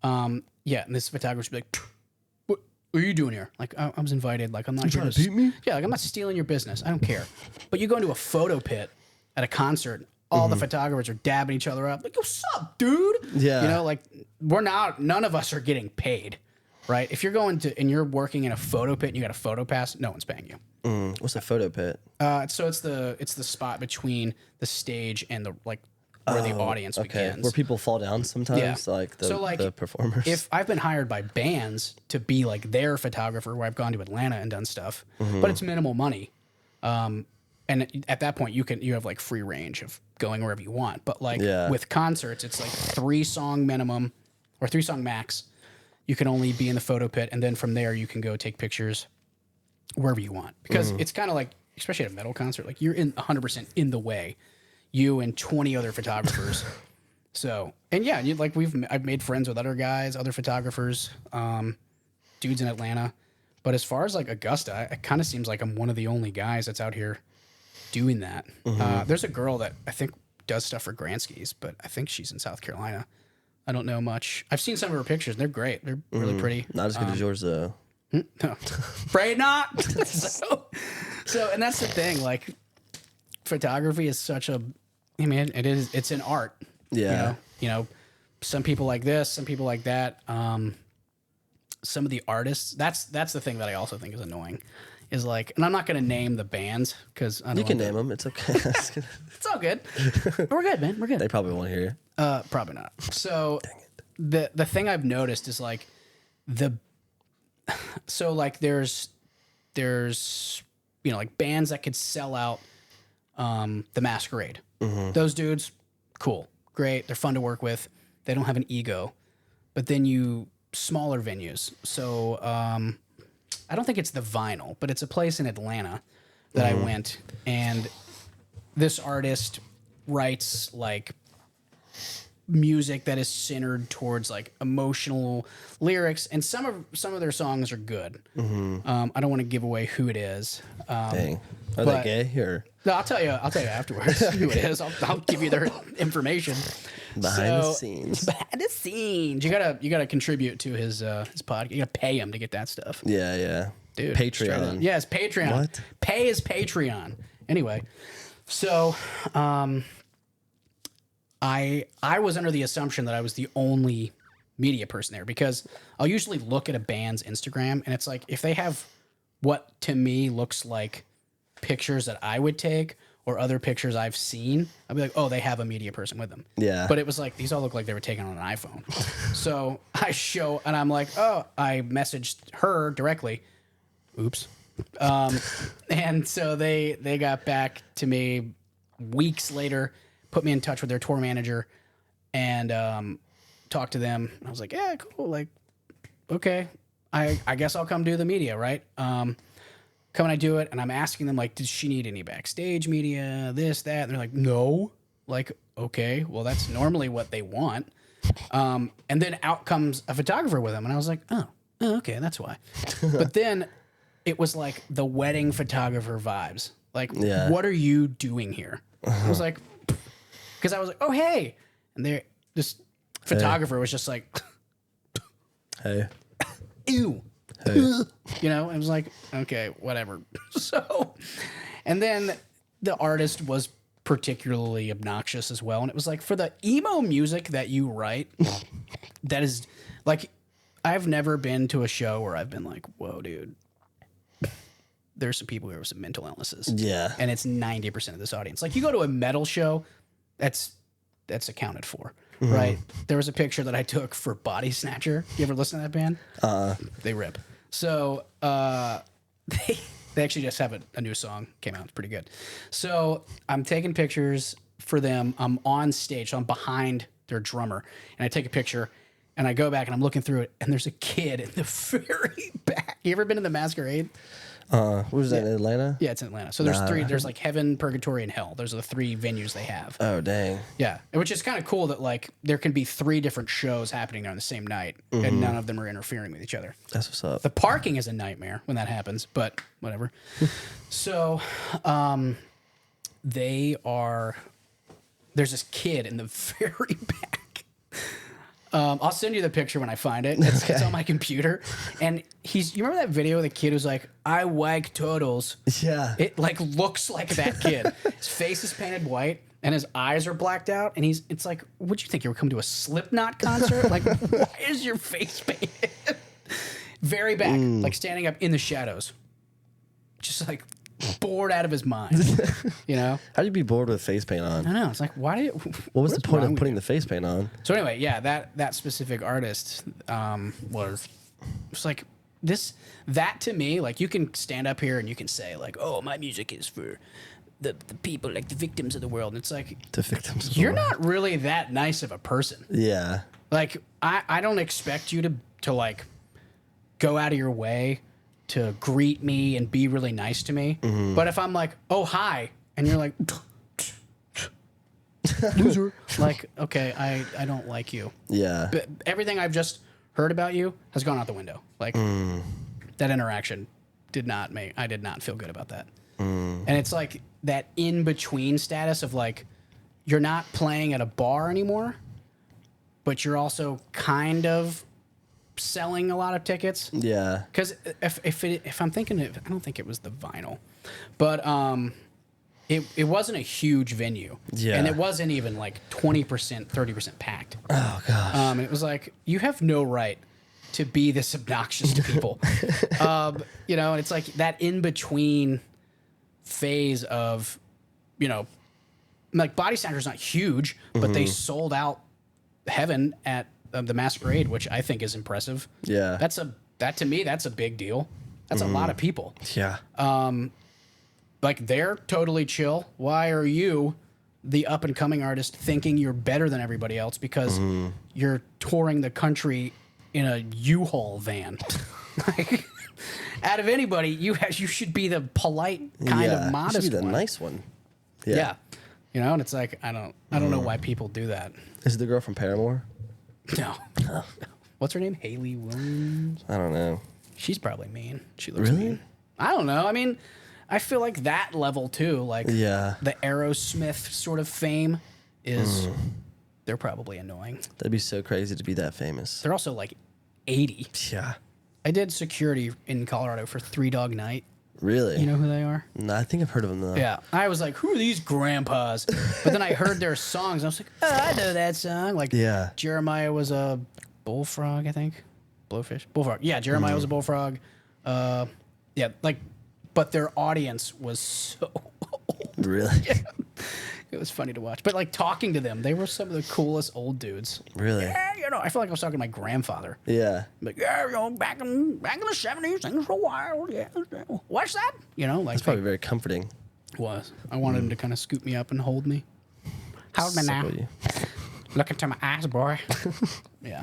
Yeah, and this photographer would be like, what are you doing here? Like, I was invited. Like, I'm not here trying to beat me? Yeah, like I'm not stealing your business. I don't care. But you go into a photo pit at a concert, all the photographers are dabbing each other up. Like, what's up, dude? Yeah. Like none of us are getting paid. Right? If you're going to, and you're working in a photo pit and you got a photo pass, no one's paying you. What's a photo pit? So it's the spot between the stage and the where the audience begins. Where people fall down sometimes, Yeah. like the performers. If I've been hired by bands to be like their photographer, where I've gone to Atlanta and done stuff, but it's minimal money. And at that point, you have like free range of going wherever you want. But like with concerts, it's like 3-song minimum or 3-song max. You can only be in the photo pit, and then from there you can go take pictures wherever you want. Because it's kind of like, especially at a metal concert, like you're 100% in the way, you and 20 other photographers. So, and yeah, I've made friends with other guys, other photographers, dudes in Atlanta. But as far as like Augusta, it kind of seems like I'm one of the only guys that's out here doing that. There's a girl that I think does stuff for Granskys, but I think she's in South Carolina. I don't know much. I've seen some of her pictures. They're great. They're really pretty. Not as good as yours, though. No. Pray not. so, and that's the thing. Like, photography is such a, I mean, it's an art. Yeah. Some people like this, some people like that. Some of the artists, that's the thing that I also think is annoying, is like, and I'm not gonna name the bands because I don't You can want name them. It's okay. It's all good. We're good, man. We're good. They probably won't hear you. Probably not. So the thing I've noticed is like like there's like bands that could sell out the Masquerade. Those dudes, cool, great. They're fun to work with. They don't have an ego. But then smaller venues. So I don't think it's the Vinyl, but it's a place in Atlanta that I went, and this artist writes like music that is centered towards like emotional lyrics, and some of their songs are good. I don't want to give away who it is. Dang. Are they gay or? No, I'll tell you afterwards who it is. I'll give you their information. Behind the scenes. Behind the scenes. You gotta contribute to his podcast. You gotta pay him to get that stuff. Yeah. Dude, Patreon. Yeah, it's Patreon. What? Pay is Patreon. Anyway, so I was under the assumption that I was the only media person there, because I'll usually look at a band's Instagram and it's like, if they have what to me looks like pictures that I would take or other pictures I've seen, I'd be like, oh, they have a media person with them. Yeah. But it was like, these all look like they were taken on an iPhone. So and I'm like, oh, I messaged her directly. Oops. And so they got back to me weeks later, put me in touch with their tour manager, and talked to them. I was like, yeah, cool. Like, okay, I guess I'll come do the media, right? Come and I do it, and I'm asking them, like, does she need any backstage media, this, that? And they're like, no. Like, okay, well, that's normally what they want. And then out comes a photographer with them, and I was like, oh okay, that's why. But then it was like the wedding photographer vibes. Like, what are you doing here? I was like, because I was like, oh, hey. And this photographer was just like, Hey. ew. Hey. You know, I was like, okay, whatever. So, and then the artist was particularly obnoxious as well. And it was like, for the emo music that you write, that is like, I've never been to a show where I've been like, whoa, dude, there's some people here with some mental illnesses. Yeah. And it's 90% of this audience. Like, you go to a metal show, that's accounted for, right? There was a picture that I took for Body Snatcher. You ever listen to that band? They rip. So they actually just have a new song came out. It's pretty good. So I'm taking pictures for them. I'm on stage. So I'm behind their drummer, and I take a picture, and I go back and I'm looking through it, and there's a kid in the very back. You ever been to the Masquerade? What was that in Atlanta? Yeah, it's in Atlanta. So there's three. There's like Heaven, Purgatory, and Hell. Those are the three venues they have. Oh, dang. Yeah, which is kind of cool that like there can be three different shows happening on the same night, and none of them are interfering with each other. That's what's up. The parking is a nightmare when that happens, but whatever. So, there's this kid in the very back. I'll send you the picture when I find it. It's on my computer. And you remember that video of the kid who's like, I like turtles? Yeah. It like looks like that kid. His face is painted white and his eyes are blacked out. And it's like, what'd you think? You were coming to a Slipknot concert? Like, why is your face painted? Very back, like standing up in the shadows. Just like bored out of his mind, you know? How do you be bored with face paint on? I don't know. It's like, why do you... What was the point of putting the face paint on? So anyway, yeah, that specific artist was like that to me, like, you can stand up here and you can say like, oh, my music is for the people, like the victims of the world. And it's like, The victims. you're not really that nice of a person. Yeah. Like, I don't expect you to like go out of your way to greet me and be really nice to me. But if I'm like, oh, hi, and you're like, loser, like, okay, I don't like you. Yeah. But everything I've just heard about you has gone out the window. Like, that interaction I did not feel good about that. And it's like that in-between status of like, you're not playing at a bar anymore, but you're also kind of selling a lot of tickets. Yeah. Because if I'm thinking of, I don't think it was the Vinyl, but it wasn't a huge venue. Yeah. And it wasn't even like 20%, 30% packed. Oh gosh. And it was like, you have no right to be this obnoxious to people. You know, and it's like that in between phase of, you know, like Body Snatcher's not huge, but they sold out Heaven at the Masquerade, which I think is impressive. Yeah. That to me, that's a big deal. That's a lot of people. Yeah. Like they're totally chill. Why are you, the up and coming artist, thinking you're better than everybody else because you're touring the country in a U-Haul van? Like, out of anybody, you should be the polite kind of modest You should be the one. nice one. Yeah. You know, and it's like I don't know why people do that. Is it the girl from Paramore? No. What's her name? Haley Williams? I don't know. She's probably mean. She looks Really? mean. I don't know. I mean, I feel like that level too, like Yeah. the Aerosmith sort of fame is they're probably annoying. That'd be so crazy to be that famous. They're also like 80. Yeah. I did security in Colorado for Three Dog Night. Really? You know who they are? No, I think I've heard of them though. Yeah. I was like, who are these grandpas? But then I heard their songs. And I was like, oh, I know that song. Like, Yeah. Jeremiah was a bullfrog, I think. Blowfish? Bullfrog. Yeah, Jeremiah was a bullfrog. Yeah, like, but their audience was so old. Really? It was funny to watch. But like talking to them, they were some of the coolest old dudes. Really? Yeah, you know, I feel like I was talking to my grandfather. Yeah. Like, yeah, you know, back in the 70s, things were wild. Yeah. What's that? You know, like It's probably very comforting. it was. I wanted him to kind of scoop me up and hold me. Hold me now. Suckle you. Look into my eyes, boy. Yeah.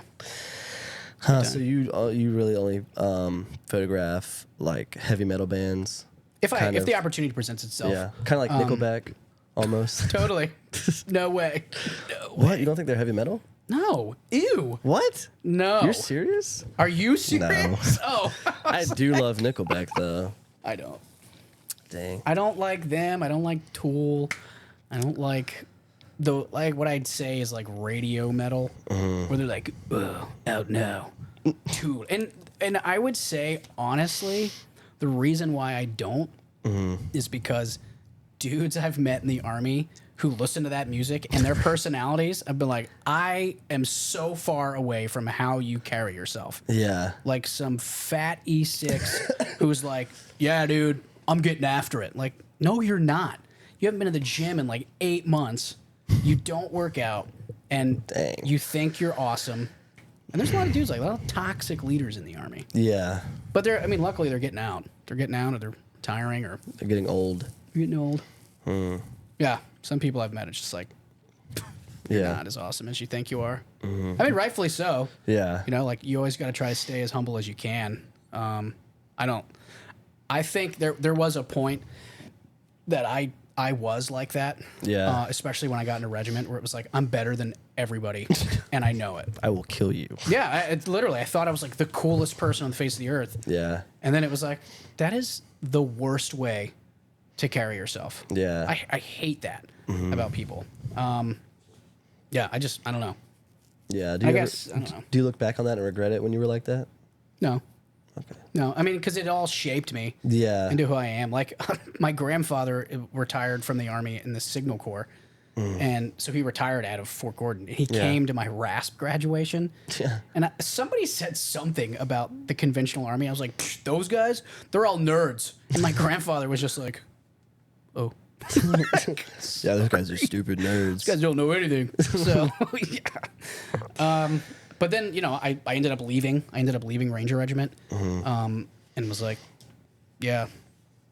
Huh, so you really only photograph like heavy metal bands? If Kind of. the opportunity presents itself. Yeah. Kind of like Nickelback, almost. Totally. No way. No way. What? You don't think they're heavy metal? No. Ew. What? No. You're serious? Are you serious? Oh. I do love Nickelback though. I don't. Dang. I don't like them. I don't like Tool. I don't like what I'd say is like radio metal, where they're like, "Oh, out now, Tool." And I would say honestly, the reason why I don't is because dudes I've met in the army who listen to that music and their personalities, I've been like, I am so far away from how you carry yourself. Yeah. Like some fat E6 who's like, yeah, dude, I'm getting after it. Like, no, you're not. You haven't been to the gym in like 8 months. You don't work out, and Dang. you think you're awesome. And there's a lot of dudes, like a lot of toxic leaders in the army. Yeah. But luckily they're getting out. They're getting out, or they're retiring, or They're getting old. getting old. Yeah, some people I've met, it's just like, you're Yeah. not as awesome as you think you are. I mean, rightfully so. Yeah. You know, like you always got to try to stay as humble as you can. I think there was a point that I was like that. Yeah. Especially when I got in a regiment where it was like, I'm better than everybody and I know it. I will kill you. Yeah. It's literally, I thought I was like the coolest person on the face of the earth. Yeah. And then it was like, that is the worst way to carry yourself. Yeah. I hate that about people. Yeah. I don't know. Yeah. I guess, I don't know. Do you look back on that and regret it when you were like that? No. Okay. No, I mean, because it all shaped me Yeah. into who I am. Like, my grandfather retired from the Army in the Signal Corps. And so he retired out of Fort Gordon. He came to my RASP graduation. Yeah. And somebody said something about the conventional Army. I was like, those guys, they're all nerds. And my grandfather was just like, oh. Yeah, those guys are stupid nerds. These guys don't know anything. So, yeah. But then, you know, I ended up leaving. I ended up leaving Ranger Regiment, and was like, yeah,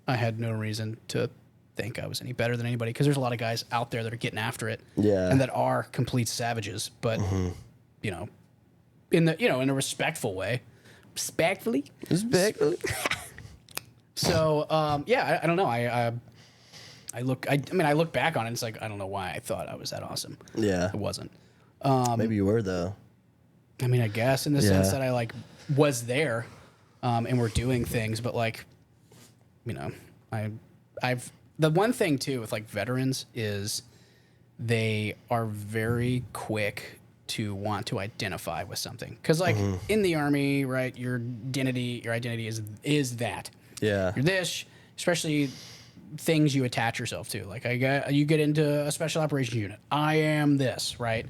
I had no reason to think I was any better than anybody, because there's a lot of guys out there that are getting after it, Yeah. and that are complete savages. But you know, in a respectful way, respectfully. So yeah, I don't know. I look back on it, and it's like, I don't know why I thought I was that awesome. Yeah. I wasn't. Maybe you were though. I mean, I guess in the Yeah. sense that I like was there, and we're doing things, but like, you know, I've the one thing too with like veterans is they are very quick to want to identify with something, because like in the Army, right, your identity is that Yeah. you're this, especially things you attach yourself to. Like you get into a special operations unit. I am this, right?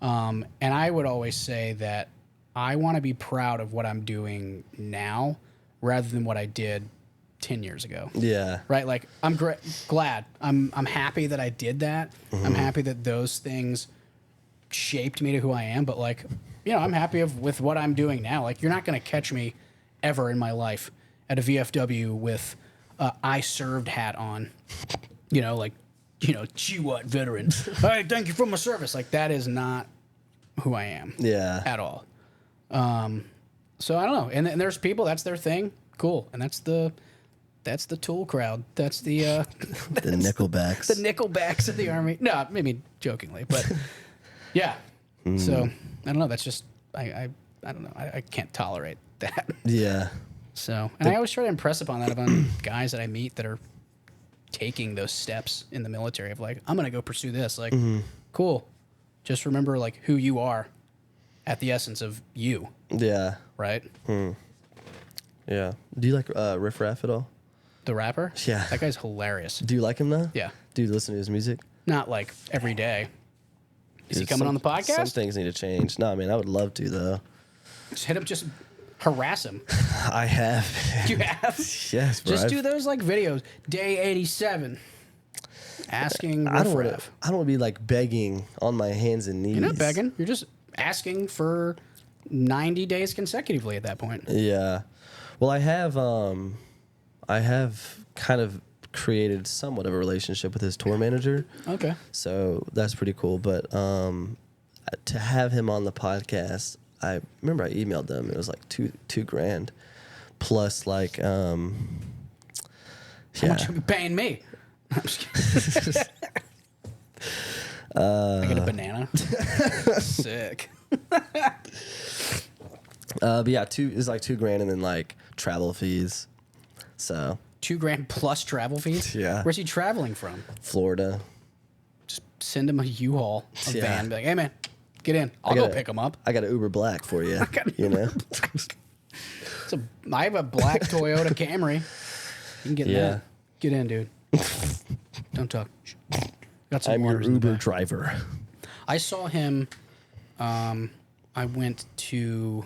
And I would always say that I want to be proud of what I'm doing now rather than what I did 10 years ago. Yeah. Right? Like, I'm glad. I'm happy that I did that. I'm happy that those things shaped me to who I am. But, like, you know, I'm happy with what I'm doing now. Like, you're not going to catch me ever in my life at a VFW with I served hat on. You know, like, you know, GWAT veteran. Hey, thank you for my service. Like, that is not who I am. Yeah. At all. So I don't know. And there's people, that's their thing. Cool. And that's the Tool crowd. That's the The Nickelbacks. the Nickelbacks of the Army. No, maybe jokingly, but yeah. So I don't know. That's just I don't know. I can't tolerate that. Yeah. So, and I always try to impress upon that upon guys that I meet that are taking those steps in the military of like, I'm gonna go pursue this. Like, cool. Just remember like who you are at the essence of you. Yeah. Right? Yeah. Do you like Riff Raff at all? The rapper? Yeah. That guy's hilarious. Do you like him though? Yeah. Do you listen to his music? Not like every day. Is he Dude, coming on the podcast? Some things need to change. No, I mean, I would love to though. Just hit him, just harass him. I have. You have? Yes, bro. Just do those like videos. Day 87. Asking I don't Riff want Raff. to. I don't want to be like begging on my hands and knees. You're not begging. You're just asking for 90 days consecutively at that point. Yeah. Well, I have kind of created somewhat of a relationship with his tour manager. Okay. So that's pretty cool. But to have him on the podcast, I remember I emailed them. It was like $2,000 plus like How much are you paying me? I'm just kidding. I get a banana. Sick. But yeah, it's like $2,000 and then like travel fees. So $2,000 plus travel fees. Yeah. Where's he traveling from? Florida. Just send him a U-Haul, a Yeah. van. Be like, hey man, get in. I'll go pick him up. I got an Uber Black for you. You know. I have a black Toyota Camry. You can get in Yeah. that. Get in, dude. Don't talk. Got some I'm your waters in the Uber back. driver. I saw him. I went to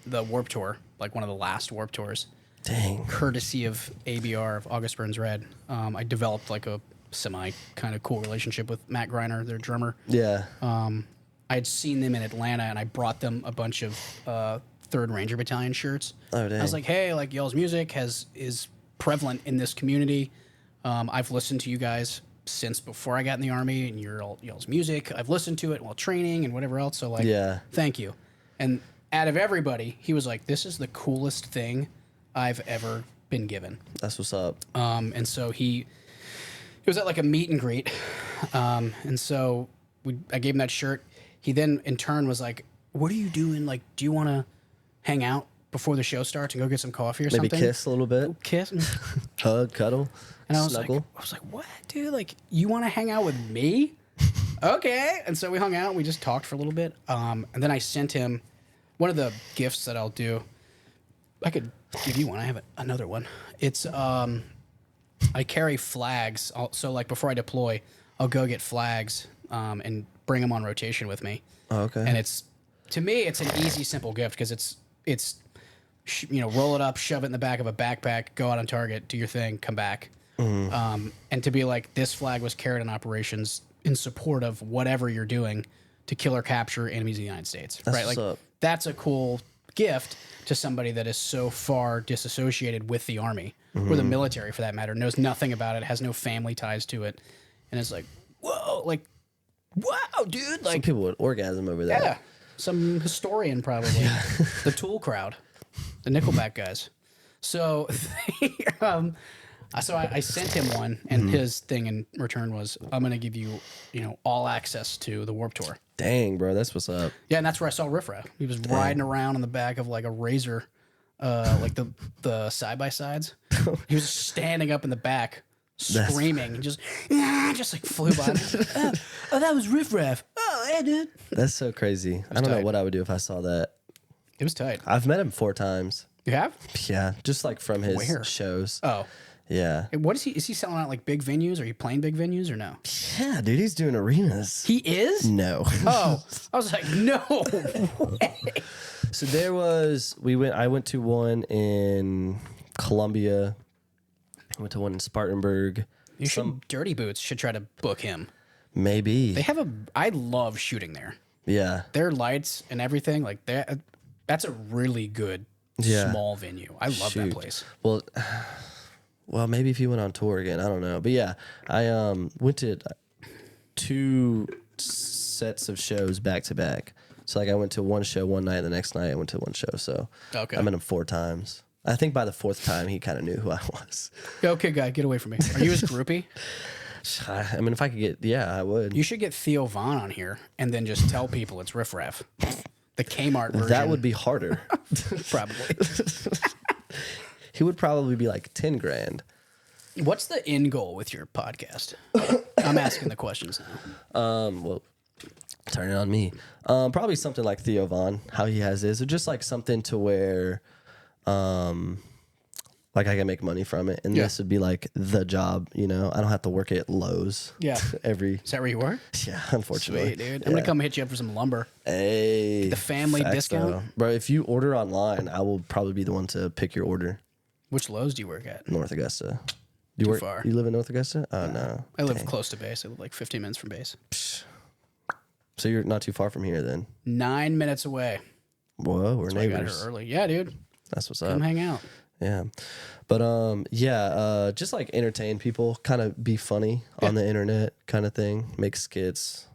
the Warp Tour, like one of the last Warp Tours, Dang. courtesy of ABR of August Burns Red. I developed like a semi kind of cool relationship with Matt Greiner, their drummer. Yeah. I had seen them in Atlanta, and I brought them a bunch of 3rd Ranger Battalion shirts. Oh, dang. I was like, hey, like y'all's music is prevalent in this community. I've listened to you guys since before I got in the Army, and y'all's music. I've listened to it while training and whatever else. So like, Yeah. thank you. And out of everybody, he was like, this is the coolest thing I've ever been given. That's what's up. And so it was at like a meet and greet. And so I gave him that shirt. He then in turn was like, what are you doing? Like, do you want to hang out before the show starts and go get some coffee or Maybe something? kiss a little bit. Kiss. Hug, cuddle, And I snuggle. was like, what, dude? Like, you want to hang out with me? Okay. And so we hung out. And we just talked for a little bit. And then I sent him one of the gifts that I'll do. I could give you one. I have another one. It's I carry flags. So like before I deploy, I'll go get flags and bring them on rotation with me. Oh, okay. And to me, it's an easy, simple gift because it's roll it up, shove it in the back of a backpack, go out on target, do your thing, come back. And to be like, this flag was carried in operations in support of whatever you're doing to kill or capture enemies of the United States. That's right? what's Like up. that's a cool gift to somebody that is so far disassociated with the Army or the military for that matter, knows nothing about it, has no family ties to it. And it's like, whoa, like, wow, dude. Like, Some people would orgasm over that. yeah, some historian probably. The Tool crowd, the Nickelback guys. So, I sent him one, and his thing in return was, I'm going to give you, all access to the Warp Tour. Dang, bro, that's what's up. Yeah, and that's where I saw Riff Raff. He was riding around on the back of like a Razor, like the side by sides. He was standing up in the back, screaming, and just like flew by. Oh, that was Riff Raff. Oh, yeah, dude. That's so crazy. I don't know tight. what I would do if I saw that. It was tight. I've met him 4 times. You have? Yeah, just like from his Where? shows. Oh. Yeah. And what is he? Is he selling out like big venues? Are you playing big venues or no? Yeah, dude, he's doing arenas. He is? No. Oh, I was like, no way. So I went to one in Columbia. I went to one in Spartanburg. Dirty Boots should try to book him. Maybe. I love shooting there. Yeah. Their lights and everything, like that's a really good small venue. I love that place. Well, maybe if you went on tour again, I don't know. But yeah, I went to 2 sets of shows back to back. So like I went to one show one night, the next night I went to one show. So I met him 4 times. I think by the 4th time he kind of knew who I was. Okay, guy, get away from me. Are you his groupie? I mean, if I could I would. You should get Theo Vaughn on here and then just tell people it's Riff Raff. The Kmart version. That would be harder. Probably. He would probably be like 10 grand. What's the end goal with your podcast? I'm asking the questions now. Well, turn it on me. Probably something like Theo Vaughn, how he has his, or just like something to where, like I can make money from it, and this would be like the job. You know, I don't have to work at Lowe's. Yeah. Is that where you work? Yeah, unfortunately. Sweet, dude. I'm gonna come hit you up for some lumber. Hey, the family discount, though. Bro. If you order online, I will probably be the one to pick your order. Which Lowe's do you work at? North Augusta. Too far. You live in North Augusta? Oh no. I live close to base. I live like 15 minutes from base. So you're not too far from here then. 9 minutes away. Whoa, we're neighbors. I got here early. Yeah, dude. That's what's up. Come hang out. Yeah. But just like entertain people, kind of be funny on the internet kind of thing, make skits,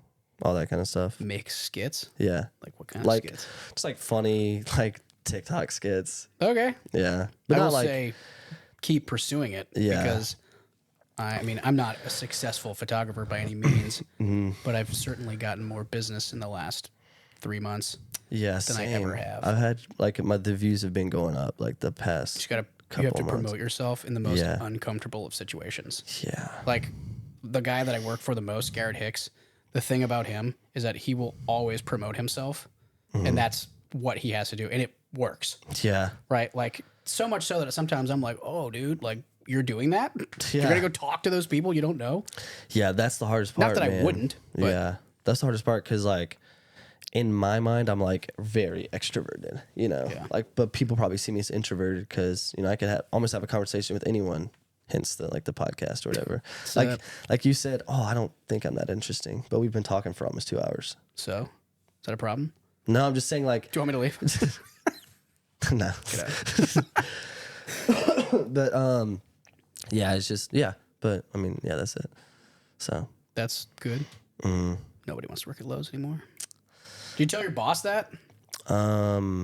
all that kind of stuff. Make skits? Yeah. Like what kind of skits? Just like funny, like TikTok skits. Okay. Yeah. But I will say keep pursuing it because I mean, I'm not a successful photographer by any means, but I've certainly gotten more business in the last 3 months than I ever have. I've had the views have been going up like the past. You have to promote yourself in the most uncomfortable of situations. Yeah. Like the guy that I work for the most, Garrett Hicks, the thing about him is that he will always promote himself, and that's what he has to do, and it works. Yeah. Right? Like so much so that sometimes I'm like, "Oh, dude, like you're doing that? Yeah. You're going to go talk to those people you don't know?" Yeah, that's the hardest part, Not that man. I wouldn't. But Yeah. That's the hardest part cuz like in my mind, I'm like very extroverted, you know, but people probably see me as introverted because, you know, I could almost have a conversation with anyone, hence the podcast or whatever. Like you said, oh, I don't think I'm that interesting, but we've been talking for almost 2 hours. So, is that a problem? No, I'm just saying like, do you want me to leave? No. Get out. But, yeah, it's just, but I mean, that's it. So. That's good. Nobody wants to work at Lowe's anymore. Do you tell your boss that? I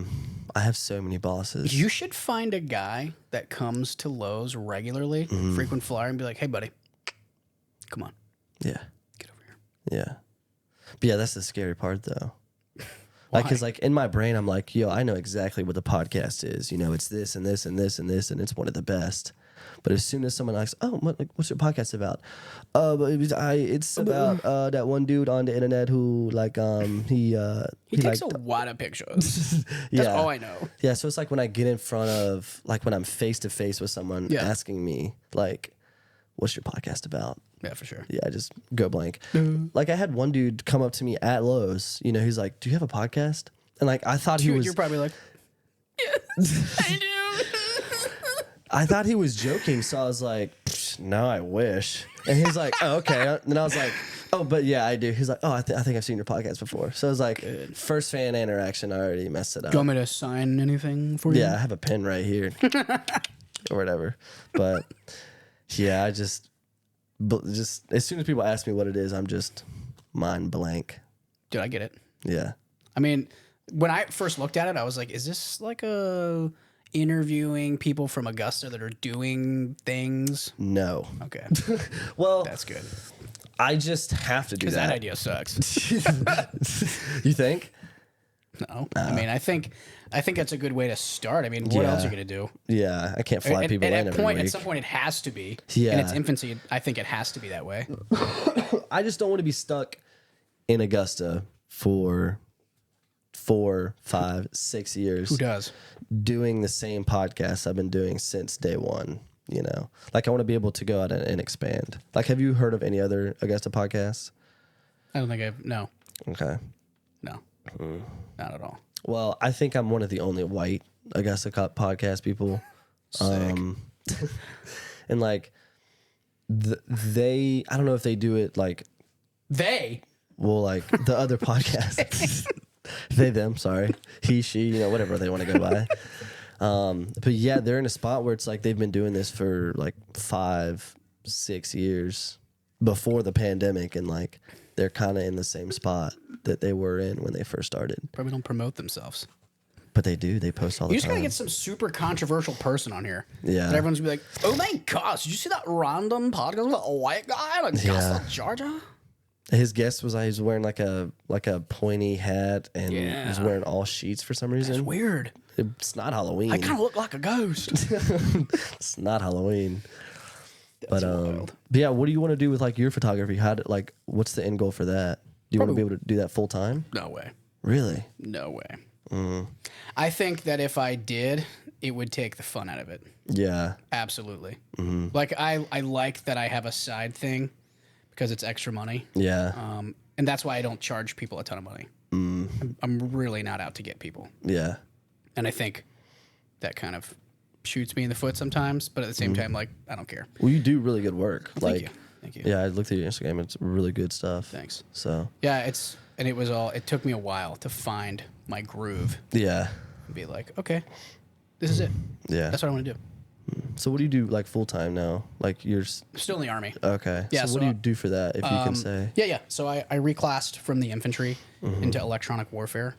have so many bosses. You should find a guy that comes to Lowe's regularly, frequent flyer, and be like, "Hey, buddy, come on, yeah, get over here." Yeah, but that's the scary part, though. Because in my brain, I'm like, yo, I know exactly what the podcast is. You know, it's this and this and this and this, and it's one of the best. But as soon as someone asks, "Oh, what's your podcast about?" It's about that one dude on the internet who he takes a lot of pictures. That's all I know. Yeah, so it's like when I get in front of when I'm face to face with someone asking me what's your podcast about? Yeah, for sure. Yeah, I just go blank. Like I had one dude come up to me at Lowe's. You know, he's like, "Do you have a podcast?" And I thought he was. You're probably like, "Yes, I do." I thought he was joking, so I was like, "No, I wish." And he's like, "Oh, okay." And I was like, "Oh, but yeah, I do." He's like, "Oh, I think I've seen your podcast before." So I was like, first fan interaction, I already messed it up. Do you want me to sign anything for you? Yeah, I have a pen right here, or whatever. But yeah, I just as soon as people ask me what it is, I'm just mind blank. Dude, I get it. Yeah. I mean, when I first looked at it, I was like, "Is this like a?" Interviewing people from Augusta that are doing things? No. Okay. Well, that's good. I just have to do that. Because that idea sucks. You think? No. I mean, I think that's a good way to start. I mean, what else are you gonna do? Yeah, I can't fly people in every week. At some point, it has to be. Yeah. In its infancy, I think it has to be that way. I just don't want to be stuck in Augusta for 4, 5, 6 years. Who does? Doing the same podcast I've been doing since day one, you know? I want to be able to go out and expand. Have you heard of any other Augusta podcasts? I don't think no. Okay. No. Not at all. Well, I think I'm one of the only white, I guess, podcast people. Sick. And like, they, I don't know if they do it like, They. well, like the other podcasts, they, them, sorry, he, she, you know, whatever they want to go by. But yeah, they're in a spot where it's like they've been doing this for like 5-6 years before the pandemic, and like they're kind of in the same spot that they were in when they first started. Probably don't promote themselves. But they do. They post all the You just time. gotta get some super controversial person on here. Yeah. And everyone's gonna be like, oh my gosh, did you see that random podcast with a white guy in Augusta, Georgia? His guest was he was wearing like a pointy hat, and he was Yeah. wearing all sheets for some reason. It's weird. It's not Halloween. I kind of look like a ghost. It's not Halloween. That's wild. But yeah, what do you want to do with like your photography? Like, what's the end goal for that? Do you want to be Probably- able to do that full time? No way. Really? No way. I think that if I did, it would take the fun out of it. Yeah. Absolutely. Like I like that I have a side thing because it's extra money. Yeah. And that's why I don't charge people a ton of money. I'm really not out to get people. Yeah. And I think that kind of shoots me in the foot sometimes, but at the same time, like, I don't care. Well, you do really good work. Thank you. Thank you. Yeah, I looked at your Instagram. It's really good stuff. Thanks. So. Yeah, it took me a while to find my groove Yeah. and be like, okay, this is it. Yeah. That's what I want to do. So what do you do like full time now? Like you're I'm still in the Army. okay. Yeah, So what so, do you do for that? If you can say. Yeah. So I reclassed from the infantry into electronic warfare.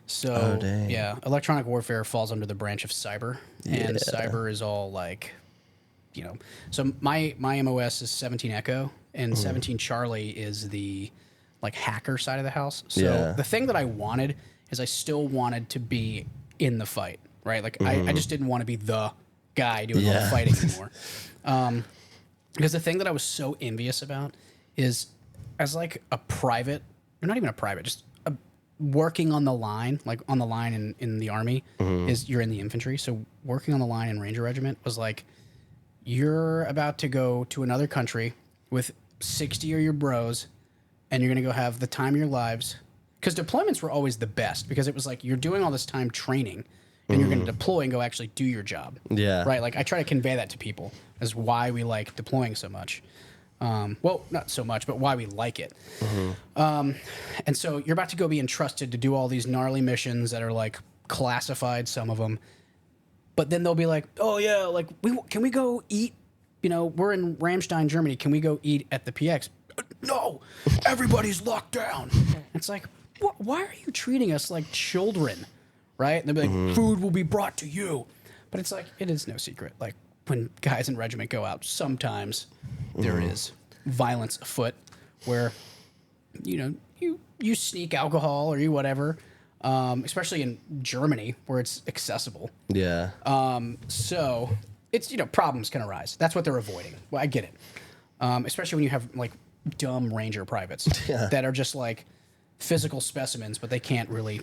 So Oh, dang. yeah, electronic warfare falls under the branch of cyber, and cyber is all like, you know. So my MOS is 17 Echo, and 17 Charlie is the like hacker side of the house. So Yeah. the thing that I wanted is I still wanted to be in the fight, right? Like I just didn't want to be the guy doing all the Yeah. fighting anymore. Because the thing that I was so envious about is as like a private, or not even a private, just working on the line, like on the line in the Army, is you're in the infantry. So working on the line in Ranger Regiment was like, you're about to go to another country with 60 of your bros, and you're going to go have the time of your lives. Because deployments were always the best, because it was like you're doing all this time training, and you're going to deploy and go actually do your job. Yeah. Right? Like I try to convey that to people as why we like deploying so much. Well, not so much, but why we like it. And so you're about to go be entrusted to do all these gnarly missions that are like classified, some of them. But then they'll be like, oh yeah, like can we go eat? You know, we're in Ramstein, Germany. Can we go eat at the PX? No, everybody's locked down. It's like, why are you treating us like children? Right? And they'll be like, food will be brought to you. But it's like, it is no secret. Like when guys in regiment go out, sometimes there is violence afoot where, you know, you sneak alcohol or you whatever, especially in Germany where it's accessible. Yeah. So it's, you know, problems can arise. That's what they're avoiding. Well, I get it. Especially when you have like dumb Ranger privates that are just like physical specimens, but they can't really.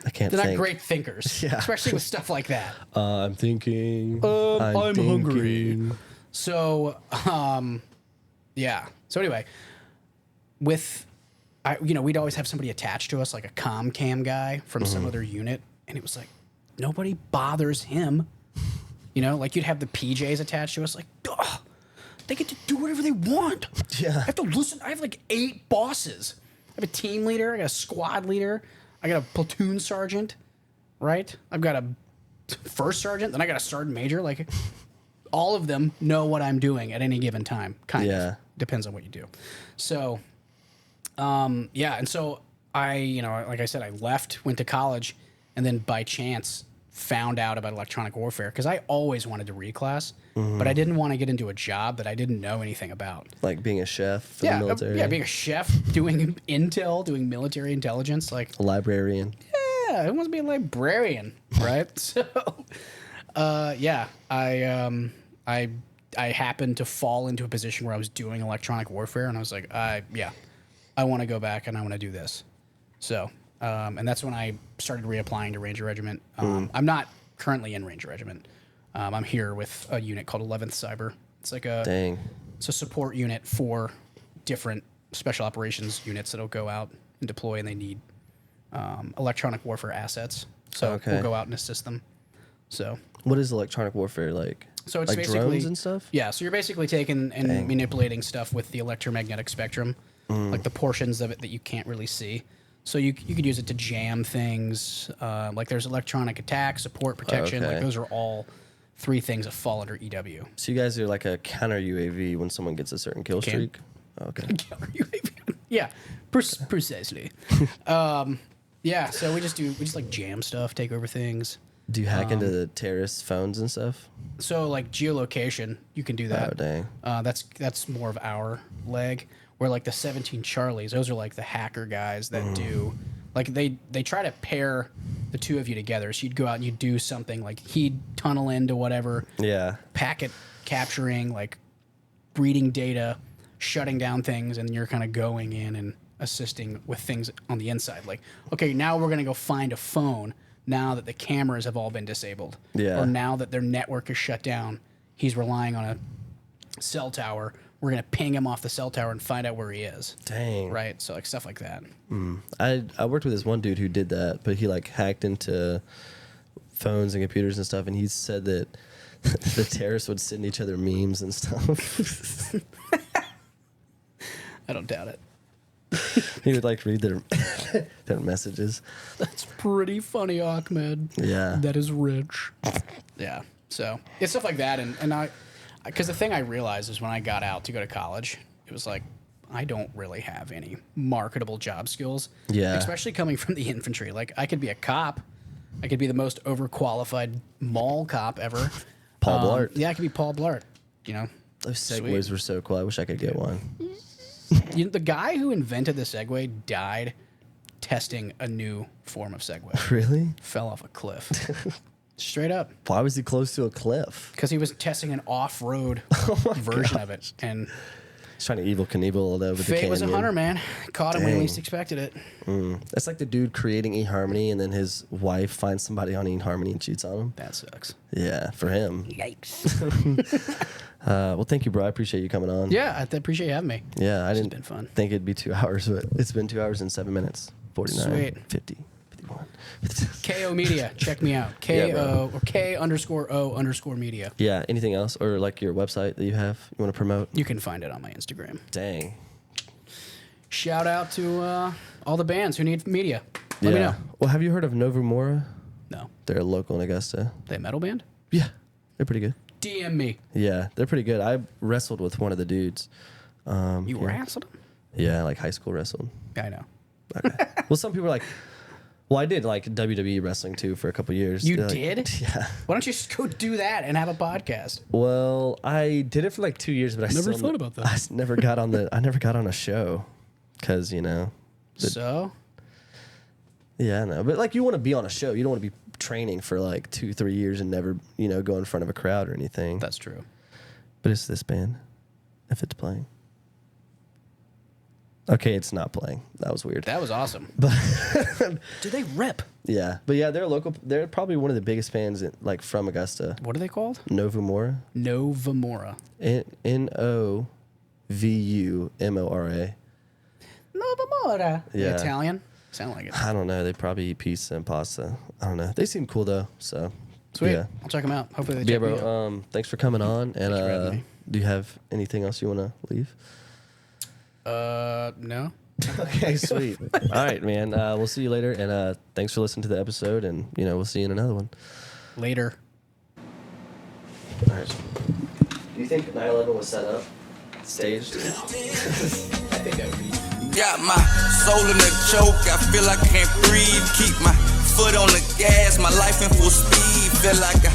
I can't. They're think. not great thinkers, Yeah. especially with stuff like that. I'm thinking. I'm hungry. thinking. So, yeah. So anyway, we'd always have somebody attached to us, like a comm cam guy from some other unit, and it was like nobody bothers him. You know, like you'd have the PJs attached to us, like, ugh, they get to do whatever they want. Yeah. I have to listen. I have like 8 bosses. I have a team leader. I got a squad leader. I got a platoon sergeant. Right? I've got a first sergeant. Then I got a sergeant major. Like, all of them know what I'm doing at any given time. Kind of. Depends on what you do. So, yeah. And so I, you know, like I said, I left, went to college, and then by chance found out about electronic warfare because I always wanted to reclass, but I didn't want to get into a job that I didn't know anything about. Like being a chef for the military. Yeah, being a chef, doing intel, doing military intelligence, like a librarian. yeah, who wants to be a librarian, right? So, yeah, I happened to fall into a position where I was doing electronic warfare, and I was like, yeah, I want to go back and I want to do this. So, and that's when I started reapplying to Ranger Regiment. I'm not currently in Ranger Regiment. I'm here with a unit called 11th Cyber. It's like it's a support unit for different special operations units that'll go out and deploy, and they need electronic warfare assets. So Okay. we'll go out and assist them. So What is electronic warfare like? So it's like basically drones and stuff? Yeah, so you're basically taking and manipulating stuff with the electromagnetic spectrum, like the portions of it that you can't really see. So you could use it to jam things. Like there's electronic attack, support, protection. Okay. Like those are all 3 things that fall under EW. So you guys are like a counter UAV when someone gets a certain kill streak? Okay. Yeah, precisely. Yeah, so we just like jam stuff, take over things. Do you hack into the terrorists' phones and stuff? So like geolocation, you can do that. Oh, dang. That's more of our leg. Where like the 17 Charlies, those are like the hacker guys that do, like they try to pair the 2 of you together. So you'd go out and you'd do something like he'd tunnel into whatever. Yeah. Packet capturing, like reading data, shutting down things, and you're kind of going in and assisting with things on the inside. Like, okay, now we're gonna go find a phone. Now that the cameras have all been disabled, Yeah. or now that their network is shut down, he's relying on a cell tower. We're gonna ping him off the cell tower and find out where he is. Dang. Right? So like stuff like that. I worked with this one dude who did that, but he like hacked into phones and computers and stuff, and he said that the terrorists would send each other memes and stuff. I don't doubt it. He would like read their messages. That's pretty funny, Ahmed. Yeah. That is rich. Yeah. So it's stuff like that, and I, because the thing I realized is when I got out to go to college, it was like I don't really have any marketable job skills. Yeah. Especially coming from the infantry. Like I could be a cop. I could be the most overqualified mall cop ever. Paul Blart. Yeah, I could be Paul Blart. You know. Those Segways were so cool. I wish I could get one. You know, the guy who invented the Segway died testing a new form of Segway. Really? Fell off a cliff. Straight up. Why was he close to a cliff? Because he was testing an off-road version of it. And He's trying to evil Knievel it over the fate canyon. was a hunter, man. Caught him when he Dang. least expected it. That's like the dude creating eHarmony, and then his wife finds somebody on eHarmony and cheats on him. That sucks. Yeah, for him. Yikes. Well, thank you, bro. I appreciate you coming on. Yeah, I appreciate you having me. Yeah, I This has didn't been fun. think it'd be 2 hours, but it's been 2 hours and 7 minutes. 49, Sweet. 50, 51. KO Media. Check me out. Yeah, bro. KO or K_O_ media. Yeah, anything else? Or like your website that you have you want to promote? You can find it on my Instagram. Dang. Shout out to all the bands who need media. Let me know. Well, have you heard of Nova Mora? No. They're a local in Augusta. They a metal band? Yeah, they're pretty good. DM me. Yeah, they're pretty good. I wrestled with one of the dudes. You yeah. wrestled them? Yeah, like high school wrestled. I know. Okay. Well, some people are like, well, I did like WWE wrestling too for a couple years. You They're like- did? Yeah. Why don't you just go do that and have a podcast? Well, I did it for like 2 years, but I Never still thought about that. I never got on I never got on a show, because So? Yeah, I know. But like, you want to be on a show. You don't want to be training for like 2-3 years and never go in front of a crowd or anything. That's true. But it's this band, if it's playing. Okay, it's not playing. That was weird. That was awesome. Do they rip? Yeah, but yeah, they're local. They're probably one of the biggest bands from Augusta. What are they called? Nova Mora. Nova Mora. Novumora. Nova Mora. Yeah. Italian? Sound like it. I don't know. They probably eat pizza and pasta. I don't know. They seem cool though. So Sweet. Yeah, I'll check them out. Hopefully they yeah, check me out. bro. Thanks for coming on. And for having me. do you have anything else you want to leave? No. Okay, sweet. All right, man. We'll see you later. And thanks for listening to the episode. And we'll see you in another one. Later. All right. Do you think 9/11 was set up, staged? I think that would be. Got my soul in a choke, I feel I can't breathe. Keep my foot on the gas, my life in full speed. Feel like I